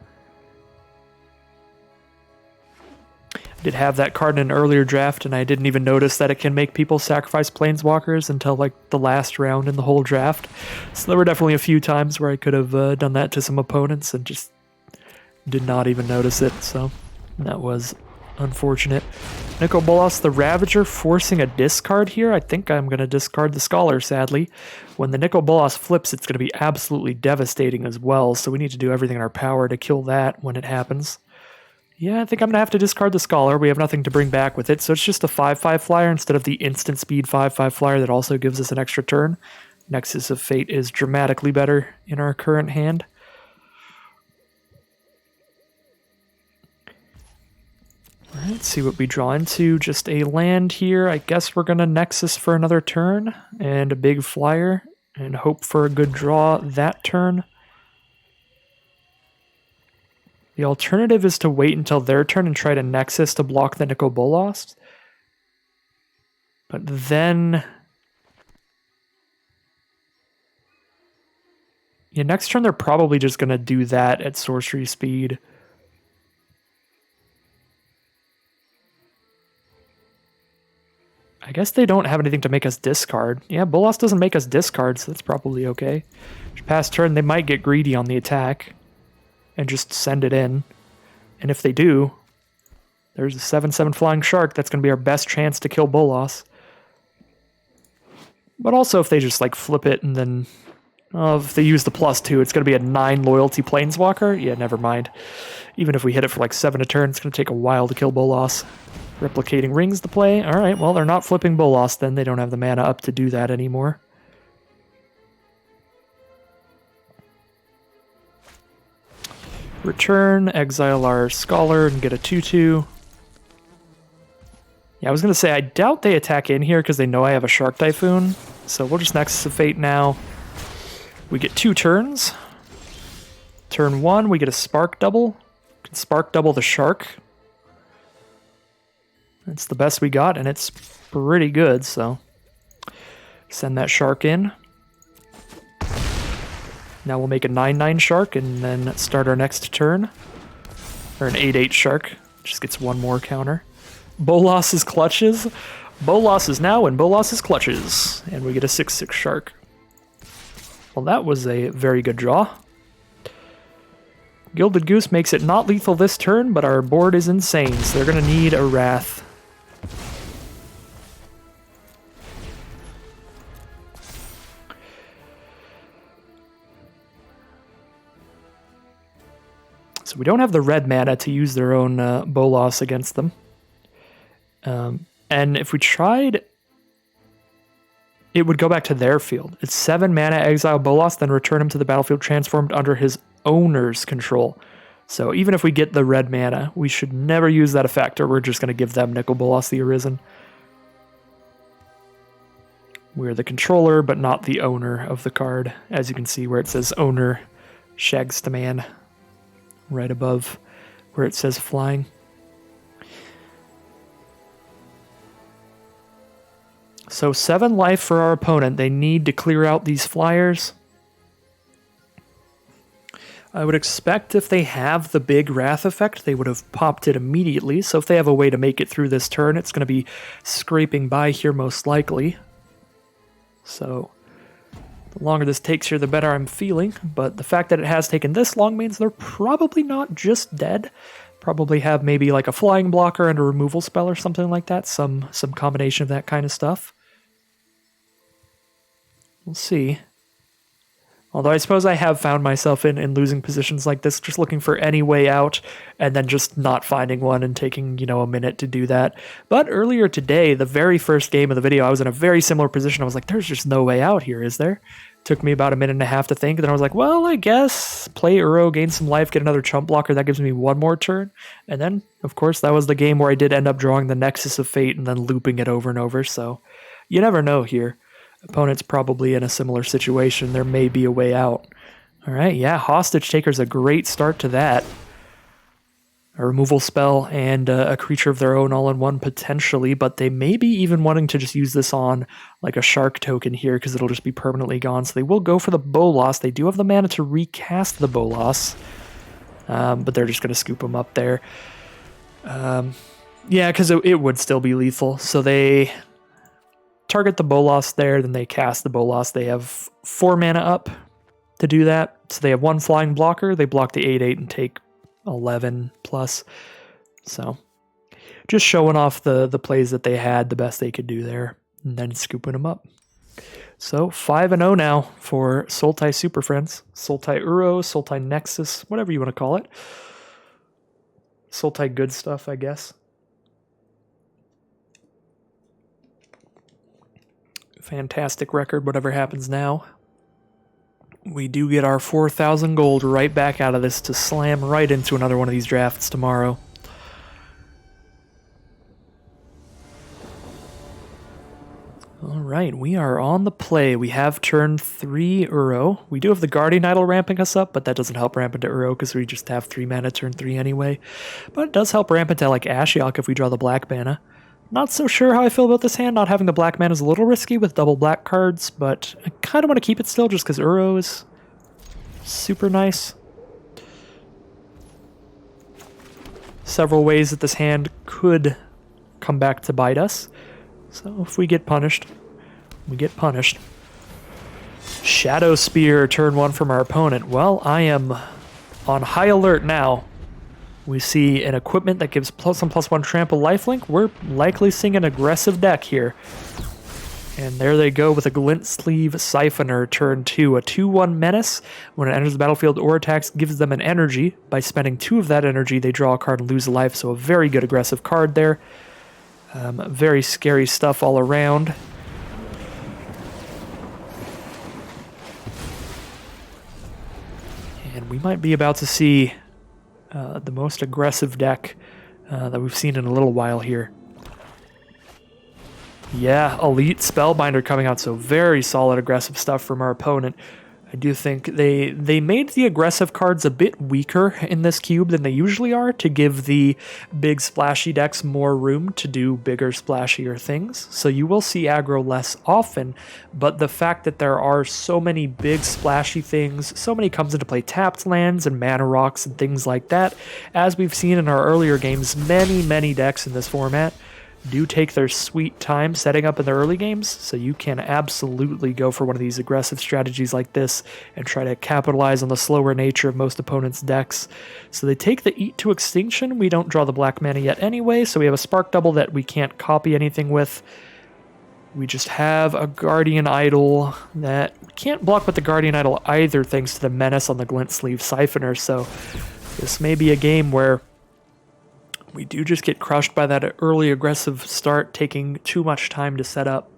I did have that card in an earlier draft, and I didn't even notice that it can make people sacrifice Planeswalkers until like the last round in the whole draft. So there were definitely a few times where I could have done that to some opponents and just did not even notice it. So that was unfortunate. Nicol Bolas the Ravager forcing a discard here. I think I'm going to discard the Scholar, sadly. When the Nicol Bolas flips, it's going to be absolutely devastating as well, so we need to do everything in our power to kill that when it happens. Yeah, I think I'm going to have to discard the Scholar. We have nothing to bring back with it, so it's just a 5/5 flyer instead of the instant speed 5/5 flyer that also gives us an extra turn. Nexus of Fate is dramatically better in our current hand. Let's see what we draw into. Just a land here. I guess we're going to Nexus for another turn and a big flyer and hope for a good draw that turn. The alternative is to wait until their turn and try to Nexus to block the Nicol Bolas. But then... yeah, next turn they're probably just going to do that at sorcery speed. I guess they don't have anything to make us discard. Yeah, Bolas doesn't make us discard, so that's probably okay. Past turn, they might get greedy on the attack and just send it in. And if they do, there's a 7/7 Flying Shark. That's going to be our best chance to kill Bolas. But also if they just like flip it and then... if they use the +2, it's going to be a 9 loyalty Planeswalker. Yeah, never mind. Even if we hit it for like 7 a turn, it's going to take a while to kill Bolas. Replicating Rings to play. Alright, well, they're not flipping Bolas then. They don't have the mana up to do that anymore. Return, exile our Scholar, and get a 2/2. Yeah, I was going to say, I doubt they attack in here because they know I have a Shark Typhoon. So we'll just Nexus of Fate now. We get 2 turns. Turn 1, we get a Spark Double. Can Spark Double the Shark. It's the best we got, and it's pretty good, so... send that Shark in. Now we'll make a 9/9 Shark, and then start our next turn. Or an 8/8 Shark. Just gets one more counter. Bolas's Clutches. Bolas is now in Bolas's Clutches. And we get a 6/6 Shark. Well, that was a very good draw. Gilded Goose makes it not lethal this turn, but our board is insane, so they're going to need a Wrath. So we don't have the red mana to use their own Bolas against them. And if we tried, it would go back to their field. It's 7 mana, exile Bolas, then return him to the battlefield transformed under his owner's control. So even if we get the red mana, we should never use that effect, or we're just going to give them Nicol Bolas the Arisen. We're the controller, but not the owner of the card. As you can see where it says owner, Shags the man. Right above where it says flying. So 7 life for our opponent. They need to clear out these flyers. I would expect if they have the big Wrath effect, they would have popped it immediately. So if they have a way to make it through this turn, it's going to be scraping by here most likely. So the longer this takes here, the better I'm feeling. But the fact that it has taken this long means they're probably not just dead. Probably have maybe like a flying blocker and a removal spell or something like that. Some combination of that kind of stuff. We'll see. Although I suppose I have found myself in losing positions like this, just looking for any way out, and then just not finding one and taking, a minute to do that. But earlier today, the very first game of the video, I was in a very similar position. I was like, there's just no way out here, is there? Took me about a minute and a half to think, and then I was like, well, I guess play Uro, gain some life, get another chump blocker, that gives me one more turn. And then, of course, that was the game where I did end up drawing the Nexus of Fate and then looping it over and over, so you never know here. Opponent's probably in a similar situation. There may be a way out. All right, yeah, Hostage Taker's a great start to that. A removal spell and a creature of their own all in one potentially, but they may be even wanting to just use this on like a shark token here because it'll just be permanently gone. So they will go for the Bolas. They do have the mana to recast the Bolas, but they're just going to scoop them up there. Yeah, because it would still be lethal. So they target the Bolas there, then they cast the Bolas. They have 4 mana up to do that. So they have 1 flying blocker. They block the 8/8 and take 11 plus. So just showing off the plays that they had, the best they could do there, and then scooping them up. So 5-0 now for Sultai Super Friends. Sultai Uro, Sultai Nexus, whatever you want to call it. Sultai good stuff, I guess. Fantastic record, whatever happens now. We do get our 4,000 gold right back out of this to slam right into another one of these drafts tomorrow. Alright, we are on the play. We have turn 3 Uro. We do have the Guardian Idol ramping us up, but that doesn't help ramp into Uro because we just have 3 mana turn 3 anyway. But it does help ramp into like Ashiok if we draw the black mana. Not so sure how I feel about this hand. Not having the black mana is a little risky with double black cards, but I kind of want to keep it still just because Uro is super nice. Several ways that this hand could come back to bite us. So if we get punished, we get punished. Shadow Spear, turn 1 from our opponent. Well, I am on high alert now. We see an equipment that gives +1/+1 trample lifelink. We're likely seeing an aggressive deck here. And there they go with a Glint Sleeve Siphoner, turn 2. A 2/1 menace. When it enters the battlefield or attacks, gives them an energy. By spending 2 of that energy, they draw a card and lose a life. So a very good aggressive card there. Very scary stuff all around. And we might be about to see the most aggressive deck that we've seen in a little while here. Yeah, Elite Spellbinder coming out, so very solid aggressive stuff from our opponent. I do think they made the aggressive cards a bit weaker in this cube than they usually are to give the big splashy decks more room to do bigger splashier things. So you will see aggro less often, but the fact that there are so many big splashy things, so many comes into play tapped lands and mana rocks and things like that, as we've seen in our earlier games, many decks in this format do take their sweet time setting up in the early games, so you can absolutely go for one of these aggressive strategies like this and try to capitalize on the slower nature of most opponents' decks. So they take the Eat to Extinction. We don't draw the black mana yet anyway, so we have a Spark Double that we can't copy anything with. We just have a Guardian Idol that we can't block with the Guardian Idol either thanks to the Menace on the Glint Sleeve Siphoner, so this may be a game where we do just get crushed by that early aggressive start, taking too much time to set up.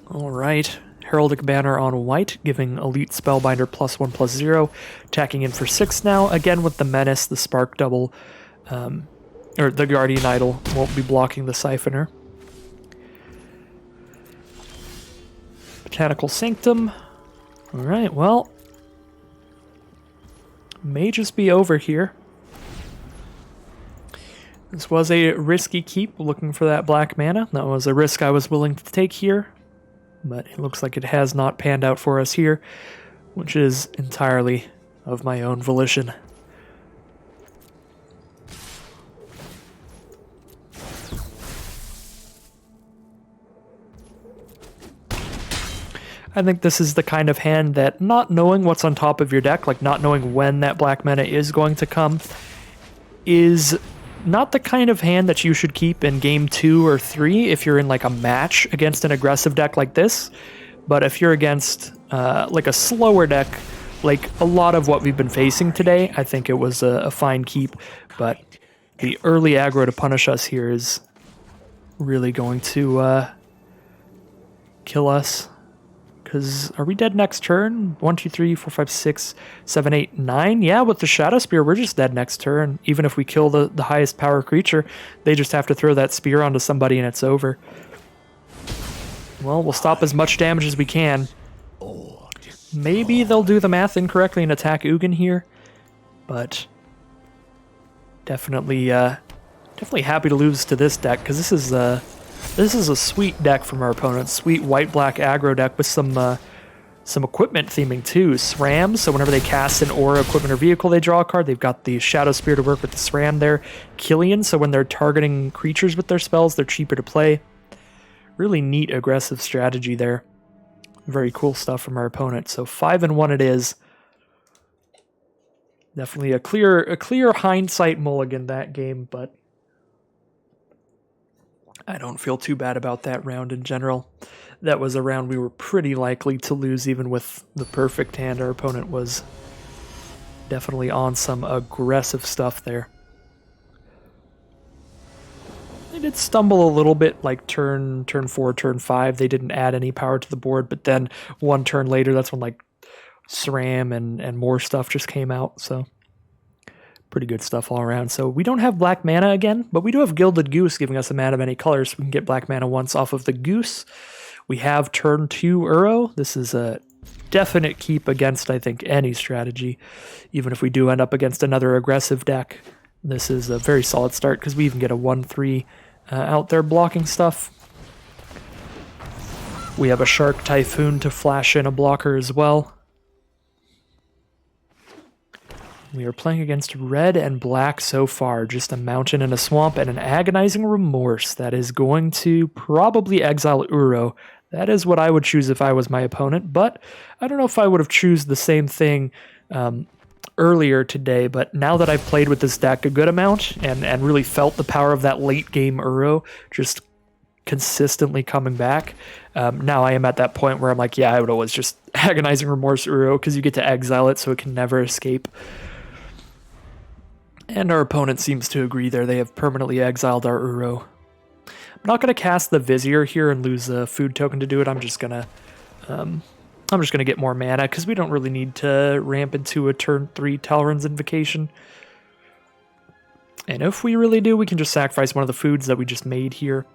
Alright, Heraldic Banner on white, giving Elite Spellbinder +1/+0, attacking in for 6 now, again with the Menace, the Spark Double, or the Guardian Idol won't be blocking the Siphoner. Botanical Sanctum. Alright, well, may just be over here. This was a risky keep, looking for that black mana. That was a risk I was willing to take here, but it looks like it has not panned out for us here, which is entirely of my own volition. I think this is the kind of hand that not knowing what's on top of your deck, like not knowing when that black mana is going to come, is not the kind of hand that you should keep in game 2 or 3 if you're in like a match against an aggressive deck like this. But if you're against like a slower deck, like a lot of what we've been facing today, I think it was a fine keep. But the early aggro to punish us here is really going to kill us. Because are we dead next turn? 1, 2, 3, 4, 5, 6, 7, 8, 9. Yeah, with the Shadow Spear, we're just dead next turn. Even if we kill the highest power creature, they just have to throw that spear onto somebody and it's over. Well, we'll stop as much damage as we can. Maybe they'll do the math incorrectly and attack Ugin here, but definitely happy to lose to this deck, because this is a sweet deck from our opponent. Sweet white-black aggro deck with some equipment theming too. SRAM, so whenever they cast an aura, equipment, or vehicle, they draw a card. They've got the Shadow Spear to work with the SRAM there. Killian, so when they're targeting creatures with their spells, they're cheaper to play. Really neat aggressive strategy there. Very cool stuff from our opponent. So 5-1 it is. Definitely a clear hindsight mulligan that game, but I don't feel too bad about that round in general. That was a round we were pretty likely to lose even with the perfect hand. Our opponent was definitely on some aggressive stuff there. They did stumble a little bit, like turn 4, turn 5. They didn't add any power to the board, but then one turn later, that's when like SRAM and more stuff just came out, so pretty good stuff all around. So we don't have black mana again, but we do have Gilded Goose giving us a mana of any color, so we can get black mana once off of the Goose. We have turn 2 Uro. This is a definite keep against, I think, any strategy. Even if we do end up against another aggressive deck, this is a very solid start, because we even get a 1/3 out there blocking stuff. We have a Shark Typhoon to flash in a blocker as well. We are playing against red and black so far. Just a mountain and a swamp and an agonizing remorse that is going to probably exile Uro. That is what I would choose if I was my opponent, but I don't know if I would have chosen the same thing earlier today, but now that I've played with this deck a good amount and really felt the power of that late game Uro just consistently coming back, now I am at that point where I'm like, yeah, I would always just agonizing remorse Uro, because you get to exile it so it can never escape. And our opponent seems to agree there. They have permanently exiled our Uro. I'm not going to cast the Vizier here and lose a food token to do it. I'm just going to get more mana, because we don't really need to ramp into a turn 3 Talron's Invocation. And if we really do, we can just sacrifice one of the foods that we just made here.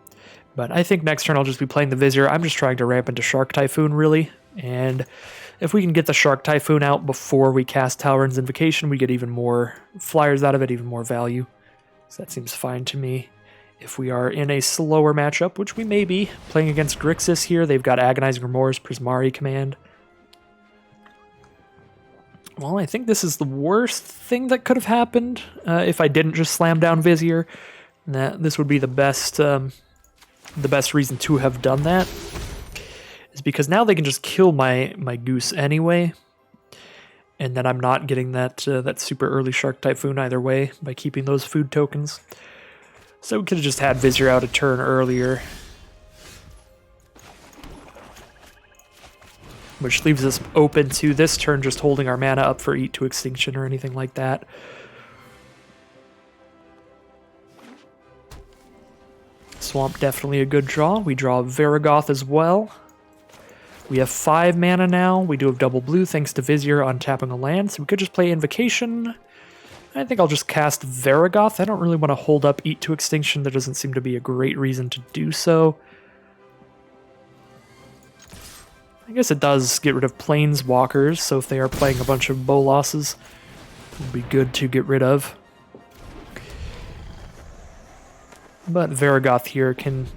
But I think next turn I'll just be playing the Vizier. I'm just trying to ramp into Shark Typhoon, really. And if we can get the Shark Typhoon out before we cast Talron's Invocation, we get even more flyers out of it, even more value. So that seems fine to me. If we are in a slower matchup, which we may be, playing against Grixis here, they've got Agonizing Remorse, Prismari Command. Well, I think this is the worst thing that could have happened if I didn't just slam down Vizier. This would be the best reason to have done that, is because now they can just kill my Goose anyway, and then I'm not getting that super early Shark Typhoon either way by keeping those food tokens. So we could have just had Vizier out a turn earlier, which leaves us open to this turn just holding our mana up for Eat to Extinction or anything like that. Swamp, definitely a good draw. We draw Varagoth as well. We have 5 mana now. We do have double blue thanks to Vizier untapping a land, so we could just play Invocation. I think I'll just cast Varagoth. I don't really want to hold up Eat to Extinction. There doesn't seem to be a great reason to do so. I guess it does get rid of Planeswalkers, so if they are playing a bunch of Bolosses, it would be good to get rid of. But Varagoth here can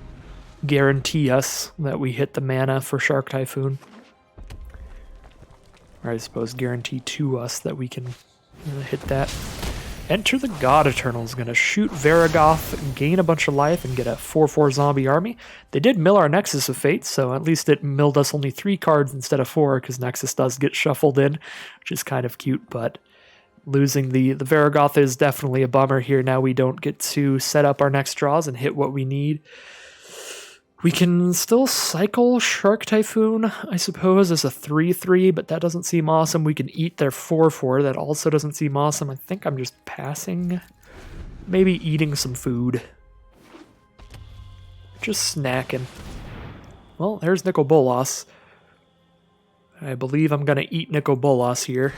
guarantee us that we hit the mana for Shark Typhoon. Or I suppose guarantee to us that we can hit that. Enter the God Eternal is going to shoot Varagoth, gain a bunch of life, and get a 4/4 zombie army. They did mill our Nexus of Fate, so at least it milled us only 3 cards instead of 4, because Nexus does get shuffled in, which is kind of cute, but losing the Varagoth is definitely a bummer here. Now we don't get to set up our next draws and hit what we need. We can still cycle Shark Typhoon, I suppose, as a 3/3, but that doesn't seem awesome. We can eat their 4/4. That also doesn't seem awesome. I think I'm just passing. Maybe eating some food. Just snacking. Well, there's Nicol Bolas. I believe I'm going to eat Nicobolas here.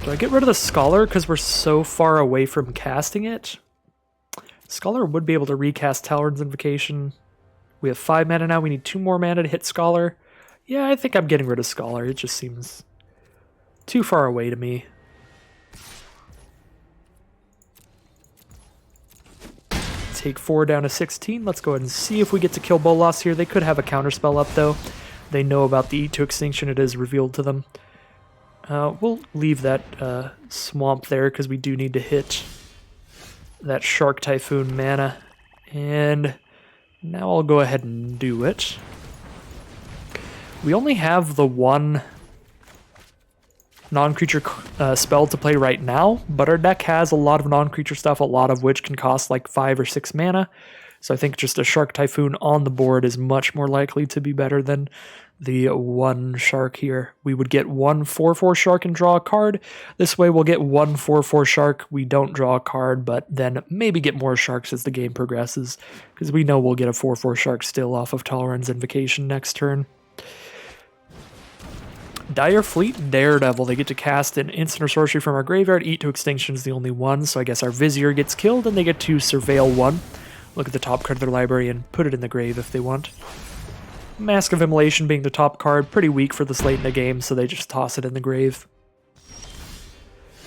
Do I get rid of the Scholar because we're so far away from casting it? Scholar would be able to recast Talron's Invocation. We have 5 mana now. We need 2 more mana to hit Scholar. Yeah, I think I'm getting rid of Scholar. It just seems too far away to me. Take 4 down to 16. Let's go ahead and see if we get to kill Bolas here. They could have a counterspell up, though. They know about the Eat to Extinction. It is revealed to them. We'll leave that swamp there because we do need to hit that Shark Typhoon mana. And now I'll go ahead and do it. We only have the one non-creature spell to play right now, but our deck has a lot of non-creature stuff, a lot of which can cost like 5 or 6 mana. So I think just a Shark Typhoon on the board is much more likely to be better than the one shark here. We would get 1 4/4 shark and draw a card. This way we'll get 1 4/4 shark. We don't draw a card, but then maybe get more sharks as the game progresses, because we know we'll get a 4/4 shark still off of Talron's Invocation next turn. Dire Fleet Daredevil. They get to cast an instant or sorcery from our graveyard. Eat to Extinction is the only one, so I guess our Vizier gets killed, and they get to Surveil 1. Look at the top card of their library and put it in the grave if they want. Mask of Immolation being the top card, pretty weak for this late in the game, so they just toss it in the grave.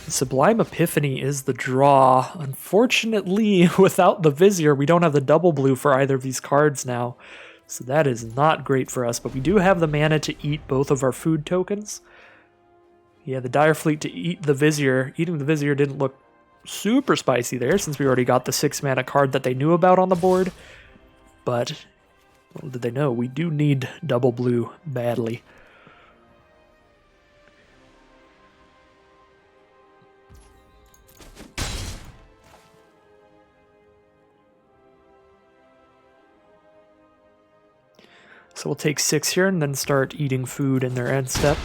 Sublime Epiphany is the draw. Unfortunately, without the Vizier, we don't have the double blue for either of these cards now. So that is not great for us, but we do have the mana to eat both of our food tokens. Yeah, the Dire Fleet to eat the Vizier. Eating the Vizier didn't look super spicy there, since we already got the 6 mana card that they knew about on the board. But little did they know, we do need double blue badly. So we'll take 6 here and then start eating food in their end step.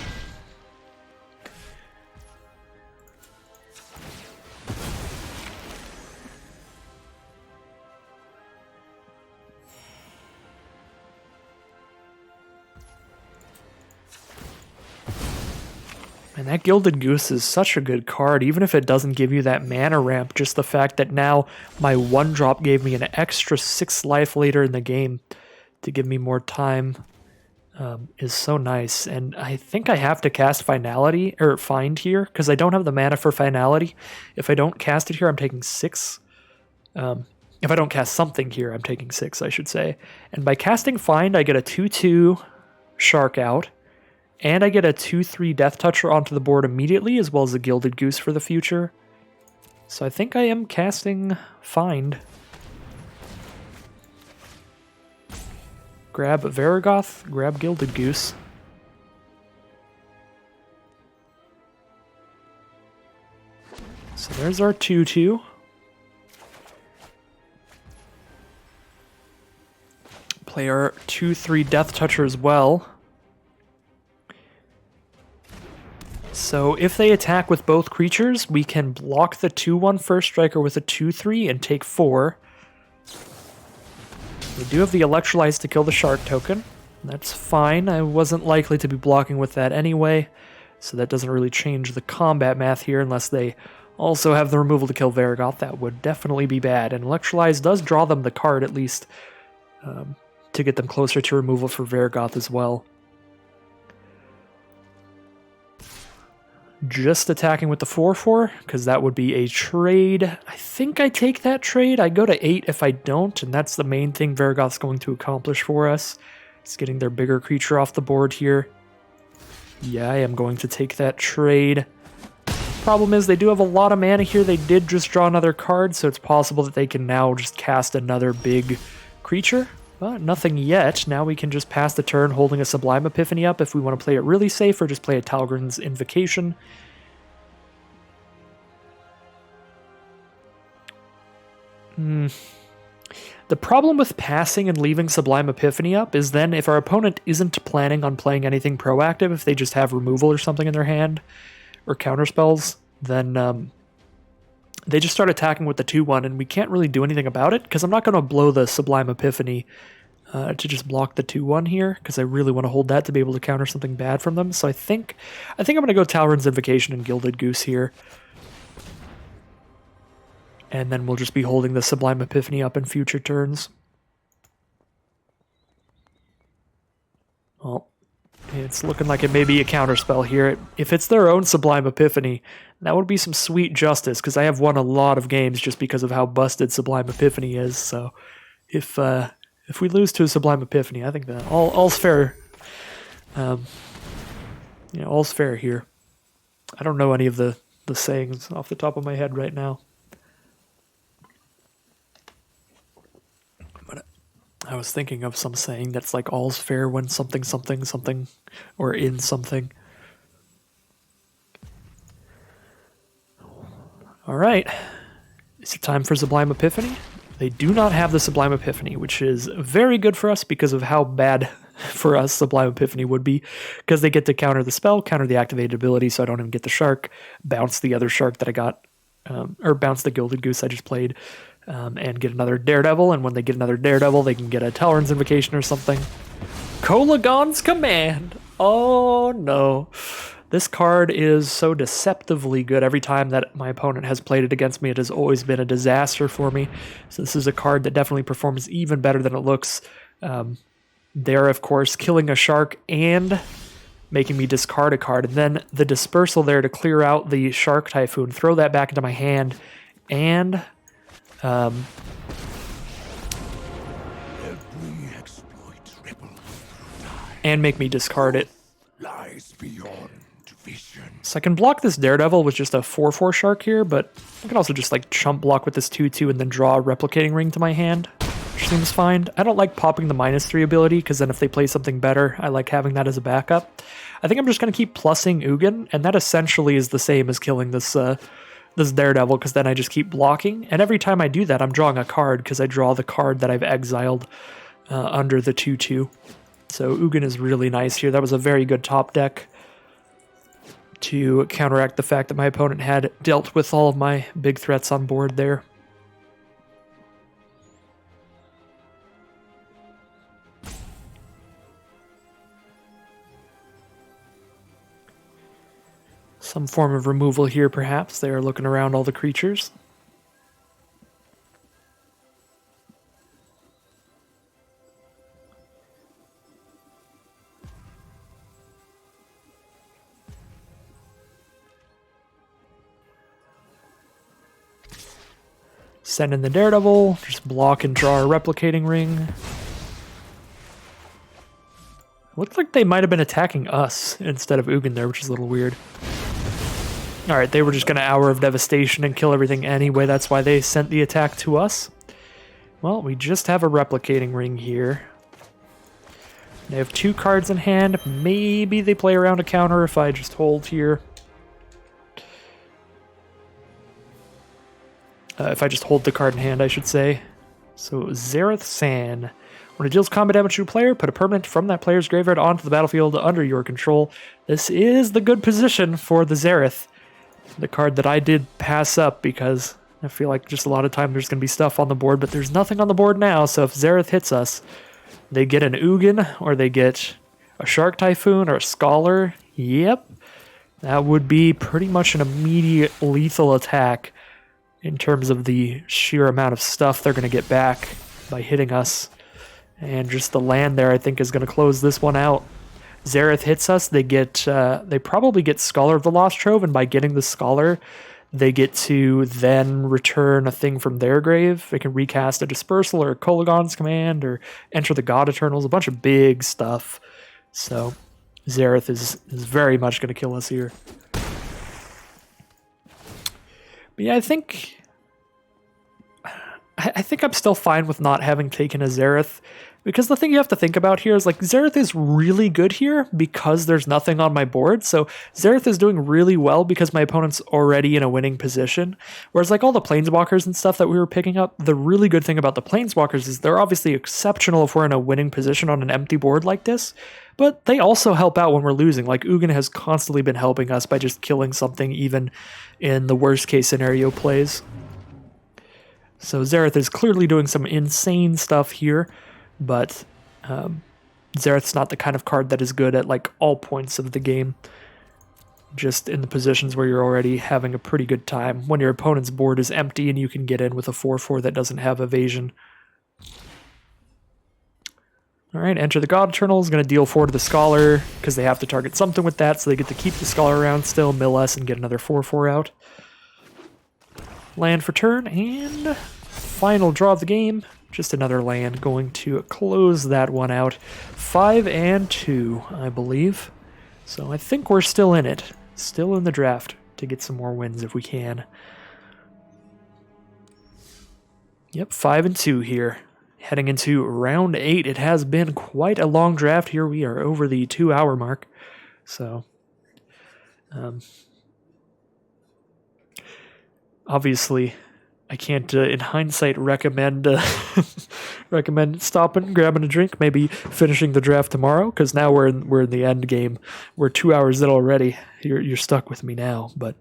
And that Gilded Goose is such a good card, even if it doesn't give you that mana ramp. Just the fact that now my 1-drop gave me an extra 6 life later in the game to give me more time is so nice. And I think I have to cast Finality, or Find here, because I don't have the mana for Finality. If I don't cast it here, I'm taking 6. If I don't cast something here, I'm taking 6, I should say. And by casting Find, I get a 2/2 Shark out, and I get a 2/3 Death Toucher onto the board immediately, as well as a Gilded Goose for the future. So I think I am casting Find. Grab Varragoth, grab Gilded Goose. So there's our 2/2. Play our 2/3 Death Toucher as well. So if they attack with both creatures, we can block the 2/1 First Striker with a 2/3 and take 4. We do have the Electrolyze to kill the Shark token. That's fine. I wasn't likely to be blocking with that anyway, so that doesn't really change the combat math here unless they also have the removal to kill Varragoth. That would definitely be bad. And Electrolyze does draw them the card, at least, to get them closer to removal for Varragoth as well. Just attacking with the 4/4, because that would be a trade. I think I take that trade. I go to 8 if I don't, and that's the main thing Varragoth's going to accomplish for us. It's getting their bigger creature off the board here. Yeah, I am going to take that trade. Problem is, they do have a lot of mana here. They did just draw another card, so it's possible that they can now just cast another big creature. But nothing yet. Now we can just pass the turn holding a Sublime Epiphany up if we want to play it really safe, or just play a Talgrin's Invocation. The problem with passing and leaving Sublime Epiphany up is then if our opponent isn't planning on playing anything proactive, if they just have removal or something in their hand, or counterspells, then they just start attacking with the 2/1, and we can't really do anything about it, because I'm not going to blow the Sublime Epiphany to just block the 2/1 here, because I really want to hold that to be able to counter something bad from them. So I think I'm going to go Talron's Invocation and Gilded Goose here. And then we'll just be holding the Sublime Epiphany up in future turns. Well, it's looking like it may be a counterspell here. If it's their own Sublime Epiphany, that would be some sweet justice, because I have won a lot of games just because of how busted Sublime Epiphany is. So if we lose to a Sublime Epiphany, I think that all's fair. All's fair here. I don't know any of the sayings off the top of my head right now. I was thinking of some saying that's like all's fair when something, something, something, or in something. All right. Is it time for Sublime Epiphany? They do not have the Sublime Epiphany, which is very good for us because of how bad for us Sublime Epiphany would be, because they get to counter the spell, counter the activated ability, so I don't even get the shark, bounce the other shark that I got, or bounce the Gilded Goose I just played. And get another Daredevil, and when they get another Daredevil, they can get a Talron's Invocation or something. Kolagon's Command! Oh no. This card is so deceptively good. Every time that my opponent has played it against me, it has always been a disaster for me. So this is a card that definitely performs even better than it looks. There, of course, killing a shark and making me discard a card. And then the dispersal there to clear out the Shark Typhoon, throw that back into my hand, and Every exploit ripple and make me discard it. lies beyond vision. So I can block this Daredevil with just a 4/4 shark here, but I can also just like chump block with this 2/2 and then draw a Replicating Ring to my hand, which seems fine. I don't like popping the -3 ability, because then if they play something better, I like having that as a backup. I think I'm just going to keep plussing Ugin, and that essentially is the same as killing this Daredevil, because then I just keep blocking, and every time I do that, I'm drawing a card, because I draw the card that I've exiled under the 2/2. So Ugin is really nice here. That was a very good top deck to counteract the fact that my opponent had dealt with all of my big threats on board there. Some form of removal here, perhaps. They are looking around all the creatures. Send in the Daredevil, just block and draw a Replicating Ring. Looks like they might have been attacking us instead of Ugin there, which is a little weird. Alright, they were just going to Hour of Devastation and kill everything anyway. That's why they sent the attack to us. Well, we just have a Replicating Ring here. They have 2 cards in hand. Maybe they play around a counter if I just hold here. If I just hold the card in hand, I should say. So, Zareth San. When it deals combat damage to a player, put a permanent from that player's graveyard onto the battlefield under your control. This is the good position for the Zareth. The card that I did pass up because I feel like just a lot of time there's going to be stuff on the board, but there's nothing on the board now, so if Zareth hits us, they get an Ugin, or they get a Shark Typhoon, or a Scholar. Yep. That would be pretty much an immediate lethal attack in terms of the sheer amount of stuff they're going to get back by hitting us. And just the land there, I think, is going to close this one out. Zareth hits us, they probably get Scholar of the Lost Trove, and by getting the Scholar, they get to then return a thing from their grave. They can recast a Dispersal or a Kolagon's Command or enter the God Eternals, a bunch of big stuff. So Zareth is very much going to kill us here. But yeah, I think I'm still fine with not having taken a Zareth, because the thing you have to think about here is, like, Zareth is really good here because there's nothing on my board. So Zareth is doing really well because my opponent's already in a winning position. Whereas, like, all the Planeswalkers and stuff that we were picking up, the really good thing about the Planeswalkers is they're obviously exceptional if we're in a winning position on an empty board like this, but they also help out when we're losing. Like, Ugin has constantly been helping us by just killing something even in the worst case scenario plays. So Zareth is clearly doing some insane stuff here, but Zareth's not the kind of card that is good at like all points of the game. Just in the positions where you're already having a pretty good time. When your opponent's board is empty and you can get in with a 4/4 that doesn't have evasion. Alright, enter the God Eternal is going to deal 4 to the Scholar, because they have to target something with that, so they get to keep the Scholar around still, mill us, and get another 4/4 out. Land for turn, and final draw of the game. Just another land, going to close that one out. 5 and 2, I believe. So I think we're still in it. Still in the draft to get some more wins if we can. Yep, 5 and 2 here. Heading into round 8. It has been quite a long draft here. We are over the 2-hour mark. So, obviously, I can't, in hindsight, recommend stopping, grabbing a drink, maybe finishing the draft tomorrow, because now we're in the end game. We're 2 hours in already. You're stuck with me now, but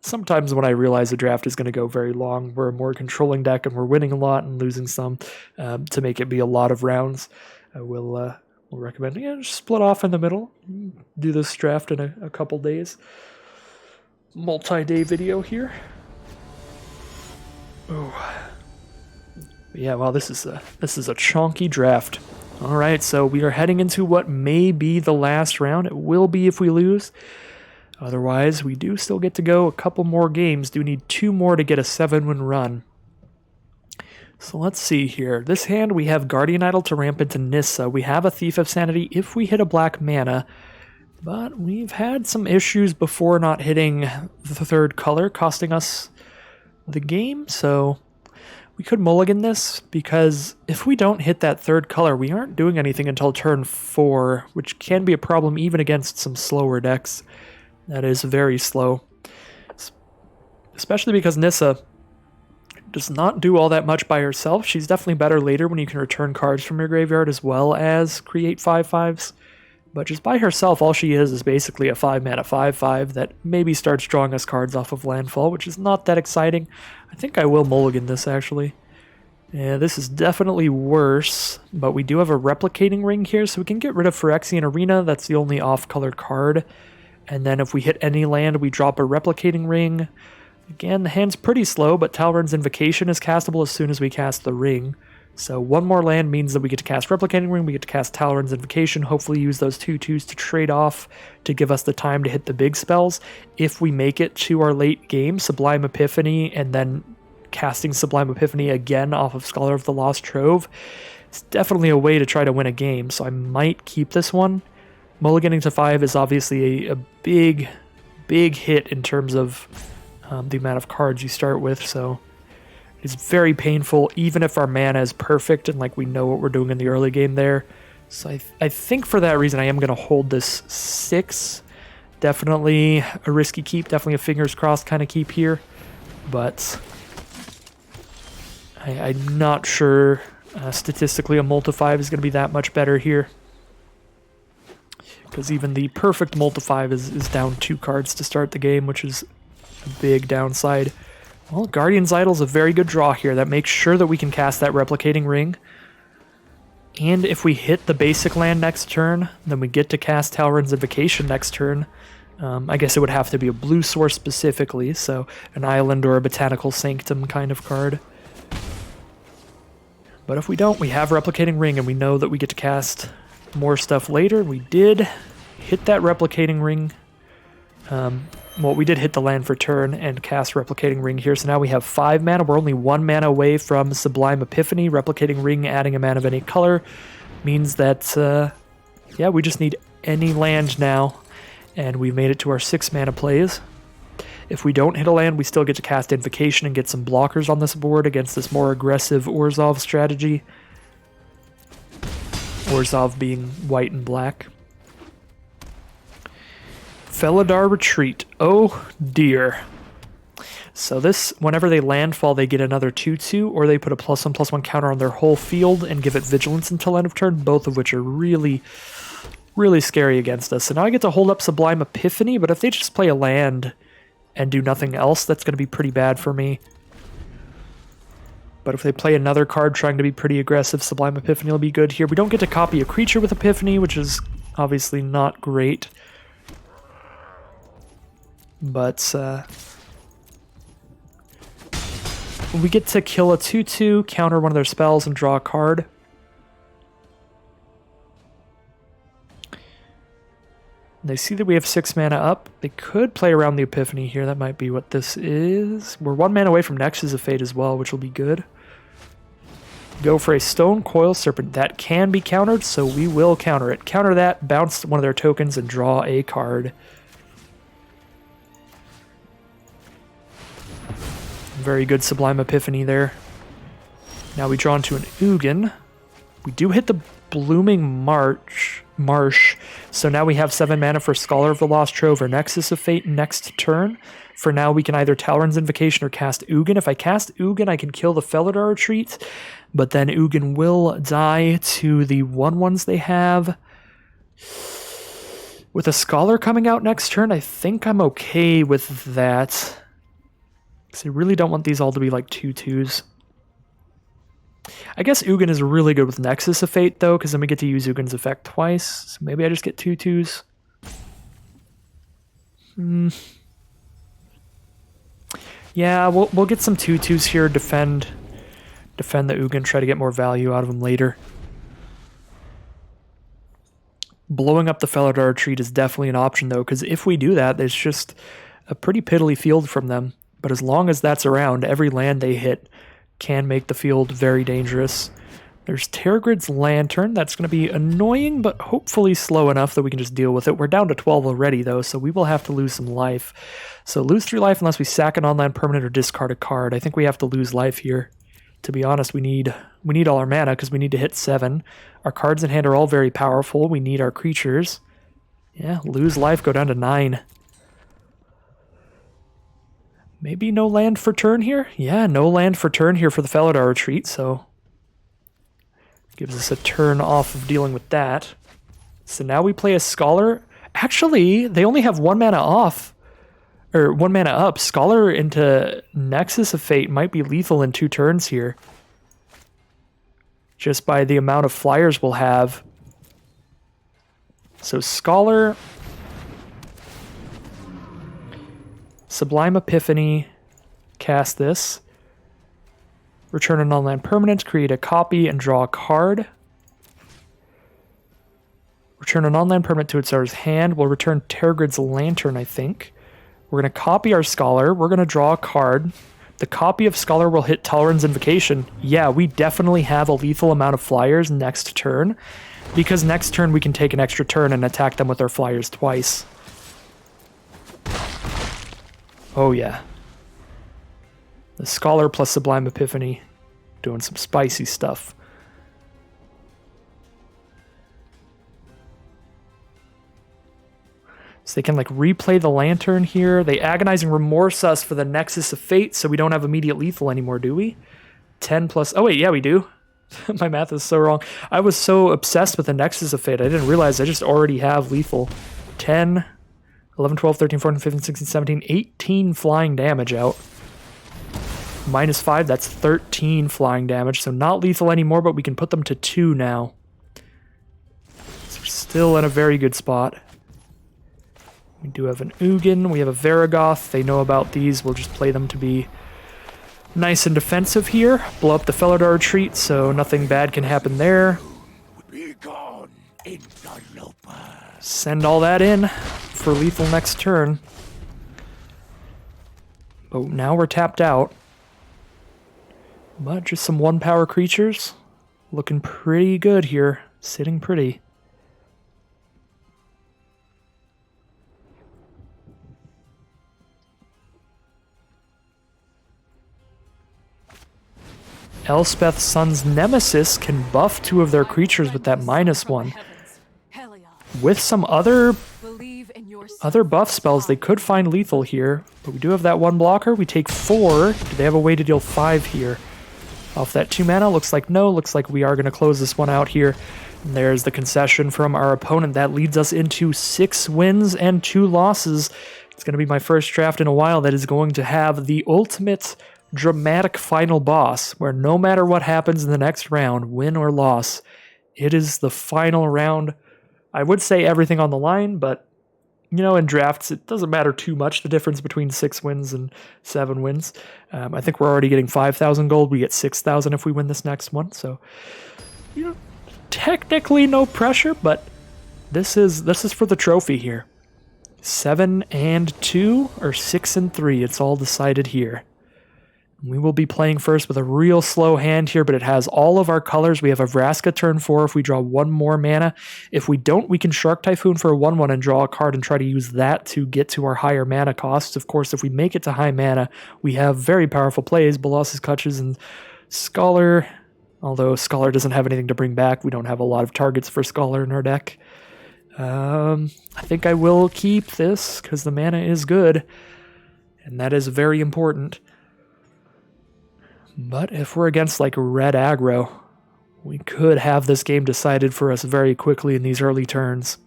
sometimes when I realize the draft is going to go very long, we're a more controlling deck and we're winning a lot and losing some, to make it be a lot of rounds, I will recommend just split off in the middle, do this draft in a couple days. Multi-day video here. Oh, yeah. Well, this is a chonky draft. All right, so we are heading into what may be the last round. It will be if we lose. Otherwise, we do still get to go a couple more games. Do need 2 more to get a 7-win run. So let's see here. This hand we have Guardian Idol to ramp into Nissa. We have a Thief of Sanity if we hit a black mana. But we've had some issues before not hitting the 3rd color, costing us the game, so we could mulligan this, because if we don't hit that 3rd color, we aren't doing anything until turn 4, which can be a problem even against some slower decks. That is very slow. Especially because Nissa does not do all that much by herself. She's definitely better later when you can return cards from your graveyard as well as create 5/5s. But just by herself, all she is basically a 5-mana 5/5 that maybe starts drawing us cards off of landfall, which is not that exciting. I think I will mulligan this, actually. Yeah, this is definitely worse, but we do have a Replicating Ring here, so we can get rid of Phyrexian Arena. That's the only off-colored card. And then if we hit any land, we drop a Replicating Ring. Again, the hand's pretty slow, but Talrun's Invocation is castable as soon as we cast the ring. So 1 more land means that we get to cast Replicating Ring, we get to cast Talrun's Invocation, hopefully use those 2/2s to trade off to give us the time to hit the big spells. If we make it to our late game, Sublime Epiphany, and then casting Sublime Epiphany again off of Scholar of the Lost Trove, it's definitely a way to try to win a game, so I might keep this one. Mulliganing to 5 is obviously a big hit in terms of the amount of cards you start with, so it's very painful, even if our mana is perfect and like we know what we're doing in the early game there. So I think for that reason I am going to hold this 6. Definitely a risky keep, definitely a fingers crossed kind of keep here. But I'm not sure statistically a multi-5 is going to be that much better here. Because even the perfect multi-5 is down 2 cards to start the game, which is a big downside. Well, Guardian's Idol's a very good draw here. That makes sure that we can cast that Replicating Ring. And if we hit the basic land next turn, then we get to cast Talrun's Invocation next turn. I guess it would have to be a blue source specifically, so an island or a Botanical Sanctum kind of card. But if we don't, we have Replicating Ring, and we know that we get to cast more stuff later. We did hit that Replicating Ring. Well, we did hit the land for turn and cast Replicating Ring here, so now we have 5 mana. We're only 1 mana away from Sublime Epiphany. Replicating Ring, adding a mana of any color, means that, yeah, we just need any land now, and we've made it to our 6 mana plays. If we don't hit a land, we still get to cast Invocation and get some blockers on this board against this more aggressive Orzhov strategy. Orzhov being white and black. Felidar Retreat. Oh dear. So this, whenever they landfall, they get another 2/2, or they put a +1/+1 counter on their whole field and give it Vigilance until end of turn, both of which are really scary against us. So now I get to hold up Sublime Epiphany, but if they just play a land and do nothing else, that's going to be pretty bad for me. But if they play another card trying to be pretty aggressive, Sublime Epiphany will be good here. We don't get to copy a creature with Epiphany, which is obviously not great. But we get to kill a 2/2, counter one of their spells, and draw a card. They see that we have 6 mana up. They could play around the Epiphany here. That might be what this is. We're 1 mana away from Nexus of Fate as well, which will be good. Go for a Stone Coil Serpent. That can be countered, so we will counter it. Counter that, bounce one of their tokens, and draw a card. Very good Sublime Epiphany there. Now we draw into an Ugin. We do hit the Blooming Marsh, so now we have 7 mana for Scholar of the Lost Trove or Nexus of Fate next turn. For now, we can either Talron's Invocation or cast Ugin. If I cast Ugin, I can kill the Felidar Retreat, but then Ugin will die to the 1/1s they have. With a Scholar coming out next turn, I think I'm okay with that. Because I really don't want these all to be like 2/2s. I guess Ugin is really good with Nexus of Fate, though, because then we get to use Ugin's effect twice. So maybe I just get 2/2s. Yeah, we'll get some 2/2s here, defend the Ugin, try to get more value out of him later. Blowing up the Felidar Retreat is definitely an option, though, because if we do that, there's just a pretty piddly field from them. But as long as that's around, every land they hit can make the field very dangerous. There's Terragrid's Lantern. That's going to be annoying, but hopefully slow enough that we can just deal with it. We're down to 12 already, though, so we will have to lose some life. So lose 3 life unless we sack an online permanent or discard a card. I think we have to lose life here. To be honest, we need all our mana because we need to hit 7. Our cards in hand are all very powerful. We need our creatures. Yeah, lose life, go down to 9. Maybe no land for turn here? Yeah, no land for turn here for the Felidar Retreat, so gives us a turn off of dealing with that. So now we play a Scholar. Actually, they only have 1 mana off, or 1 mana up. Scholar into Nexus of Fate might be lethal in 2 turns here. Just by the amount of flyers we'll have. So Scholar, Sublime Epiphany, cast this. Return a non-land permanent, create a copy, and draw a card. Return a non-land permanent to its owner's hand. We'll return Terragrid's Lantern, I think. We're going to copy our Scholar. We're going to draw a card. The copy of Scholar will hit Talron's Invocation. Yeah, we definitely have a lethal amount of flyers next turn, because next turn we can take an extra turn and attack them with our flyers twice. Oh yeah. The Scholar plus Sublime Epiphany doing some spicy stuff. So they can like replay the Lantern here. They Agonizing Remorse us for the Nexus of Fate, so we don't have immediate lethal anymore, do we? 10 plus... Oh wait, yeah we do. My math is so wrong. I was so obsessed with the Nexus of Fate, I didn't realize I just already have lethal. 10... 11, 12, 13, 14, 15, 16, 17, 18 flying damage out. -5, that's 13 flying damage. So not lethal anymore, but we can put them to 2 now. So we're still in a very good spot. We do have an Ugin, we have a Varagoth. They know about these, we'll just play them to be nice and defensive here. Blow up the Felidar Retreat, so nothing bad can happen there. Be gone, interloper. Send all that in for lethal next turn. But now we're tapped out. But just some 1-power creatures. Looking pretty good here. Sitting pretty. Elspeth Sun's Nemesis can buff 2 of their creatures with that -1. With some other buff spells, they could find lethal here, but we do have that 1 blocker. We take 4. Do they have a way to deal 5 here? Off that 2 mana, looks like no. Looks like we are going to close this one out here. And there's the concession from our opponent. That leads us into 6 wins and 2 losses. It's going to be my first draft in a while that is going to have the ultimate dramatic final boss where no matter what happens in the next round, win or loss, it is the final round. I would say everything on the line, but you know, in drafts, it doesn't matter too much, the difference between 6 wins and 7 wins. I think we're already getting 5,000 gold. We get 6,000 if we win this next one. So, you know, technically no pressure, but this is for the trophy here. 7 and 2 or 6 and 3. It's all decided here. We will be playing first with a real slow hand here, but it has all of our colors. We have a Vraska turn 4 if we draw 1 more mana. If we don't, we can Shark Typhoon for a 1/1 and draw a card and try to use that to get to our higher mana costs. Of course, if we make it to high mana, we have very powerful plays, Bolos's Clutches and Scholar. Although Scholar doesn't have anything to bring back, we don't have a lot of targets for Scholar in our deck. I think I will keep this because the mana is good, and that is very important. But if we're against like red aggro, we could have this game decided for us very quickly in these early turns.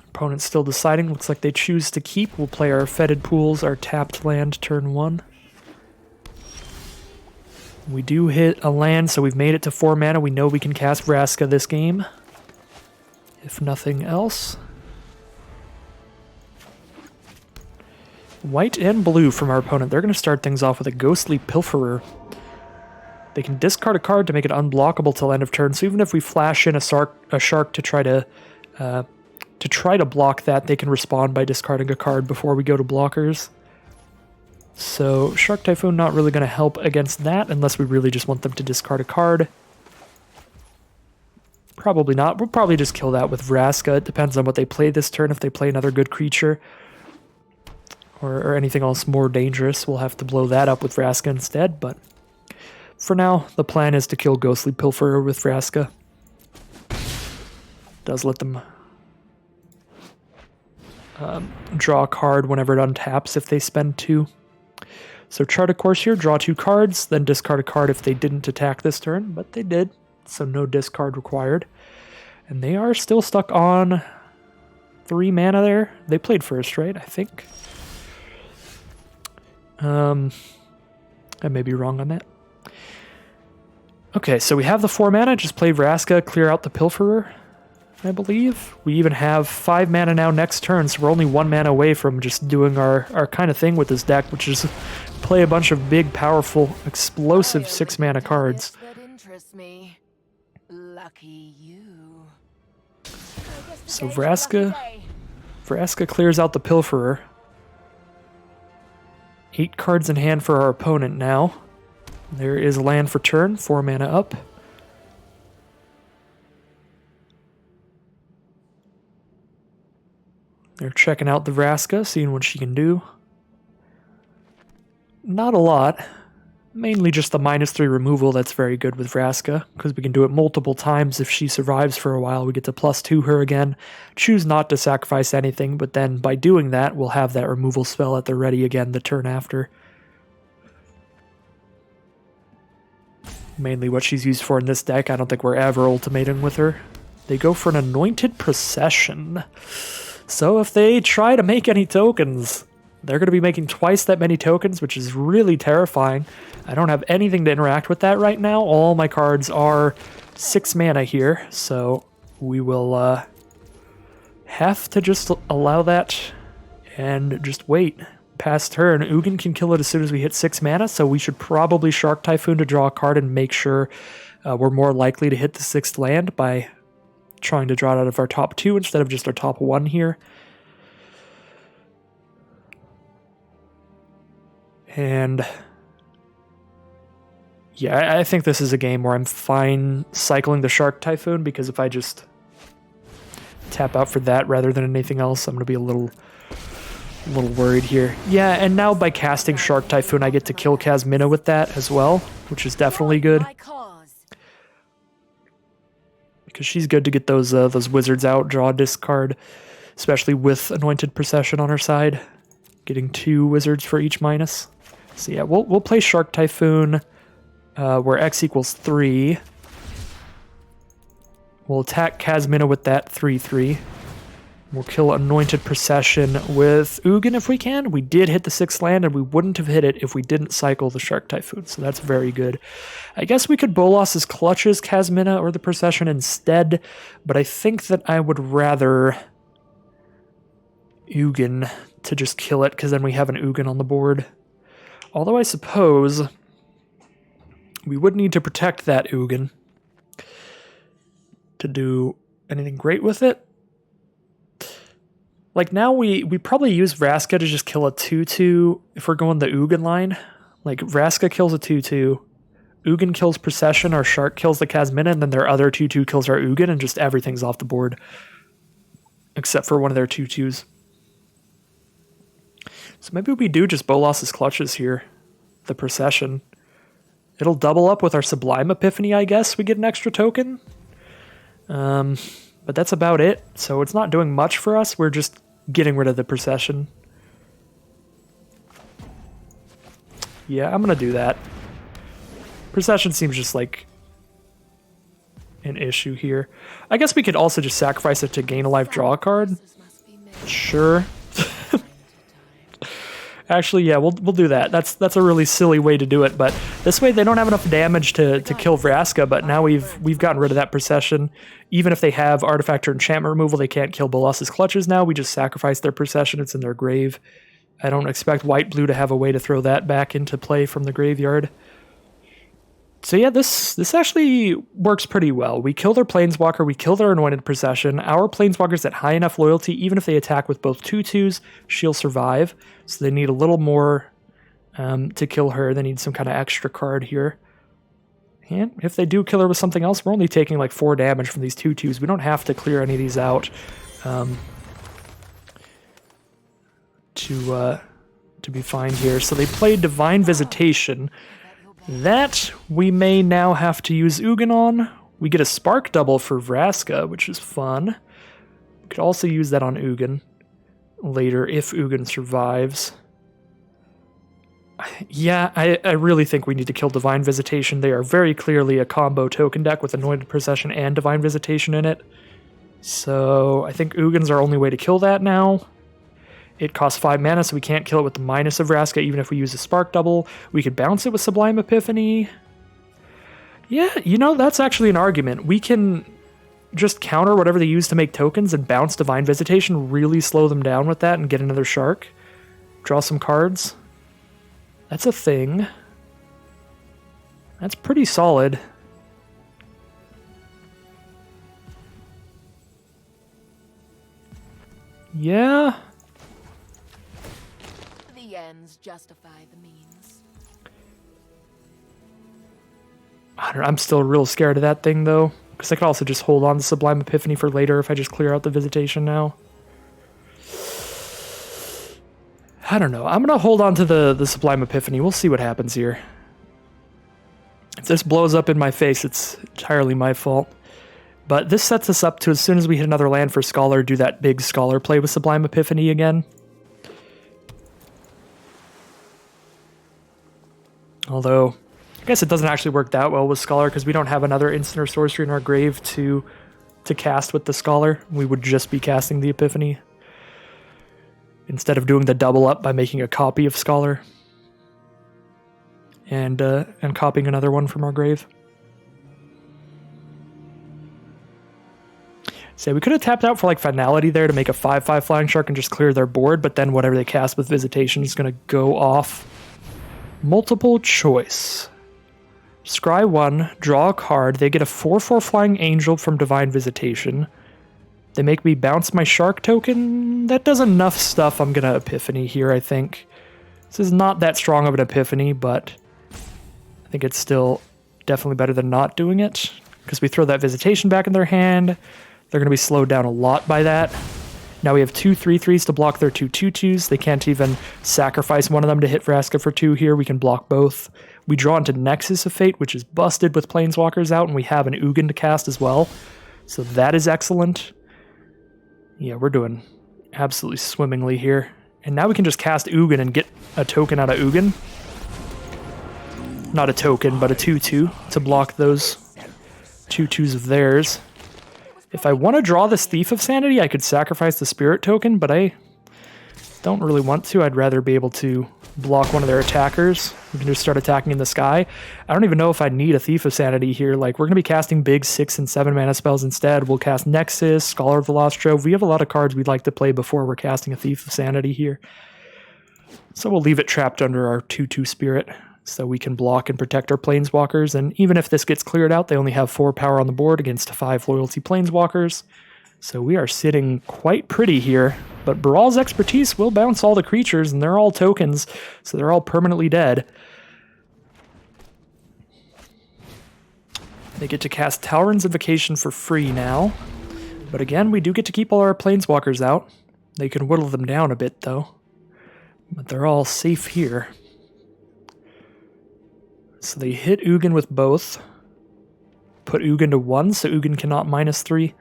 Opponent's still deciding. Looks like they choose to keep. We'll play our Fetid Pools, our tapped land turn 1. We do hit a land, so we've made it to 4 mana. We know we can cast Vraska this game, if nothing else. White and blue from our opponent. They're going to start things off with a Ghostly Pilferer. They can discard a card to make it unblockable till end of turn. So even if we flash in a shark to try to block that, they can respond by discarding a card before we go to blockers. So Shark Typhoon not really going to help against that unless we really just want them to discard a card. Probably not. We'll probably just kill that with Vraska. It depends on what they play this turn. If they play another good creature or anything else more dangerous, we'll have to blow that up with Vraska instead. But for now, the plan is to kill Ghostly Pilferer with Vraska. Does let them draw a card whenever it untaps if they spend 2. So chart a course here, draw 2 cards, then discard a card if they didn't attack this turn, but they did, so no discard required. And they are still stuck on 3 mana there. They played first, right? I think. I may be wrong on that. Okay, so we have the 4 mana, just play Vraska, clear out the Pilferer, I believe. We even have 5 mana now next turn, so we're only 1 mana away from just doing our kind of thing with this deck, which is play a bunch of big, powerful, explosive 6 mana cards. That interests me. Lucky you. So Vraska clears out the Pilferer. 8 cards in hand for our opponent now. There is land for turn, 4 mana up. They're checking out the Vraska, seeing what she can do. Not a lot. Mainly just the -3 removal that's very good with Vraska, because we can do it multiple times. If she survives for a while, we get to +2 her again. Choose not to sacrifice anything, but then by doing that, we'll have that removal spell at the ready again the turn after. Mainly what she's used for in this deck. I don't think we're ever ultimating with her. They go for an Anointed Procession. So if they try to make any tokens, they're going to be making twice that many tokens, which is really terrifying. I don't have anything to interact with that right now. All my cards are 6 mana here, so we will have to just allow that and just wait. Past turn, Ugin can kill it as soon as we hit 6 mana, so we should probably Shark Typhoon to draw a card and make sure we're more likely to hit the 6th land by trying to draw it out of our top 2 instead of just our top 1 here. And yeah, I think this is a game where I'm fine cycling the Shark Typhoon, because if I just tap out for that rather than anything else, I'm going to be a little worried here. Yeah, and now by casting Shark Typhoon, I get to kill Kazmina with that as well, which is definitely good. Because she's good to get those wizards out, draw a discard, especially with Anointed Procession on her side. Getting 2 wizards for each minus. So yeah, we'll play Shark Typhoon, where X equals 3. We'll attack Kazmina with that 3/3. We'll kill Anointed Procession with Ugin if we can. We did hit the 6th land, and we wouldn't have hit it if we didn't cycle the Shark Typhoon, so that's very good. I guess we could Bolas's Clutches Kazmina or the Procession instead, but I think that I would rather Ugin to just kill it, because then we have an Ugin on the board. Although I suppose we would need to protect that Ugin to do anything great with it. Like now we probably use Vraska to just kill a 2/2 if we're going the Ugin line. Like Vraska kills a 2/2, Ugin kills Procession, our Shark kills the Kazmina, and then their other 2/2 kills our Ugin, and just everything's off the board. Except for one of their 2/2s. So maybe we do just Bolas's Clutches here. The Procession. It'll double up with our Sublime Epiphany, I guess. We get an extra token. But that's about it. So it's not doing much for us. We're just getting rid of the Procession. Yeah, I'm going to do that. Procession seems just like an issue here. I guess we could also just sacrifice it to gain a life, draw a card. Sure. Actually, yeah, we'll do that. That's a really silly way to do it, but this way they don't have enough damage to kill Vraska, but now we've gotten rid of that Procession. Even if they have Artifact or Enchantment removal, they can't kill Bolas's Clutches now. We just sacrifice their Procession. It's in their grave. I don't expect White-Blue to have a way to throw that back into play from the graveyard. So yeah, this actually works pretty well. We kill their Planeswalker, we kill their Anointed Procession. Our Planeswalker's at high enough loyalty, even if they attack with both 2/2s, she'll survive. So they need a little more to kill her. They need some kind of extra card here. And if they do kill her with something else, we're only taking like 4 damage from these 2/2s. We don't have to clear any of these out to be fine here. So they played Divine Visitation. That we may now have to use Ugin on. We get a Spark Double for Vraska, which is fun. We could also use that on Ugin later if Ugin survives. Yeah, I really think we need to kill Divine Visitation. They are very clearly a combo token deck with Anointed Procession and Divine Visitation in it. So I think Ugin's our only way to kill that now. It costs 5 mana, so we can't kill it with the minus of Vraska, even if we use a Spark Double. We could bounce it with Sublime Epiphany. Yeah, you know, that's actually an argument. We can just counter whatever they use to make tokens and bounce Divine Visitation, really slow them down with that, and get another Shark. Draw some cards. That's a thing. That's pretty solid. Yeah. Ends justify the means. I don't know, I'm still real scared of that thing though, because I could also just hold on to Sublime Epiphany for later if I just clear out the Visitation now. I don't know. I'm gonna hold on to the Sublime Epiphany. We'll see what happens here. If this blows up in my face, it's entirely my fault. But this sets us up to, as soon as we hit another land for Scholar, do that big Scholar play with Sublime Epiphany again. Although, I guess it doesn't actually work that well with Scholar because we don't have another instant or sorcery in our grave to cast with the Scholar. We would just be casting the Epiphany instead of doing the double up by making a copy of Scholar and copying another one from our grave. So we could have tapped out for like Finality there to make a 5/5 Flying Shark and just clear their board, but then whatever they cast with Visitation is going to go off. Multiple choice. Scry 1, draw a card. They get a 4/4 Flying Angel from Divine Visitation. They make me bounce my Shark token. That does enough stuff. I'm gonna Epiphany here, I think. This is not that strong of an Epiphany, but I think it's still definitely better than not doing it. Because we throw that Visitation back in their hand. They're gonna be slowed down a lot by that. Now we have 2 3/3s to block their 2 2/2s. They can't even sacrifice one of them to hit Vraska for 2 here. We can block both. We draw into Nexus of Fate, which is busted with Planeswalkers out, and we have an Ugin to cast as well. So that is excellent. Yeah, we're doing absolutely swimmingly here. And now we can just cast Ugin and get a token out of Ugin. not a token, but a 2/2 to block those 2/2s of theirs. If I want to draw this Thief of Sanity, I could sacrifice the Spirit token, but I don't really want to. I'd rather be able to block one of their attackers. We can just start attacking in the sky. I don't even know if I need a Thief of Sanity here. Like, we're going to be casting big 6 and 7 mana spells instead. We'll cast Nexus, Scholar of the Lost Trove. We have a lot of cards we'd like to play before we're casting a Thief of Sanity here. So we'll leave it trapped under our 2/2 Spirit so we can block and protect our Planeswalkers. And even if this gets cleared out, they only have 4 power on the board against 5 loyalty Planeswalkers. So we are sitting quite pretty here. But Baral's Expertise will bounce all the creatures, and they're all tokens, so they're all permanently dead. They get to cast Talron's Invocation for free now. But again, we do get to keep all our Planeswalkers out. They can whittle them down a bit, though. But they're all safe here. So they hit Ugin with both. Put Ugin to 1, so Ugin cannot -3.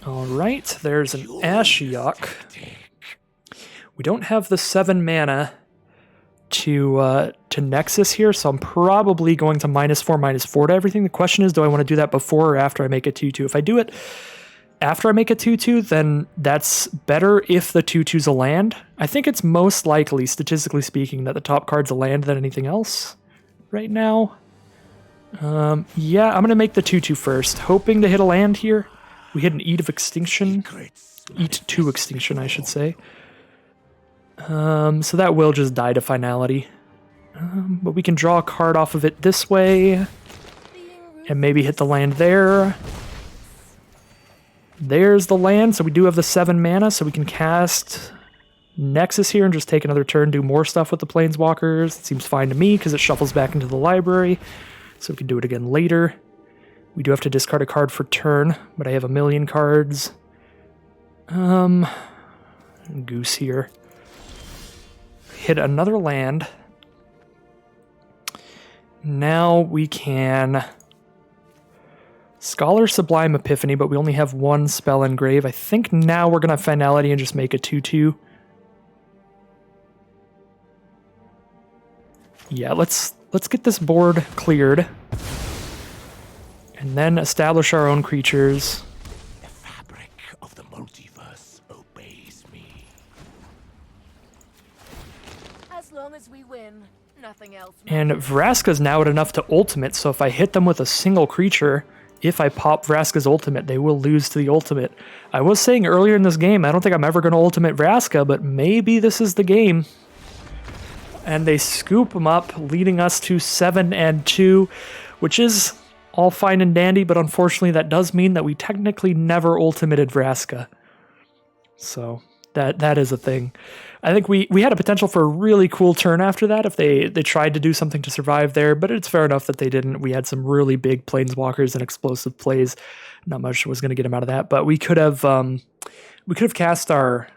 Alright, there's an Ashiok. We don't have the 7 mana to Nexus here, so I'm probably going to -4/-4 to everything. The question is, do I want to do that before or after I make a 2/2? If I do it after I make a 2/2, then that's better if the 2/2's a land. I think it's most likely, statistically speaking, that the top card's a land than anything else right now. Yeah, I'm going to make the 2/2 first, hoping to hit a land here. We hit an Eat of Extinction. Eat to Extinction, I should say. So that will just die to finality. But we can draw a card off of it this way. And maybe hit the land there. There's the land, so we do have the 7 mana, so we can cast Nexus here and just take another turn, do more stuff with the Planeswalkers. It seems fine to me, because it shuffles back into the library. So we can do it again later. We do have to discard a card for turn, but I have a million cards. Goose here. Hit another land. Now we can Scholar Sublime Epiphany, but we only have 1 spell engrave. I think now we're going to Finality and just make a 2/2. Yeah, let's get this board cleared. And then establish our own creatures. The fabric of the multiverse obeys me. As long as we win, nothing else And matters. Vraska's now at enough to ultimate, so if I hit them with a single creature, if I pop Vraska's ultimate, they will lose to the ultimate. I was saying earlier in this game, I don't think I'm ever going to ultimate Vraska, but maybe this is the game. And they scoop them up, leading us to 7-2, which is all fine and dandy, but unfortunately that does mean that we technically never ultimated Vraska. So that is a thing. I think we had a potential for a really cool turn after that if they tried to do something to survive there, but it's fair enough that they didn't. We had some really big Planeswalkers and explosive plays. Not much was going to get them out of that, but we could have cast our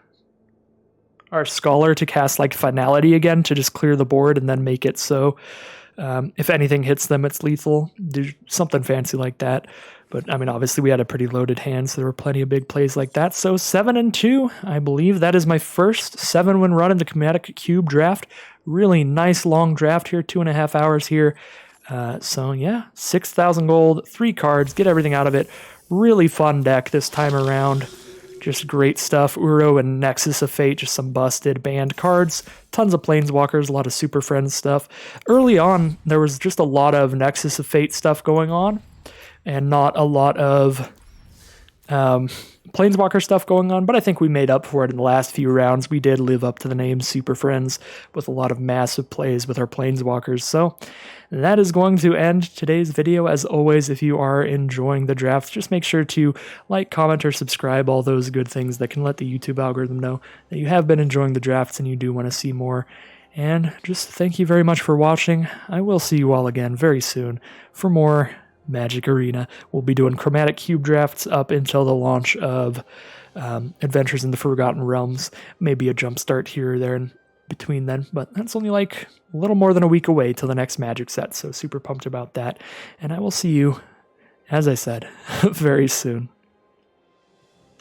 Scholar to cast like Finality again to just clear the board and then make it so if anything hits them, it's lethal. Do something fancy like that. But, I mean, obviously we had a pretty loaded hand, so there were plenty of big plays like that. So 7-2, I believe that is my first 7-win run in the Chromatic Cube draft. Really nice long draft here, 2.5 hours here. So, yeah, 6,000 gold, 3 cards, get everything out of it. Really fun deck this time around. Just great stuff. Uro and Nexus of Fate, just some busted banned cards. Tons of Planeswalkers, a lot of Super Friends stuff. Early on, there was just a lot of Nexus of Fate stuff going on, and not a lot of Planeswalker stuff going on, but I think we made up for it in the last few rounds. We did live up to the name Super Friends with a lot of massive plays with our Planeswalkers. So that is going to end today's video. As always, if you are enjoying the drafts, just make sure to like, comment, or subscribe, all those good things that can let the YouTube algorithm know that you have been enjoying the drafts and you do want to see more. And just thank you very much for watching. I will see you all again very soon for more Magic Arena. We'll be doing Chromatic Cube drafts up until the launch of Adventures in the Forgotten Realms. Maybe a jump start here or there in between then, but that's only like a little more than a week away till the next Magic set, so super pumped about that. And I will see you, as I said, very soon.